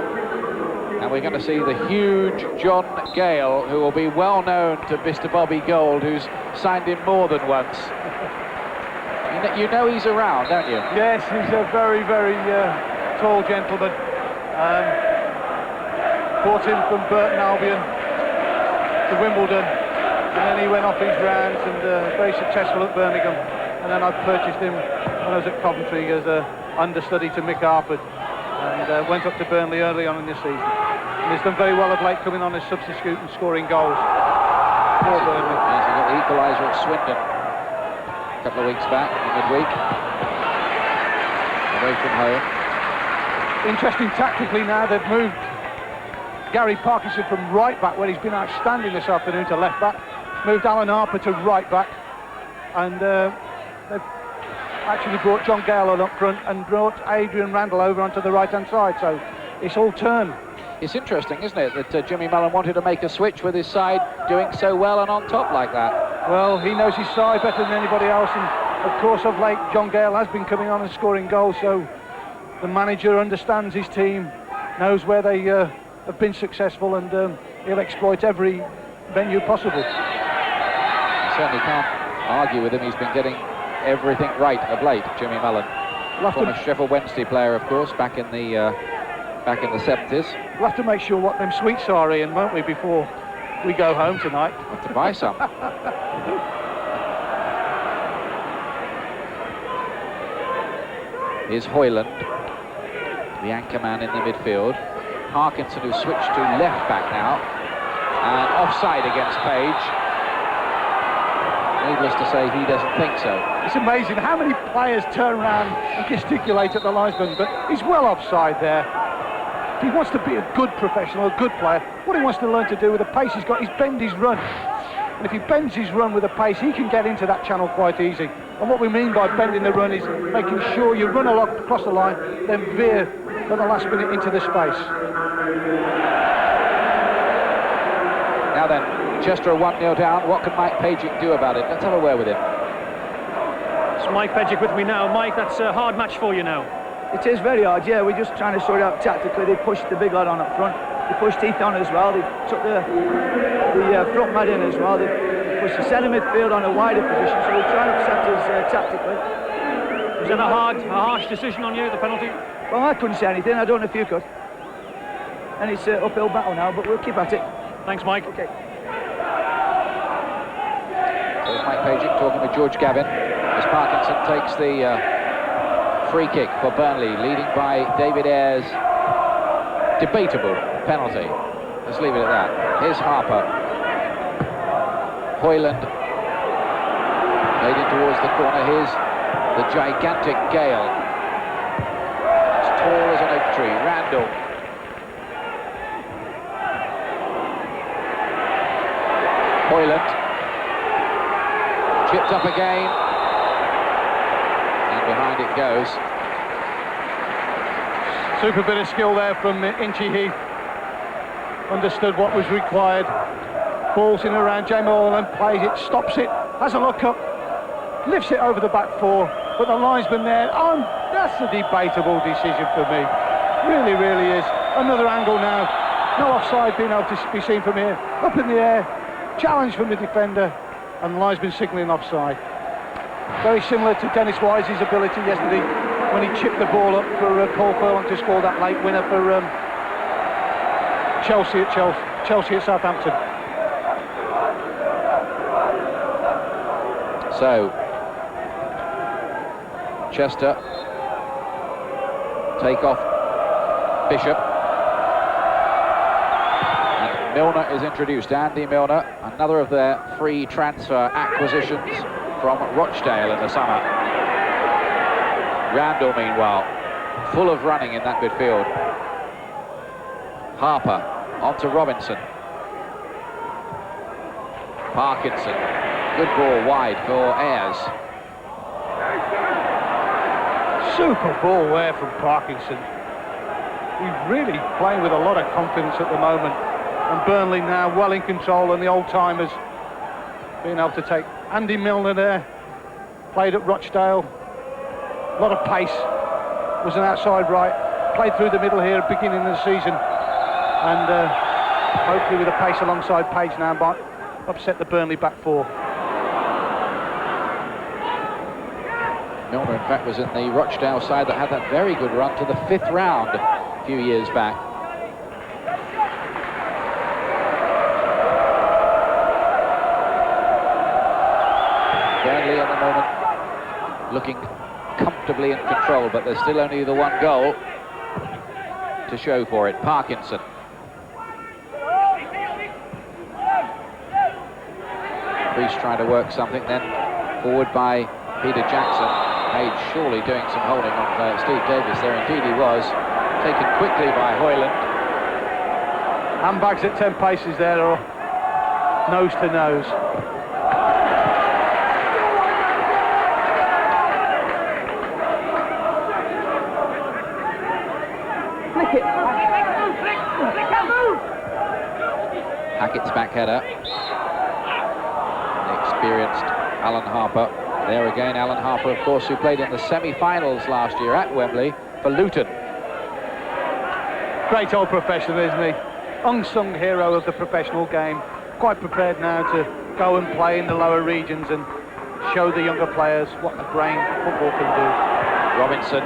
and we're going to see the huge John Gale, who will be well known to Mr. Bobby Gold, who's signed him more than once. You know he's around, don't you? Yes, he's a very, very tall gentleman. Brought him from Burton Albion to Wimbledon, and then he went off his rounds and very successful at Birmingham. And then I purchased him when I was at Coventry as an understudy to Mick Harford, and went up to Burnley early on in this season. And he's done very well of late, coming on as substitute and scoring goals for Burnley. Yes, he got the equaliser at Swindon a couple of weeks back in midweek, away from home. Interesting tactically now, they've moved Gary Parkinson from right back, where he's been outstanding this afternoon, to left back. Moved Alan Harper to right back, and they've actually brought John Gale on up front and brought Adrian Randall over onto the right-hand side, so it's all turned. It's interesting, isn't it, that Jimmy Mullen wanted to make a switch with his side doing so well and on top like that. Well, he knows his side better than anybody else, and of course of late John Gale has been coming on and scoring goals, so the manager understands his team, knows where they have been successful, and he'll exploit every venue possible. You certainly can't argue with him. He's been getting everything right of late, Jimmy Mullen. Former Sheffield Wednesday player, of course, back in the 70s. We'll have to make sure what them sweets are, Ian, won't we, before we go home tonight? We'll have to buy some. Here's Hoyland, the anchor man in the midfield. Parkinson, who switched to left back now, and offside against Page. Needless to say, he doesn't think so. It's amazing how many players turn around and gesticulate at the linesman, but he's well offside there. If he wants to be a good professional, a good player, what he wants to learn to do with the pace he's got is bend his run. And if he bends his run with the pace, he can get into that channel quite easy. And what we mean by bending the run is making sure you run along across the line, then veer at the last minute into the space. Now then, Chester are 1-0 down. What can Mike Pagic do about it? Let's have a word with him. It's Mike Pagic with me now. Mike, that's a hard match for you now. It is very hard, yeah. We're just trying to sort it out tactically. They pushed the big lad on up front. They pushed Heath on as well. They took the front man in as well. They pushed the centre midfield on a wider position, so we're trying to upset us tactically. Was that a harsh decision on you, the penalty? Well, I couldn't say anything. I don't know if you could. And it's an uphill battle now, but we'll keep at it. Thanks, Mike. Okay. Mike Pajic talking with George Gavin as Parkinson takes the free kick for Burnley, leading by David Ayres. Debatable penalty. Let's leave it at that. Here's Harper. Hoyland made in towards the corner. Here's the gigantic Gale. As tall as an oak tree. Randall. Hoyland. Chipped up again. And behind it goes. Super bit of skill there from Inchy Heath. Understood what was required. Balls in around Jamie Hoyland, plays it, stops it, has a look up, lifts it over the back four, but the linesman there, that's a debatable decision for me. Really, really is. Another angle now. No offside being able to be seen from here. Up in the air, challenge from the defender, and the linesman signalling offside. Very similar to Dennis Wise's ability yesterday when he chipped the ball up for Paul Furlong to score that late winner for Chelsea at Southampton. So, Chester take off Bishop. And Milner is introduced. Andy Milner, another of their free transfer acquisitions from Rochdale in the summer. Randall, meanwhile, full of running in that midfield. Harper onto Robinson. Parkinson. Good ball wide for Ayres. Super ball there from Parkinson. He's really playing with a lot of confidence at the moment. And Burnley now well in control, and the old-timers being able to take Andy Milner there. Played at Rochdale. A lot of pace. Was an outside right. Played through the middle here at the beginning of the season. And hopefully with a pace alongside Page now, but upset the Burnley back four. Milner, in fact, was in the Rochdale side that had that very good run to the 5th round a few years back. Burnley at the moment looking comfortably in control, but there's still only the one goal to show for it. Parkinson. Priest trying to work something, then forward by Peter Jackson. Page surely doing some holding on Steve Davis there. Indeed he was. Taken quickly by Hoyland. Handbags at 10 paces there, or nose to nose. Hackett's back header. The experienced Alan Harper. There again, Alan Harper, of course, who played in the semi-finals last year at Wembley for Luton. Great old professional, isn't he? Unsung hero of the professional game. Quite prepared now to go and play in the lower regions and show the younger players what the brain of football can do. Robinson.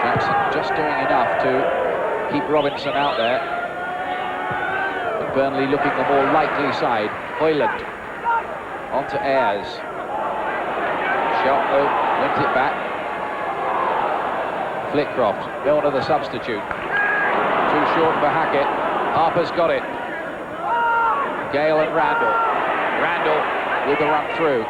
Jackson just doing enough to keep Robinson out there. But Burnley looking the more likely side. Hoyland onto Ayres. Shelton wins it back. Flitcroft, Milner the substitute. Too short for Hackett. Harper's got it. Gale and Randall. Randall with the run through.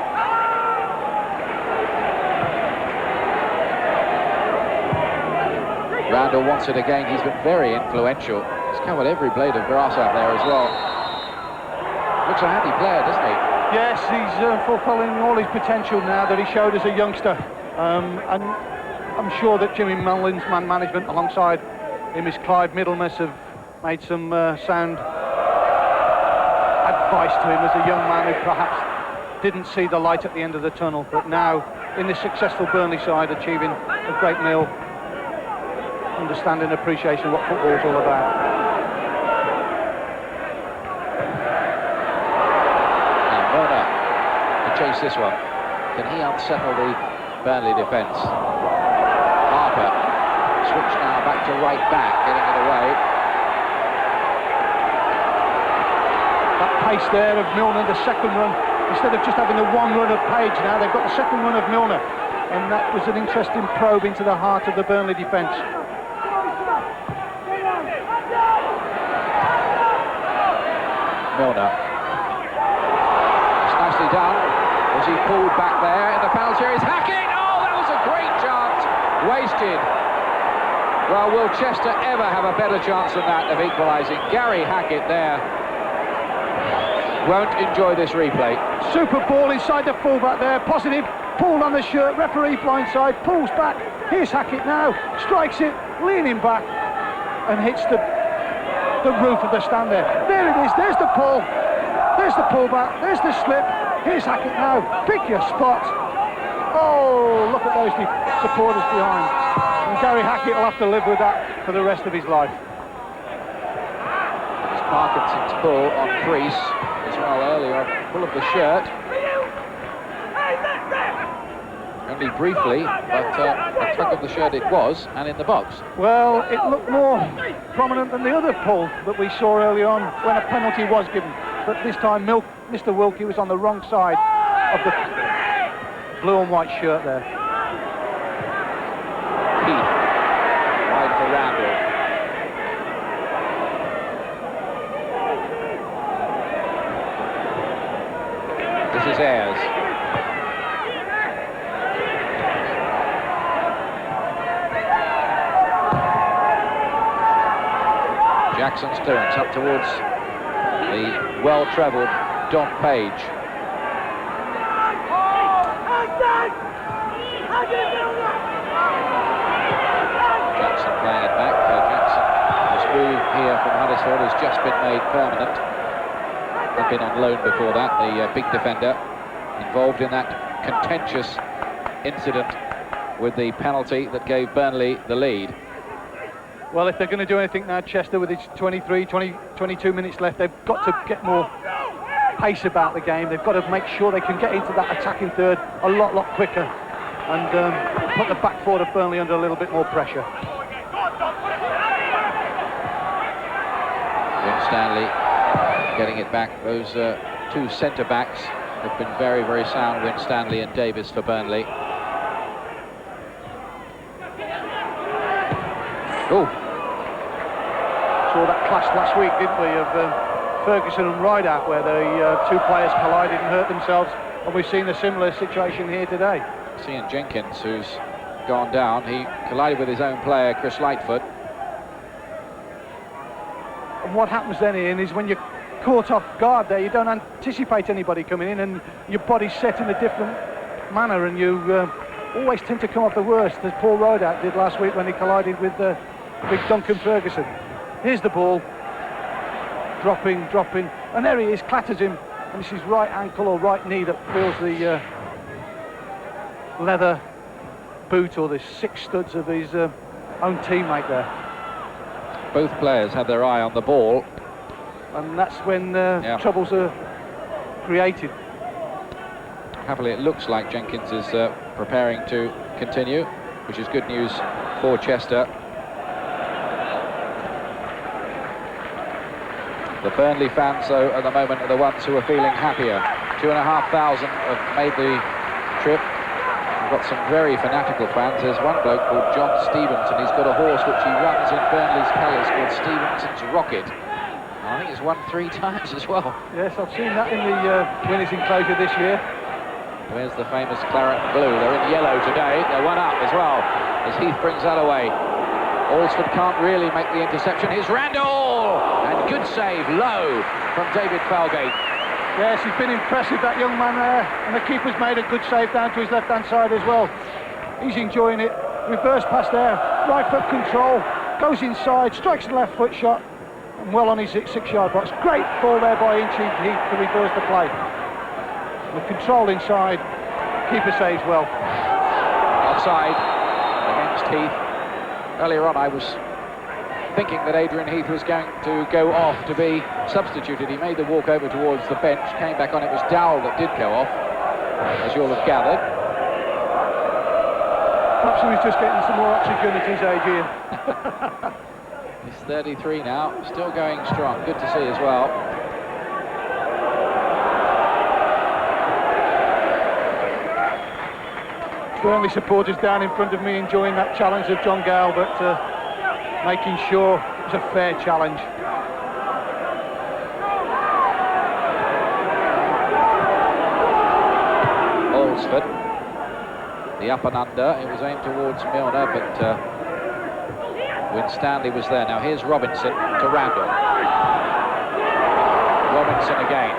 Randall wants it again. He's been very influential. He's covered every blade of grass out there as well. Looks a handy player, doesn't he? Yes, he's fulfilling all his potential now that he showed as a youngster. And I'm sure that Jimmy Mullin's man management alongside him is Clive Middlemas have made some sound advice to him as a young man who perhaps didn't see the light at the end of the tunnel, but now in this successful Burnley side achieving a great meal, understanding and appreciation of what football's all about. Chase this one. Can he unsettle the Burnley defence? Harper switch now back to right back, getting it away. That pace there of Milner, the second run. Instead of just having the one run of Page now, they've got the second run of Milner. And that was an interesting probe into the heart of the Burnley defence. Milner. It's nicely done. Was he pulled back there in the penalty area? Hackett! Oh, that was a great chance. Wasted. Well, will Chester ever have a better chance than that of equalising? Gary Hackett there won't enjoy this replay. Super ball inside the fullback there, positive, pulled on the shirt, referee blindside, pulls back, here's Hackett now, strikes it, leaning back, and hits the roof of the stand there. There it is, there's the pull, there's the pullback, there's the slip, here's Hackett now, pick your spot. Oh, look at those supporters behind. And Gary Hackett will have to live with that for the rest of his life. It's Parkinson's pull on Crease as well earlier, pull of the shirt. Only briefly, but a tug of the shirt it was, and in the box. Well, it looked more prominent than the other pull that we saw early on when a penalty was given. But this time, Mr. Wilkie was on the wrong side of the blue and white shirt there. Heath, wide for Randall. This is Ayres. Jackson's clearance up towards the well-travelled Don Page. Jackson playing it back. Jackson, whose move here from Huddersfield has just been made permanent. Had been on loan before that, the big defender involved in that contentious incident with the penalty that gave Burnley the lead. Well, if they're going to do anything now, Chester, with its 22 minutes left, they've got to get more pace about the game. They've got to make sure they can get into that attacking third a lot quicker and put the back four of Burnley under a little bit more pressure. Winstanley getting it back. Those two centre-backs have been very, very sound, Winstanley and Davis for Burnley. Oh, saw that clash last week, didn't we, of Ferguson and Rideout, where the two players collided and hurt themselves, and we've seen a similar situation here today. Seeing Jenkins, who's gone down, he collided with his own player, Chris Lightfoot. And what happens then, Ian, is when you're caught off guard there, you don't anticipate anybody coming in, and your body's set in a different manner, and you always tend to come off the worst, as Paul Rideout did last week when he collided with big Duncan Ferguson. Here's the ball, dropping, and there he is, clatters him, and it's his right ankle or right knee that feels the leather boot or the 6 studs of his own teammate there. Both players have their eye on the ball. And that's when troubles are created. Happily, it looks like Jenkins is preparing to continue, which is good news for Chester. The Burnley fans, though, at the moment are the ones who are feeling happier. 2,500 have made the trip. We've got some very fanatical fans. There's one bloke called John Stevens, and he's got a horse which he runs in Burnley's colours called Stevenson's Rocket. And I think it's won 3 times as well. Yes, I've seen that in the winners' enclosure this year. Where's the famous claret and blue? They're in yellow today. They're one up as well, as Heath brings that away. Alsford can't really make the interception. Here's Randall! And good save, low, from David Falgate. Yes, he's been impressive, that young man there. And the keeper's made a good save down to his left-hand side as well. He's enjoying it. Reverse pass there. Right foot control. Goes inside, strikes the left foot shot. And well on his 6-yard box. Great ball there by Inchy Heath to reverse the play. With control inside, keeper saves well. Offside against Heath. Earlier on I was thinking that Adrian Heath was going to go off to be substituted. He made the walk over towards the bench, came back on. It was Dowell that did go off, as you'll have gathered. Perhaps he was just getting some more oxygen at his age, Ian. He's 33 now, still going strong. Good to see as well. Burnley supporters down in front of me enjoying that challenge of John Gale, but making sure it was a fair challenge. Alsford, the up and under, it was aimed towards Milner, but Winstanley was there. Now here's Robinson to Randall. Robinson again.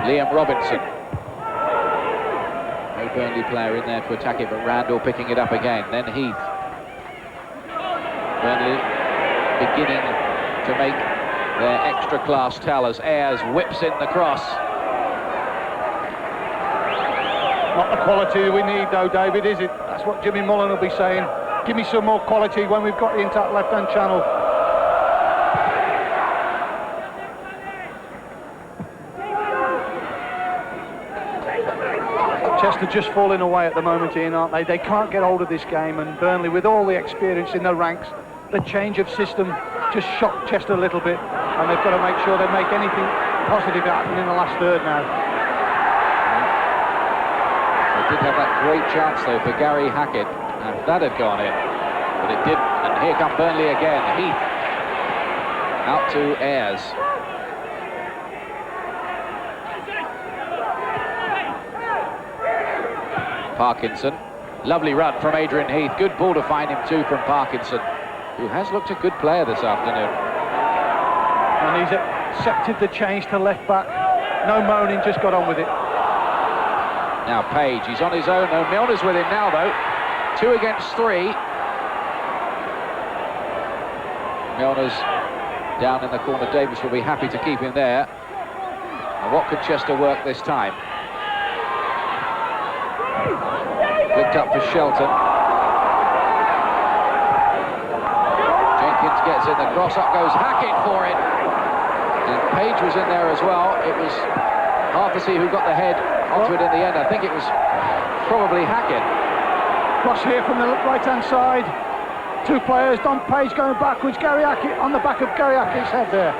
Liam Robinson. No Burnley player in there to attack it, but Randall picking it up again. Then Heath. Burnley beginning to make their extra class tell as Ayres whips in the cross. Not the quality we need though, David, is it? That's what Jimmy Mullen will be saying. Give me some more quality when we've got the intact left-hand channel. Chester just falling away at the moment, Ian, aren't they? They can't get hold of this game, and Burnley, with all the experience in their ranks, the change of system just shocked Chester a little bit, and they've got to make sure they make anything positive happen in the last third now. They did have that great chance, though, for Gary Hackett, and that had gone in, but it didn't. And here come Burnley again. Heath out to Ayres. Parkinson, lovely run from Adrian Heath. Good ball to find him too from Parkinson, who has looked a good player this afternoon. And he's accepted the change to left back. No moaning, just got on with it. Now Page, he's on his own. No, Milner's with him now though. 2 against 3. Milner's down in the corner. Davis will be happy to keep him there. And what could Chester work this time? Flicked up for Shelton. Jenkins gets in the cross, up goes Hackett for it. And Page was in there as well. It was hard to see who got the head onto it in the end. I think it was probably Hackett. Cross here from the right-hand side. 2 players, Don Page going backwards, Gary Hackett on the back of Gary Hackett's head there.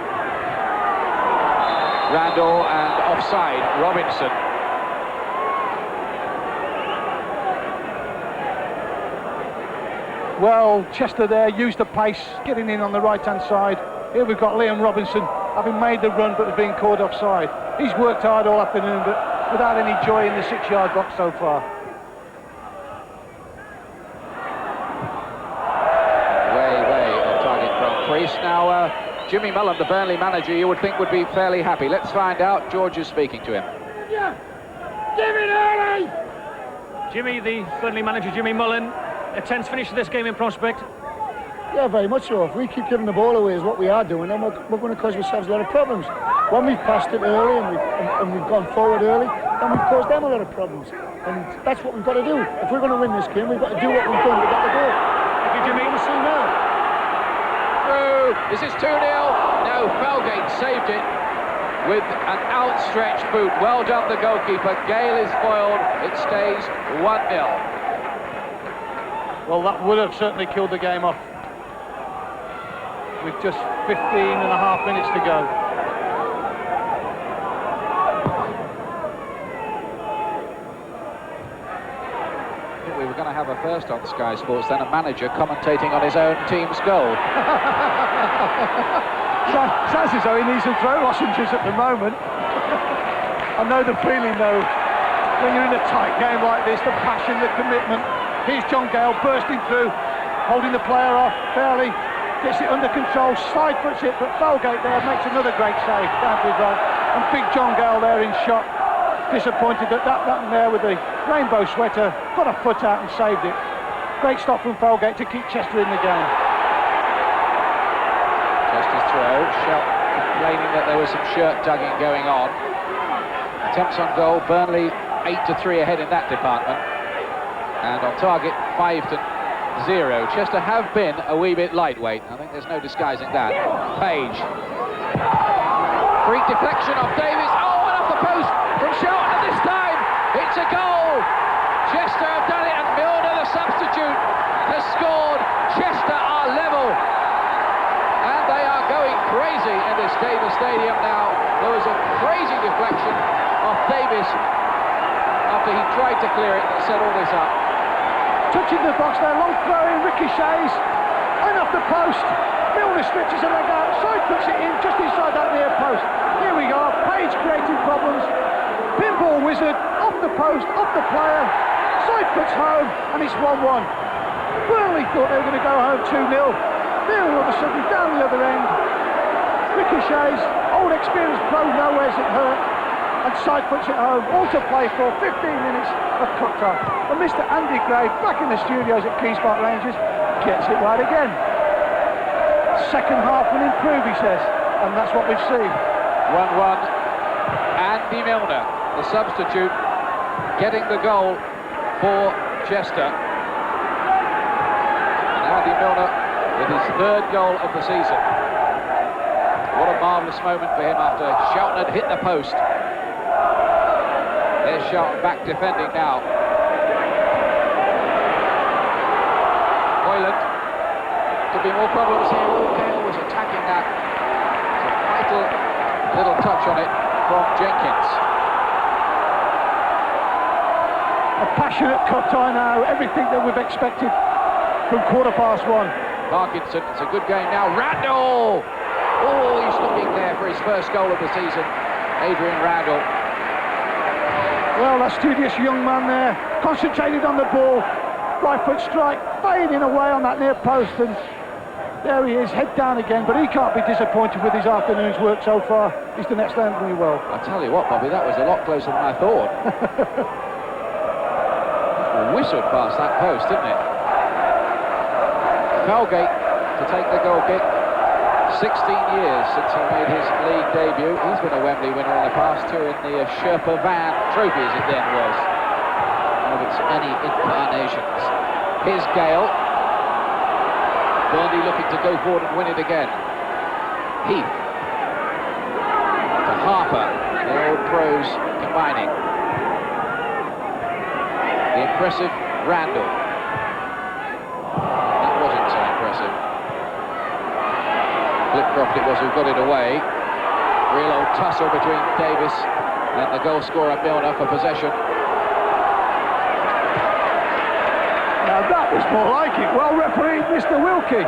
Randall and offside, Robinson. Well, Chester there used the pace, getting in on the right-hand side. Here we've got Liam Robinson, having made the run but being caught offside. He's worked hard all afternoon, but without any joy in the 6-yard box so far. Way on target from Priest. Now, Jimmy Mullen, the Burnley manager, you would think would be fairly happy. Let's find out. George is speaking to him. Yeah. Give it early! Jimmy, the Burnley manager, Jimmy Mullen. A tense finish to this game in prospect. Yeah, very much so. If we keep giving the ball away as what we are doing, then we're going to cause ourselves a lot of problems. When we've passed it early and we've gone forward early, then we've caused them a lot of problems. And that's what we've got to do. If we're going to win this game, we've got to do what we've done to get the goal. Thank you, Jimmy. We'll see now. Through. This is 2-0. No, Felgate saved it with an outstretched boot. Well done, the goalkeeper. Gale is foiled. It stays 1-0. Well, that would have certainly killed the game off. With just 15.5 minutes to go. I think we were going to have a first on Sky Sports, then a manager commentating on his own team's goal. Sounds as though he needs some throat lozenges at the moment. I know the feeling though, when you're in a tight game like this, the passion, the commitment. Here's John Gale bursting through, holding the player off fairly, gets it under control, side puts it, but Felgate there makes another great save down to his right. And big John Gale there in shot. Disappointed that man there with the rainbow sweater got a foot out and saved it. Great stop from Felgate to keep Chester in the game. Chester's throw, Shelton complaining that there was some shirt tugging going on. Attempts on goal, Burnley 8-3 ahead in that department. And on target, 5-0. Chester have been a wee bit lightweight. I think there's no disguising that. Page. Free deflection off Davis. Oh, and off the post from Shelton. And this time, it's a goal. Chester have done it, and Milner, the substitute, has scored. Chester are level. And they are going crazy in this Davis Stadium now. There was a crazy deflection off Davis after he tried to clear it that set all this up. Touching the box there, long throw in, ricochets, and off the post. Milner stretches a leg out, side puts it in just inside that near post. Here we go, Page creating problems. Pinball wizard, off the post, off the player, side puts home, and it's 1-1. Burnley thought they were going to go home 2-0. Then all of a sudden, down the other end, ricochets, old experienced pro nowhere's it hurt, and side puts it home. All to play for, 15 minutes of cut time. And Mr. Andy Gray, back in the studios at Queen's Park Rangers, gets it right again. Second half will improve, he says, and that's what we've seen. 1-1. Andy Milner, the substitute, getting the goal for Chester. And Andy Milner with his third goal of the season. What a marvellous moment for him after Shelton had hit the post. There's Shelton back defending now. Hoyland. Could be more problems here. O'Hale was attacking that. It's a vital little touch on it from Jenkins. A passionate cut time now, everything that we've expected from 1:15. Parkinson, it's a good game now. Randall! Oh, he's looking there for his first goal of the season. Adrian Randall. Well, that studious young man there, concentrated on the ball. Right foot strike, fading away on that near post, and there he is, head down again, but he can't be disappointed with his afternoon's work so far. He's done excellently well. I tell you what, Bobby, that was a lot closer than I thought. Whistled past that post, didn't it? Felgate to take the goal kick. 16 years since he made his league debut. He's been a Wembley winner in the past, too, in the Sherpa Van Trophy, as it then was. One of its many incarnations. Here's Gale. Burnley looking to go forward and win it again. Heath. To Harper. The old pros combining. The impressive Randall. That wasn't so impressive. Flipcroft it was who got it away. Real old tussle between Davis and the goal scorer Milner for possession. Now that was more like it. Well refereed, Mr. Wilkie.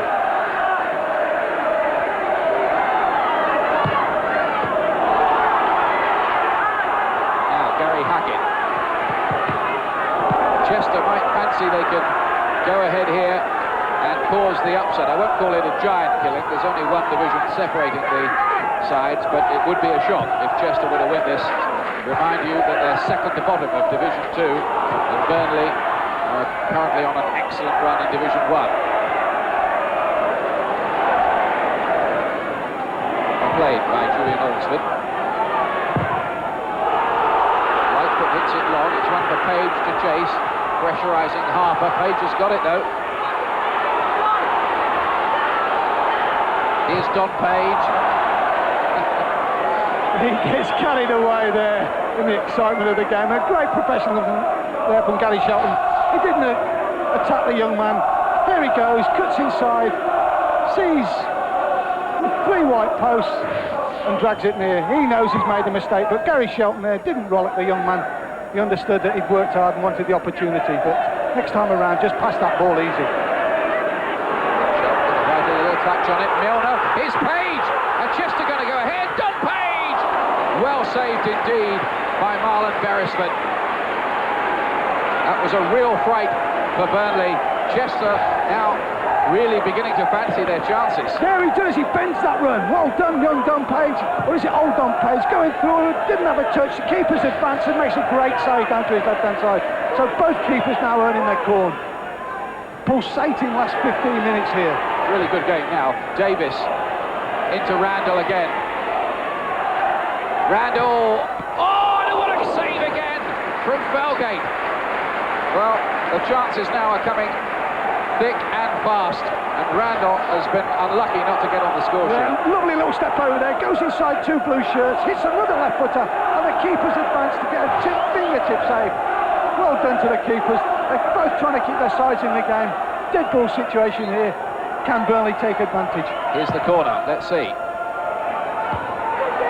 Now Gary Hackett. Chester might fancy they could go ahead here and cause the upset. I won't call it a giant killing. There's only one division separating the sides, but it would be a shock if Chester were to win this. Remind you that they're second to bottom of Division 2, and Burnley are currently on an excellent run in Division 1. Played by Julian Aldsford. Lightfoot hits it long. It's one for Page to chase, pressurising Harper. Page has got it though. Here's Don Page. He gets carried away there in the excitement of the game. A great professionalism there from Gary Shelton. He didn't attack the young man. There he goes, cuts inside, sees the 3 white posts and drags it near. He knows he's made a mistake, but Gary Shelton there didn't rollick the young man. He understood that he'd worked hard and wanted the opportunity, but next time around, just pass that ball easy. Touch on it, Milner, here's Page, and Chester going to go ahead, Don Page! Well saved indeed by Marlon Beresford. That was a real fright for Burnley. Chester now really beginning to fancy their chances. There he does, he bends that run. Well done, young Don Page, or is it old Don Page? Going through, didn't have a touch, the keeper's advance and makes a great save down to his left-hand side. So both keepers now earning their corn. Pulsating last 15 minutes here. Really good game now. Davis into Randall again. Randall. Oh, and what a save again from Felgate. Well, the chances now are coming thick and fast, and Randall has been unlucky not to get on the score sheet. Lovely little step over there, goes inside 2 blue shirts, hits another left footer, and the keeper's advance to get a fingertip save. Well done to the keepers. They're both trying to keep their sides in the game. Dead ball situation here. Can Burnley take advantage? Here's the corner, let's see.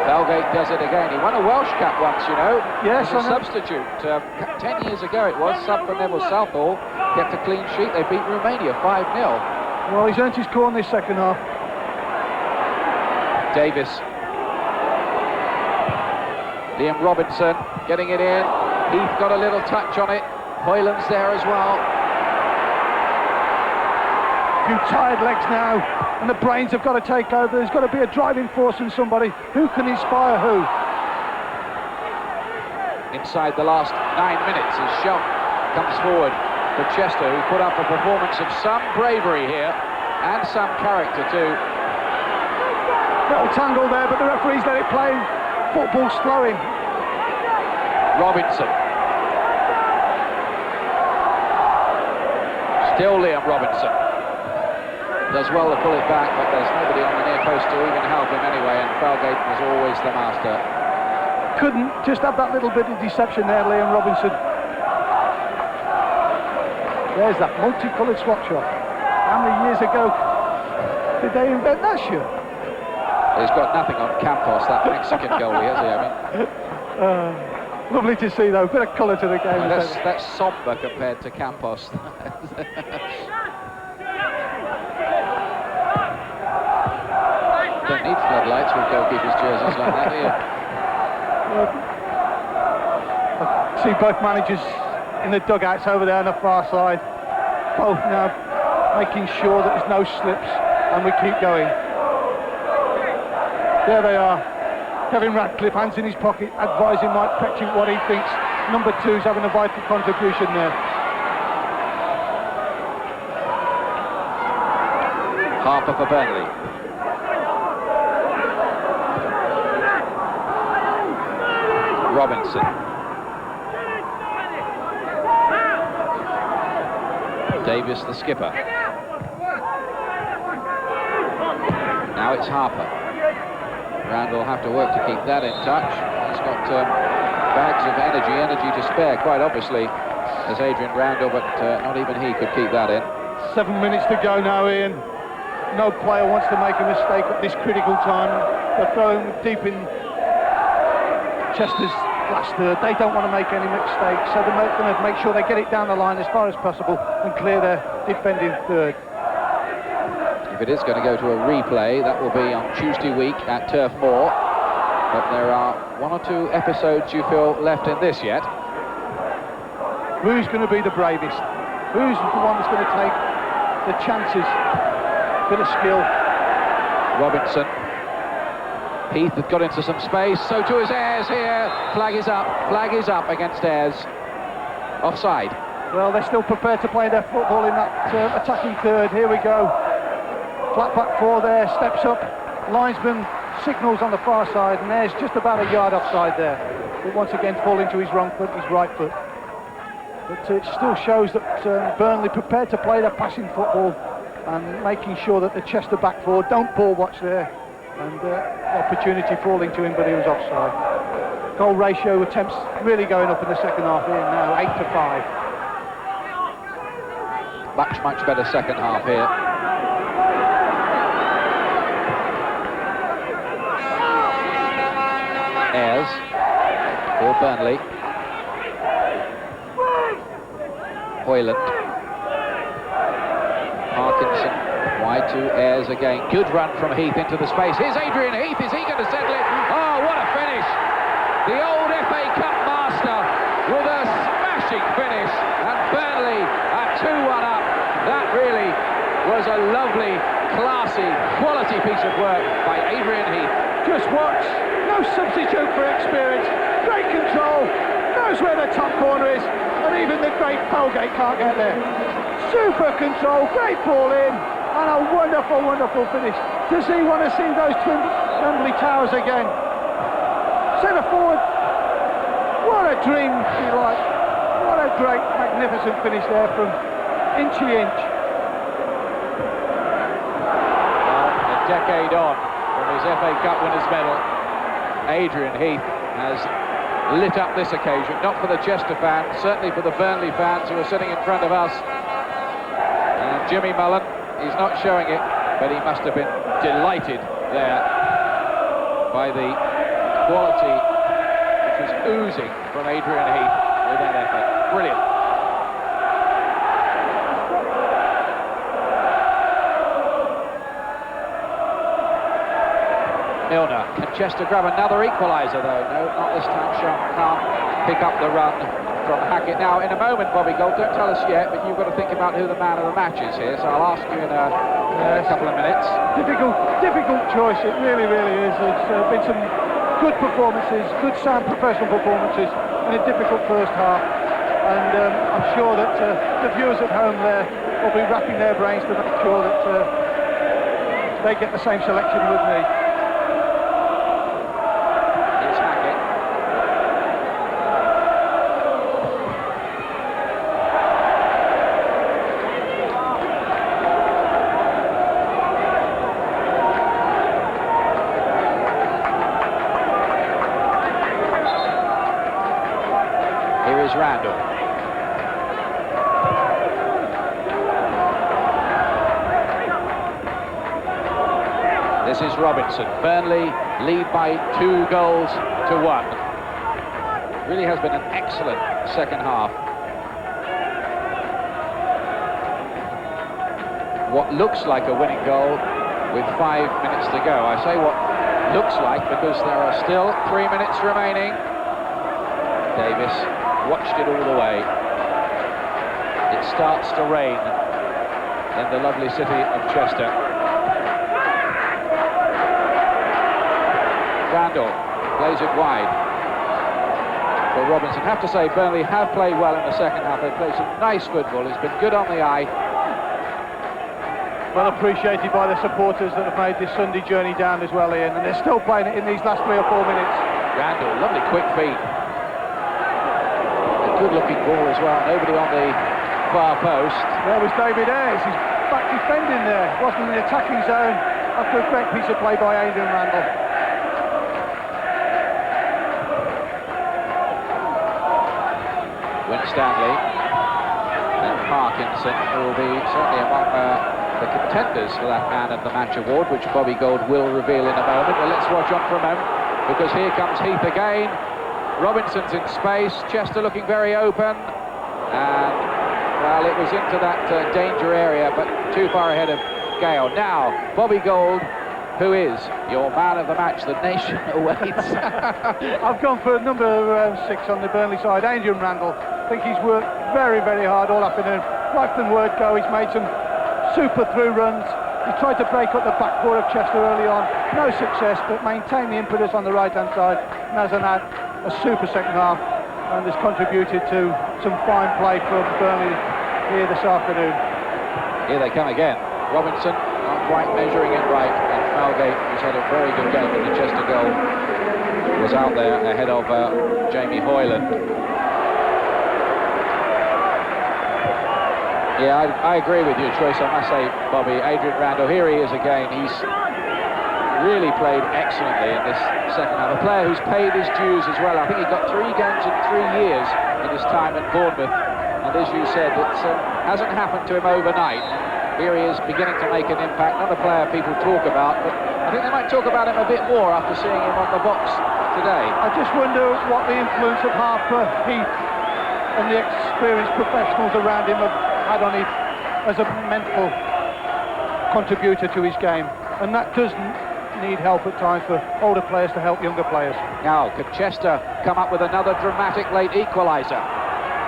Belgate does it again. He won a Welsh Cup once, you know. Yes, as a substitute. 10 years ago it was. Sub for Neville Southall. Kept a clean sheet. They beat Romania 5-0. Well, he's earned his corner this second half. Davis. Liam Robinson getting it in. Heath got a little touch on it. Hoyland's there as well. A few tired legs now, and the brains have got to take over. There's got to be a driving force in somebody. Who can inspire who? Inside the last 9 minutes as Shelton comes forward for Chester, who put up a performance of some bravery here and some character too. Little tangle there, but the referee's let it play. Football's flowing. Robinson. Still Liam Robinson. Does well to pull it back, but there's nobody on the near post to even help him anyway, and Felgate was always the master. Couldn't just have that little bit of deception there, Liam Robinson. There's that multicoloured swap shot. How many years ago did they invent that shit? He's got nothing on Campos, that Mexican goalie, has he? I mean, lovely to see, though. Bit of colour to the game. That's somber compared to Campos. Don't need floodlights with goalkeepers' jerseys like that, do you? I see both managers in the dugouts over there on the far side. Both now making sure that there's no slips and we keep going. There they are. Kevin Radcliffe, hands in his pocket, advising Mike Petchink what he thinks. Number 2's having a vital contribution there. Harper for Burnley. Robinson. Davis, the skipper. Now it's Harper. Randall will have to work to keep that in touch. He's got bags of energy to spare, quite obviously, as Adrian Randall, but not even he could keep that in. 7 minutes to go now, Ian. No player wants to make a mistake at this critical time. They're throwing deep in Chester's last third. They don't want to make any mistakes, so they're going to make sure they get it down the line as far as possible and clear their defending third. If it is going to go to a replay, that will be on Tuesday week at Turf Moor. But there are 1 or 2 episodes you feel left in this yet. Who's going to be the bravest? Who's the one that's going to take the chances? Bit of skill. Robinson. Heath had got into some space, so too is Ayres here. Flag is up against Ayres. Offside. Well, they're still prepared to play their football in that attacking third. Here we go. Flat back 4 there, steps up. Linesman signals on the far side, and there's just about a yard offside there. But once again, falling to his wrong foot, his right foot. But it still shows that Burnley prepared to play their passing football and making sure that the Chester back 4 don't ball watch there. And opportunity falling to him, but he was offside. Goal ratio attempts really going up in the second half here now, 8-5. Much better second half here. Ayres for Burnley. Hoyland. Parkinson wide to Ayres again. Good run from Heath into the space. Here's Adrian Heath. Is he going to settle it? Oh, what a finish! The old FA Cup master with a smashing finish, and Burnley are 2-1 up. That really was a lovely, classy, quality piece of work by Adrian Heath. Just watch. No substitute for experience. Great control. Knows where the top corner is, and even the great Felgate can't get there. Super control, great ball in, and a wonderful, wonderful finish. Does he want to see those twin Wembley Towers again? Centre forward. What a dream delight. What a great, magnificent finish there from inchy inch. A decade on from his FA Cup winners' medal, Adrian Heath has lit up this occasion, not for the Chester fans, certainly for the Burnley fans who are sitting in front of us. And Jimmy Mullen, he's not showing it, but he must have been delighted there by the quality which was oozing from Adrian Heath with that effort. Brilliant. Milner, can Chester grab another equaliser though? No, not this time. Sharp can't pick up the run from Hackett. Now, in a moment, Bobby Gold, don't tell us yet, but you've got to think about who the man of the match is here, so I'll ask you in a couple of minutes. Difficult choice, it really, really is. There's been some good performances, good sound professional performances in a difficult first half, and I'm sure that the viewers at home there will be racking their brains to make sure that they get the same selection with me. Randall. This is Robinson. Burnley lead by 2 goals to 1. Really has been an excellent second half. What looks like a winning goal with 5 minutes to go. I say what looks like because there are still 3 minutes remaining. Davis watched it all the way. It starts to rain in the lovely city of Chester. Randall plays it wide for Robinson. Have to say, Burnley have played well in the second half. They've played some nice football. It's been good on the eye. Well appreciated by the supporters that have made this Sunday journey down as well, Ian, and they're still playing it in these last 3 or 4 minutes. Randall, lovely quick feet. Good-looking ball as well. Nobody on the far post. There was David Ayres. He's back defending there. Wasn't in the attacking zone after a great piece of play by Adrian Randall. Winstanley and Parkinson will be certainly among the contenders for that Man of the Match award, which Bobby Gold will reveal in a moment. But let's watch on for a moment, because here comes Heath again. Robinson's in space, Chester looking very open, and, well, it was into that danger area, but too far ahead of Gale. Now, Bobby Gold, who is your man of the match, the nation awaits. I've gone for number 6 on the Burnley side, Adrian Randall. I think he's worked very, very hard all afternoon. Life and word go, he's made some super through runs. He tried to break up the back four of Chester early on, no success, but maintained the impetus on the right-hand side, and as an ad, a super second half, and has contributed to some fine play from Burnley here this afternoon. Here they come again. Robinson not quite measuring it right, and Falgate, who's had a very good game in the Chester goal, was out there ahead of Jamie Hoyland. Yeah, I agree with your choice, I must say, Bobby. Adrian Randall, here he is again. He's really played excellently in this second half. A player who's paid his dues as well. I think he got 3 games in 3 years in his time at Bournemouth. And as you said, it hasn't happened to him overnight. Here he is beginning to make an impact. Not a player people talk about, but I think they might talk about him a bit more after seeing him on the box today. I just wonder what the influence of Harper, Heath and the experienced professionals around him have had on him as a mental contributor to his game. And that doesn't need help at times for older players to help younger players. Now, could Chester come up with another dramatic late equaliser?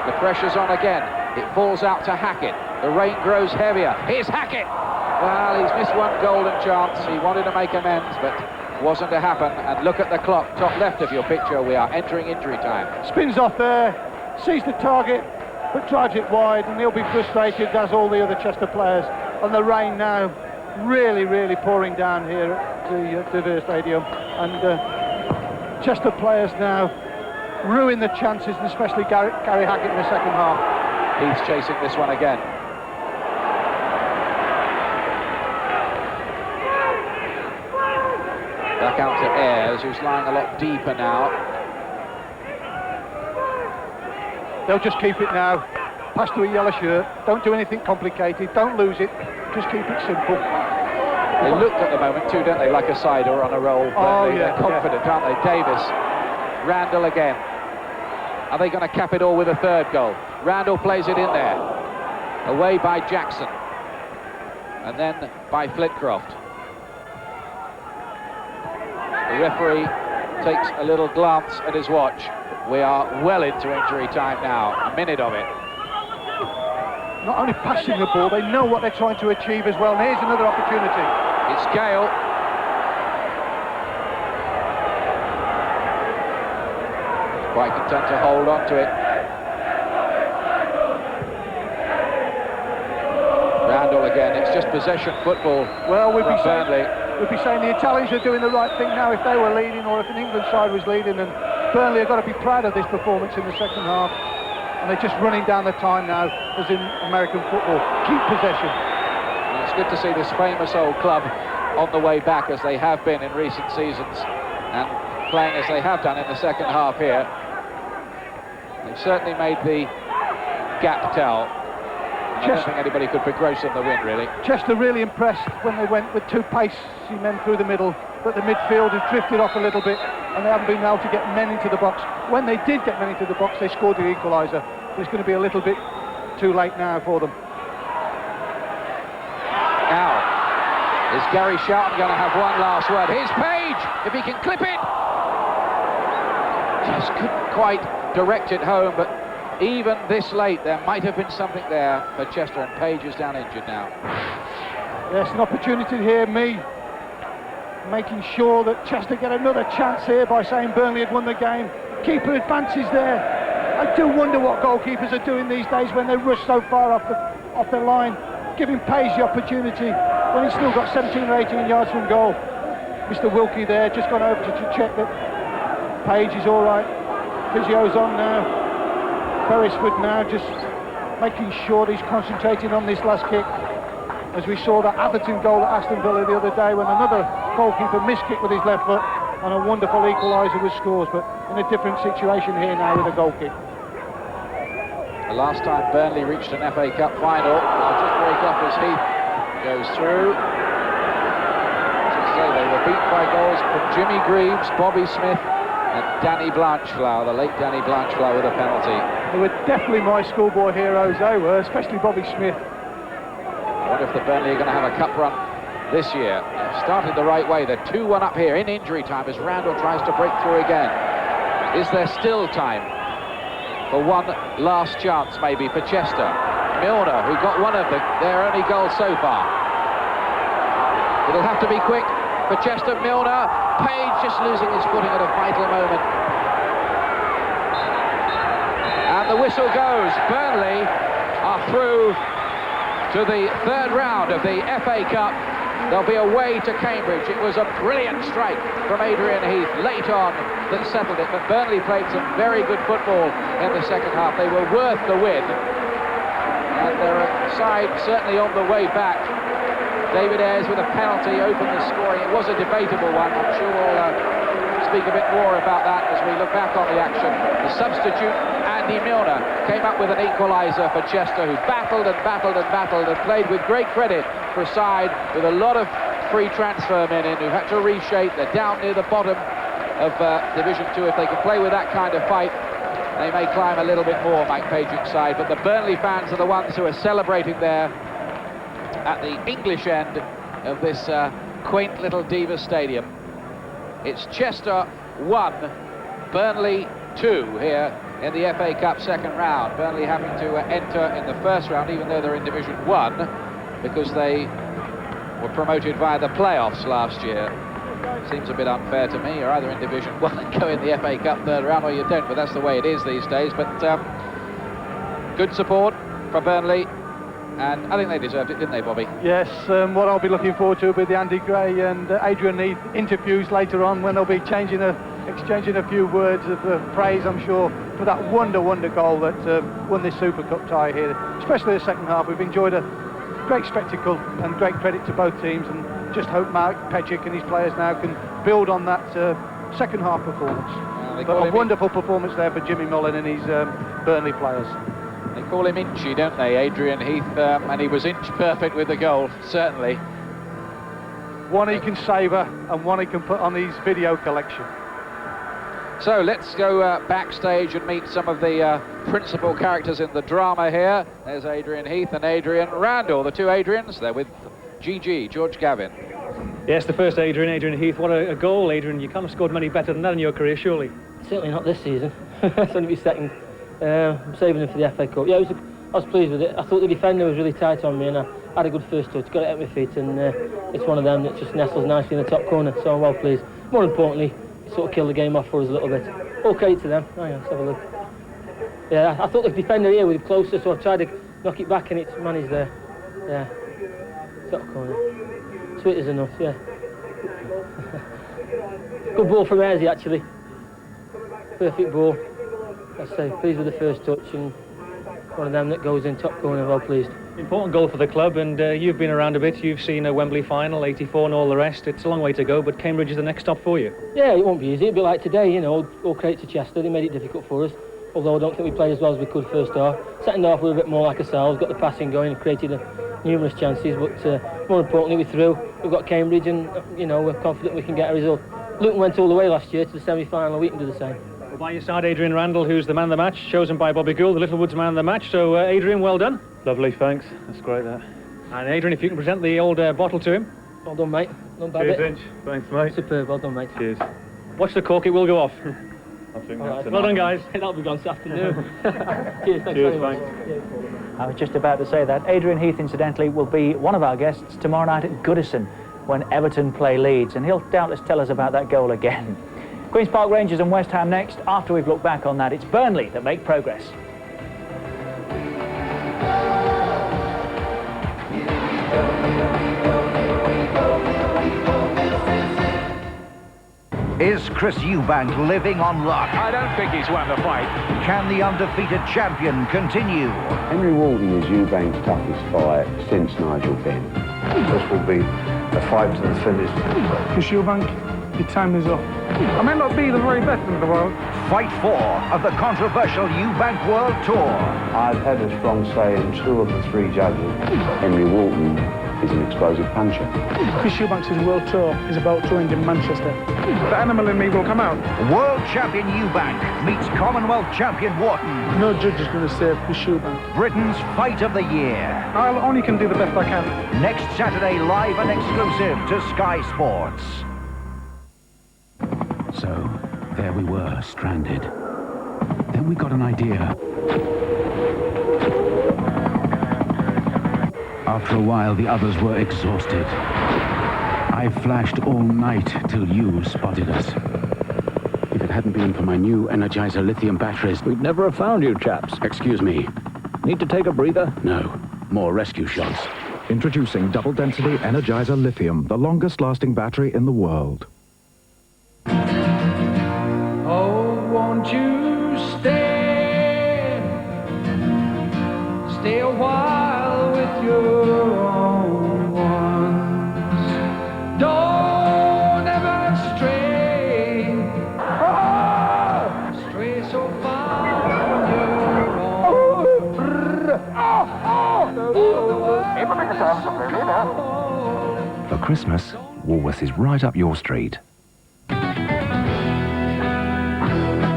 The pressure's on again. It falls out to Hackett. The rain grows heavier. Here's Hackett! Well, he's missed one golden chance. He wanted to make amends, but wasn't to happen. And look at the clock, top left of your picture. We are entering injury time. Spins off there, sees the target, but drives it wide, and he'll be frustrated, as all the other Chester players. And the rain now really, really pouring down here at the Devere Stadium, and Chester players now ruin the chances, and especially Gary Hackett in the second half. He's chasing this one again. Back out to Ayres, who's lying a lot deeper now. They'll just keep it now. Pass to a yellow shirt. Don't do anything complicated. Don't lose it. Just keep it simple. They look at the moment too, don't they, like a side or on a roll. Oh, They're confident, aren't they? Davis, Randall again. Are they going to cap it all with a third goal? Randall plays it in there. Away by Jackson. And then by Flitcroft. The referee takes a little glance at his watch. We are well into injury time now, a minute of it. Not only passing the ball, they know what they're trying to achieve as well. And here's another opportunity. It's Gale. Quite content to hold on to it. Randall again. It's just possession football. Well, we'd be Burnley. saying the Italians are doing the right thing now if they were leading, or if an England side was leading, and Burnley have got to be proud of this performance in the second half. And they're just running down the time now, as in American football. Keep possession. And it's good to see this famous old club on the way back, as they have been in recent seasons, and playing as they have done in the second half here. They've certainly made the gap tell. I don't think anybody could begrudge them the win, really. Chester really impressed when they went with two pacey men through the middle, but the midfield has drifted off a little bit, and they haven't been able to get men into the box. When they did get men into the box, they scored the equaliser. It's going to be a little bit too late now for them. Now, is Gary Shelton going to have one last word? Here's Page, if he can clip it. Just couldn't quite direct it home, but even this late, there might have been something there for Chester, and Page is down injured now. Yes, an opportunity here, making sure that Chester get another chance here by saying Burnley had won the game. Keeper advances there. I do wonder what goalkeepers are doing these days when they rush so far off the line, giving Page the opportunity when he's still got 17 or 18 yards from goal. Mr. Wilkie there, just gone over to check that Page is all right. Physio's on now. Beresford now just making sure that he's concentrating on this last kick, as we saw that Atherton goal at Aston Villa the other day, when another goalkeeper missed kick with his left foot and a wonderful equaliser with scores, but in a different situation here now with a goal kick. The last time Burnley reached an FA Cup final, I'll just break up as Heath goes through. As I say, they were beaten by goals from Jimmy Greaves, Bobby Smith and Danny Blanchflower, the late Danny Blanchflower, with a penalty. They were definitely my schoolboy heroes, they were, especially Bobby Smith. I wonder if the Burnley are going to have a cup run this year. They've started the right way. They're 2-1 up here in injury time as Randall tries to break through again. Is there still time for one last chance, maybe, for Chester? Milner, who got one of their only goals so far. It'll have to be quick for Chester. Milner, Page just losing his footing at a vital moment. And the whistle goes. Burnley are through to the third round of the FA Cup. They'll be away to Cambridge. It was a brilliant strike from Adrian Heath late on that settled it, but Burnley played some very good football in the second half. They were worth the win, and their side certainly on the way back. David Ayres with a penalty opened the scoring. It was a debatable one. I'm sure we'll speak a bit more about that as we look back on the action. The substitute, Andy Milner, came up with an equaliser for Chester, who battled and battled and battled and played with great credit for a side with a lot of free transfer men in who had to reshape. They're down near the bottom of Division 2. If they can play with that kind of fight, they may climb a little bit more, Mike Page's side. But the Burnley fans are the ones who are celebrating there at the English end of this quaint little Diva Stadium. It's Chester 1, Burnley 2 here in the FA Cup second round. Burnley having to enter in the first round, even though they're in Division 1, because they were promoted via the playoffs last year. Seems a bit unfair to me. You're either in Division 1 and go in the FA Cup third round, or you don't, but that's the way it is these days. But good support for Burnley, and I think they deserved it, didn't they, Bobby? Yes, what I'll be looking forward to will be the Andy Gray and Adrian Heath interviews later on, when they'll be exchanging a few words of praise, I'm sure, for that wonder goal that won this Super Cup tie here, especially the second half. We've enjoyed a great spectacle, and great credit to both teams, and just hope Mark Pejic and his players now can build on that second half performance. But a wonderful performance there for Jimmy Mullen and his Burnley players. They call him Inchy, don't they, Adrian Heath, and he was inch perfect with the goal, certainly. one he can savour and one he can put on his video collection. So let's go backstage and meet some of the principal characters in the drama here. There's Adrian Heath and Adrian Randall, the two Adrians. They're with GG, George Gavin. Yes, the first Adrian Heath. What a goal, Adrian. You can't have scored many better than that in your career, surely. Certainly not this season. It's only my second. I'm saving him for the FA Cup. Yeah, I was pleased with it. I thought the defender was really tight on me, and I had a good first touch, got it at my feet, and it's one of them that just nestles nicely in the top corner, so I'm well pleased. More importantly, it sort of killed the game off for us a little bit. Okay to them. Oh yeah, let's have a look. Yeah, I thought the defender here was closer, so I tried to knock it back, and it's managed there. Yeah, top corner. Sweet as enough, yeah. Good ball from Ayresy, actually. Perfect ball. Let's say, pleased with the first touch, and one of them that goes in top corner, well pleased. Important goal for the club, and you've been around a bit. You've seen a Wembley final, 84 and all the rest. It's a long way to go, but Cambridge is the next stop for you. Yeah, it won't be easy. It'll be like today, you know, all credit to Chester. They made it difficult for us, although I don't think we played as well as we could first half. Second half, we were a bit more like ourselves, got the passing going and created numerous chances, but more importantly, we're through. We've got Cambridge, and, you know, we're confident we can get a result. Luton went all the way last year to the semi-final, we can do the same. Well, by your side, Adrian Randall, who's the man of the match, chosen by Bobby Gould, the Littlewoods man of the match. So, Adrian, well done. Lovely, thanks. That's great, that. And Adrian, if you can present the old bottle to him. Well done, mate. Not bad. Cheers, Inch. Thanks, mate. Superb, well done, mate. Cheers. Watch the cork, it will go off. I think All that's right. Well done, guys. That'll be gone this afternoon. Cheers, thanks Cheers, very much. thanks. I was just about to say that. Adrian Heath, incidentally, will be one of our guests tomorrow night at Goodison when Everton play Leeds, and he'll doubtless tell us about that goal again. Queen's Park Rangers and West Ham next. After we've looked back on that, it's Burnley that make progress. Is Chris Eubank living on luck? I don't think he's won the fight. Can the undefeated champion continue? Henry Walden is Eubank's toughest fight since Nigel Benn. This will be a fight to the finish. Chris Eubank, your time is up. I may not be the very best in the world. Fight 4 of the controversial Eubank World Tour. I've had a strong say in 2 of the 3 judges. Henry Walden is an explosive puncher. Chris Eubank's world tour is about to end in Manchester. The animal in me will come out. World champion Eubank meets Commonwealth champion Wharton. No judge is going to save Chris Eubank. Britain's fight of the year. I only can do the best I can. Next Saturday, live and exclusive to Sky Sports. So, there we were, stranded. Then we got an idea. After a while, the others were exhausted. I flashed all night till you spotted us. If it hadn't been for my new Energizer lithium batteries... We'd never have found you, chaps. Excuse me. Need to take a breather? No. More rescue shots. Introducing double-density Energizer lithium, the longest-lasting battery in the world. Oh, won't you stay a while with your own ones. Don't ever stray, stray so far from your own. For Christmas, Woolworths is right up your street.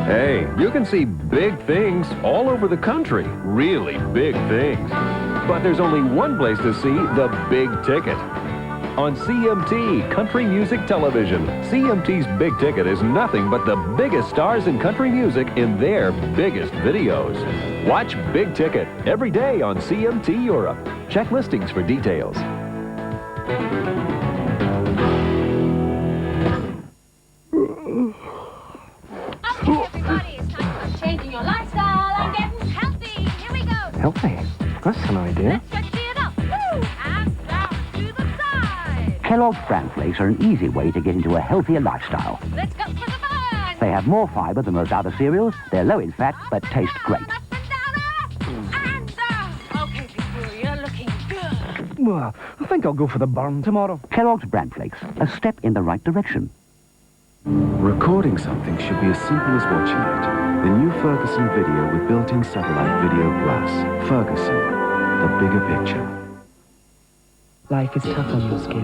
Hey, you can see big things all over the country. Really big things. But there's only one place to see the big ticket. On CMT, Country Music Television. CMT's Big Ticket is nothing but the biggest stars in country music in their biggest videos. Watch Big Ticket every day on CMT Europe. Check listings for details. Changing your lifestyle and getting healthy. Here we go. Healthy? That's an idea. Let's just it up. Woo! And down to the side. Kellogg's Bran Flakes are an easy way to get into a healthier lifestyle. Let's go for the fun. They have more fiber than most other cereals, they're low in fat, but taste great. Okay, people, you're looking good. Well, I think I'll go for the burn tomorrow. Kellogg's Bran Flakes, a step in the right direction. Recording something should be as simple as watching it. The new Ferguson video with built-in satellite video plus. Ferguson, the bigger picture. Life is tough on your skin.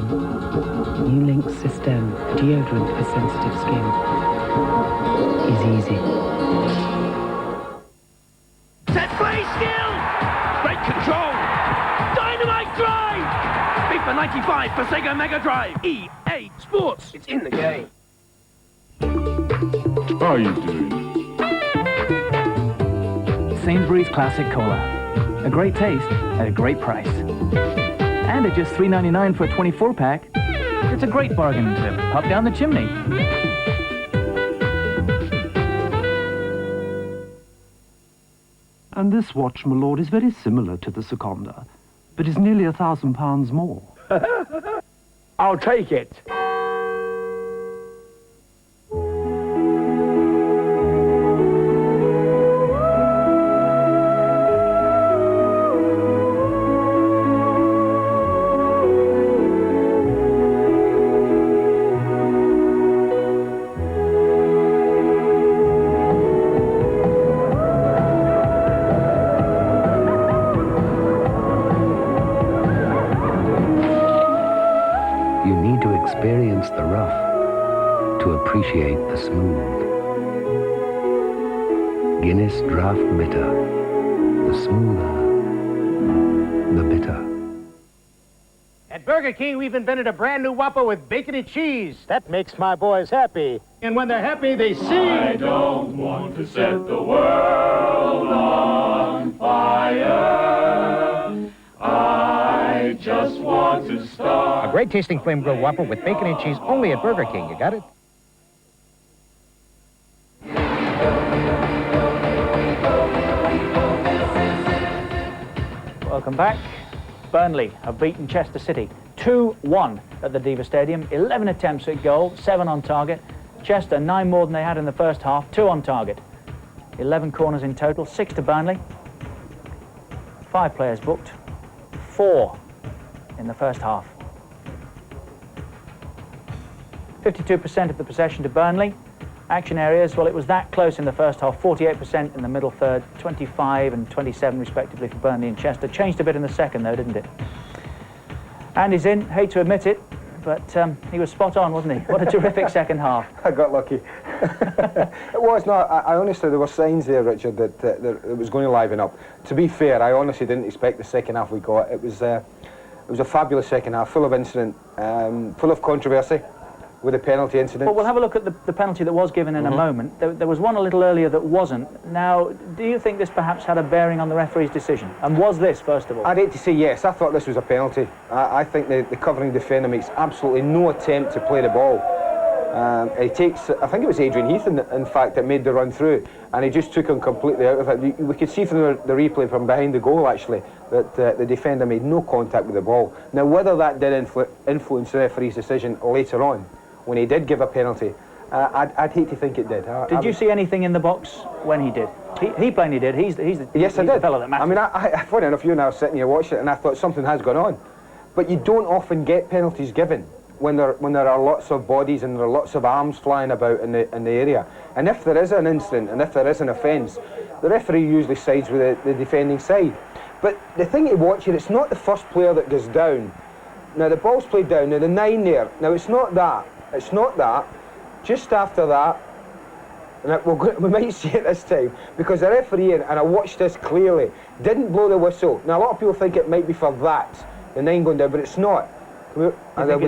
New Link System deodorant for sensitive skin is easy. Set play skill! Great control! Dynamite drive! FIFA 95 for Sega Mega Drive. EA Sports. It's in the game. How are you doing? Sainsbury's Classic Cola. A great taste at a great price. And at just $3.99 for a 24-pack, it's a great bargain to pop down the chimney. And this watch, my lord, is very similar to the Seconda, but is nearly £1,000 more. I'll take it. Experience the rough to appreciate the smooth. Guinness Draft Bitter. The smoother, the bitter. At Burger King, we've invented a brand new Whopper with bacon and cheese. That makes my boys happy. And when they're happy, they sing. I don't want to set the world on fire. I just want to start. A great tasting flame grilled Whopper with bacon and cheese only at Burger King. You got it? Welcome back. Burnley have beaten Chester City 2-1 at the Diva Stadium. 11 attempts at goal, 7 on target. Chester 9 more than they had in the first half, 2 on target. 11 corners in total, 6 to Burnley. 5 players booked, 4 in the first half. 52% of the possession to Burnley. Action areas, well, it was that close in the first half, 48% in the middle third, 25 and 27 respectively for Burnley and Chester. Changed a bit in the second though, didn't it? Andy's in, hate to admit it, but he was spot on, wasn't he? What a terrific second half. I got lucky. It was not. I honestly, there were signs there, Richard, that it was going to liven up. To be fair, I honestly didn't expect the second half we got. It was a fabulous second half, full of incident, full of controversy with the penalty incident. Well, we'll have a look at the penalty that was given in a moment. There was one a little earlier that wasn't. Now, do you think this perhaps had a bearing on the referee's decision? And was this, first of all? I'd hate to say yes. I thought this was a penalty. I think the covering defender makes absolutely no attempt to play the ball. He takes, I think it was Adrian Heath, in fact, that made the run through, and he just took him completely out of it. We could see from the replay from behind the goal, actually, that the defender made no contact with the ball. Now, whether that did influence the referee's decision later on, when he did give a penalty, I'd hate to think it did. Did you see anything in the box when he did? He plainly did. He's yes, I did. The fellow that matters. I mean, funny enough, you and I were sitting here watching it, and I thought something has gone on. But you don't often get penalties given when there are lots of bodies and there are lots of arms flying about in the area. And if there is an incident and if there is an offence, the referee usually sides with the defending side. But the thing to watch here, it's not the first player that goes down. Now the ball's played down. Now the 9 there. Now it's not that. It's not that. Just after that, and we might see it this time, because the referee, and I watched this clearly, didn't blow the whistle. Now a lot of people think it might be for that, the 9 going down, but it's not. We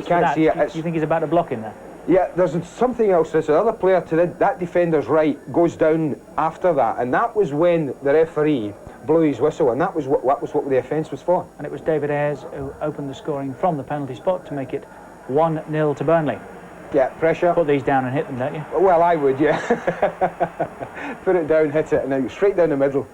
can't see it. You think he's about to block him there? Yeah, there's something else. There's another player to that defender's right goes down after that, and that was when the referee blew his whistle, and that was what the offence was for. And it was David Ayres who opened the scoring from the penalty spot to make it 1-0 to Burnley. Yeah, pressure. Put these down and hit them, don't you? Well, I would, yeah. Put it down, hit it, and then straight down the middle.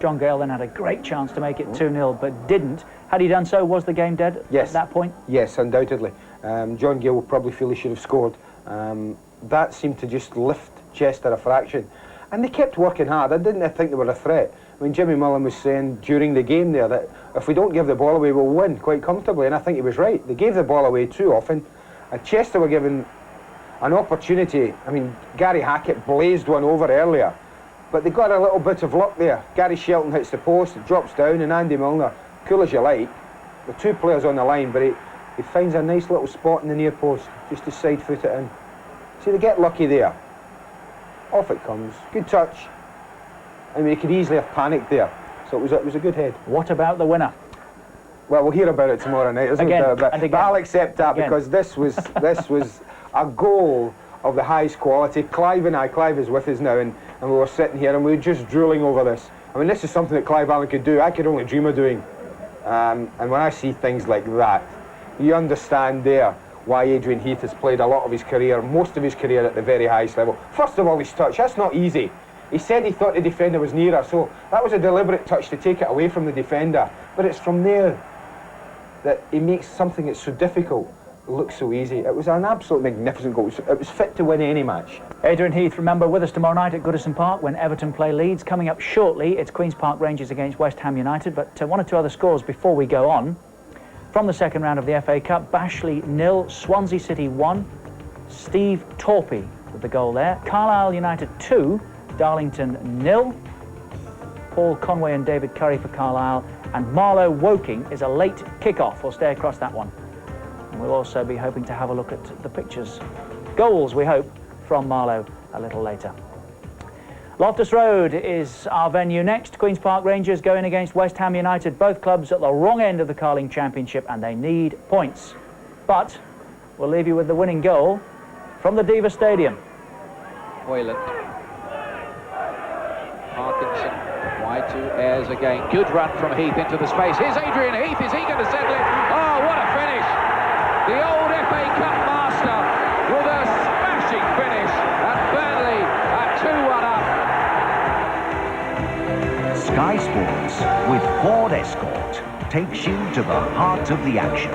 John Gale then had a great chance to make it 2-0, but didn't. Had he done so, was the game dead at that point? Yes, undoubtedly. John Gale will probably feel he should have scored. That seemed to just lift Chester a fraction. And they kept working hard. I didn't think they were a threat. I mean, Jimmy Mullen was saying during the game there that if we don't give the ball away, we'll win quite comfortably, and I think he was right. They gave the ball away too often, and Chester were given an opportunity. I mean, Gary Hackett blazed one over earlier, but they got a little bit of luck there. Gary Shelton hits the post, it drops down, and Andy Milner, cool as you like, the 2 players on the line, but He finds a nice little spot in the near post, just to side foot it in. See, they get lucky there. Off it comes. Good touch. I mean, he could easily have panicked there. So it was a good head. What about the winner? Well, we'll hear about it tomorrow night, isn't Again, it? But I'll accept that Again. because this was a goal of the highest quality. Clive is with us now, and we were sitting here and we were just drooling over this. I mean, this is something that Clive Allen could do. I could only dream of doing. And when I see things like that, you understand there why Adrian Heath has played a lot of his career, most of his career at the very highest level. First of all, his touch, that's not easy. He said he thought the defender was nearer, so that was a deliberate touch to take it away from the defender. But it's from there that he makes something that's so difficult look so easy. It was an absolute magnificent goal. It was fit to win any match. Adrian Heath, remember, with us tomorrow night at Goodison Park when Everton play Leeds. Coming up shortly, it's Queen's Park Rangers against West Ham United, but one or two other scores before we go on. From the second round of the FA Cup, Bashley 0, Swansea City 1, Steve Torpey with the goal there. Carlisle United 2, Darlington 0. Paul Conway and David Curry for Carlisle, and Marlow Woking is a late kick-off. We'll stay across that one. And we'll also be hoping to have a look at the pictures. Goals, we hope, from Marlow a little later. Loftus Road is our venue next. Queen's Park Rangers going against West Ham United. Both clubs at the wrong end of the Carling Championship, and they need points. But we'll leave you with the winning goal from the Diva Stadium. Hoyland. Parkinson. Wide to Ayres again. Good run from Heath into the space. Here's Adrian Heath. Is he going to settle it? Oh, what a finish! The old FA Cup master with a smashing finish at Burnley at 2-1 up. Sky Sports with Ford Escort takes you to the heart of the action.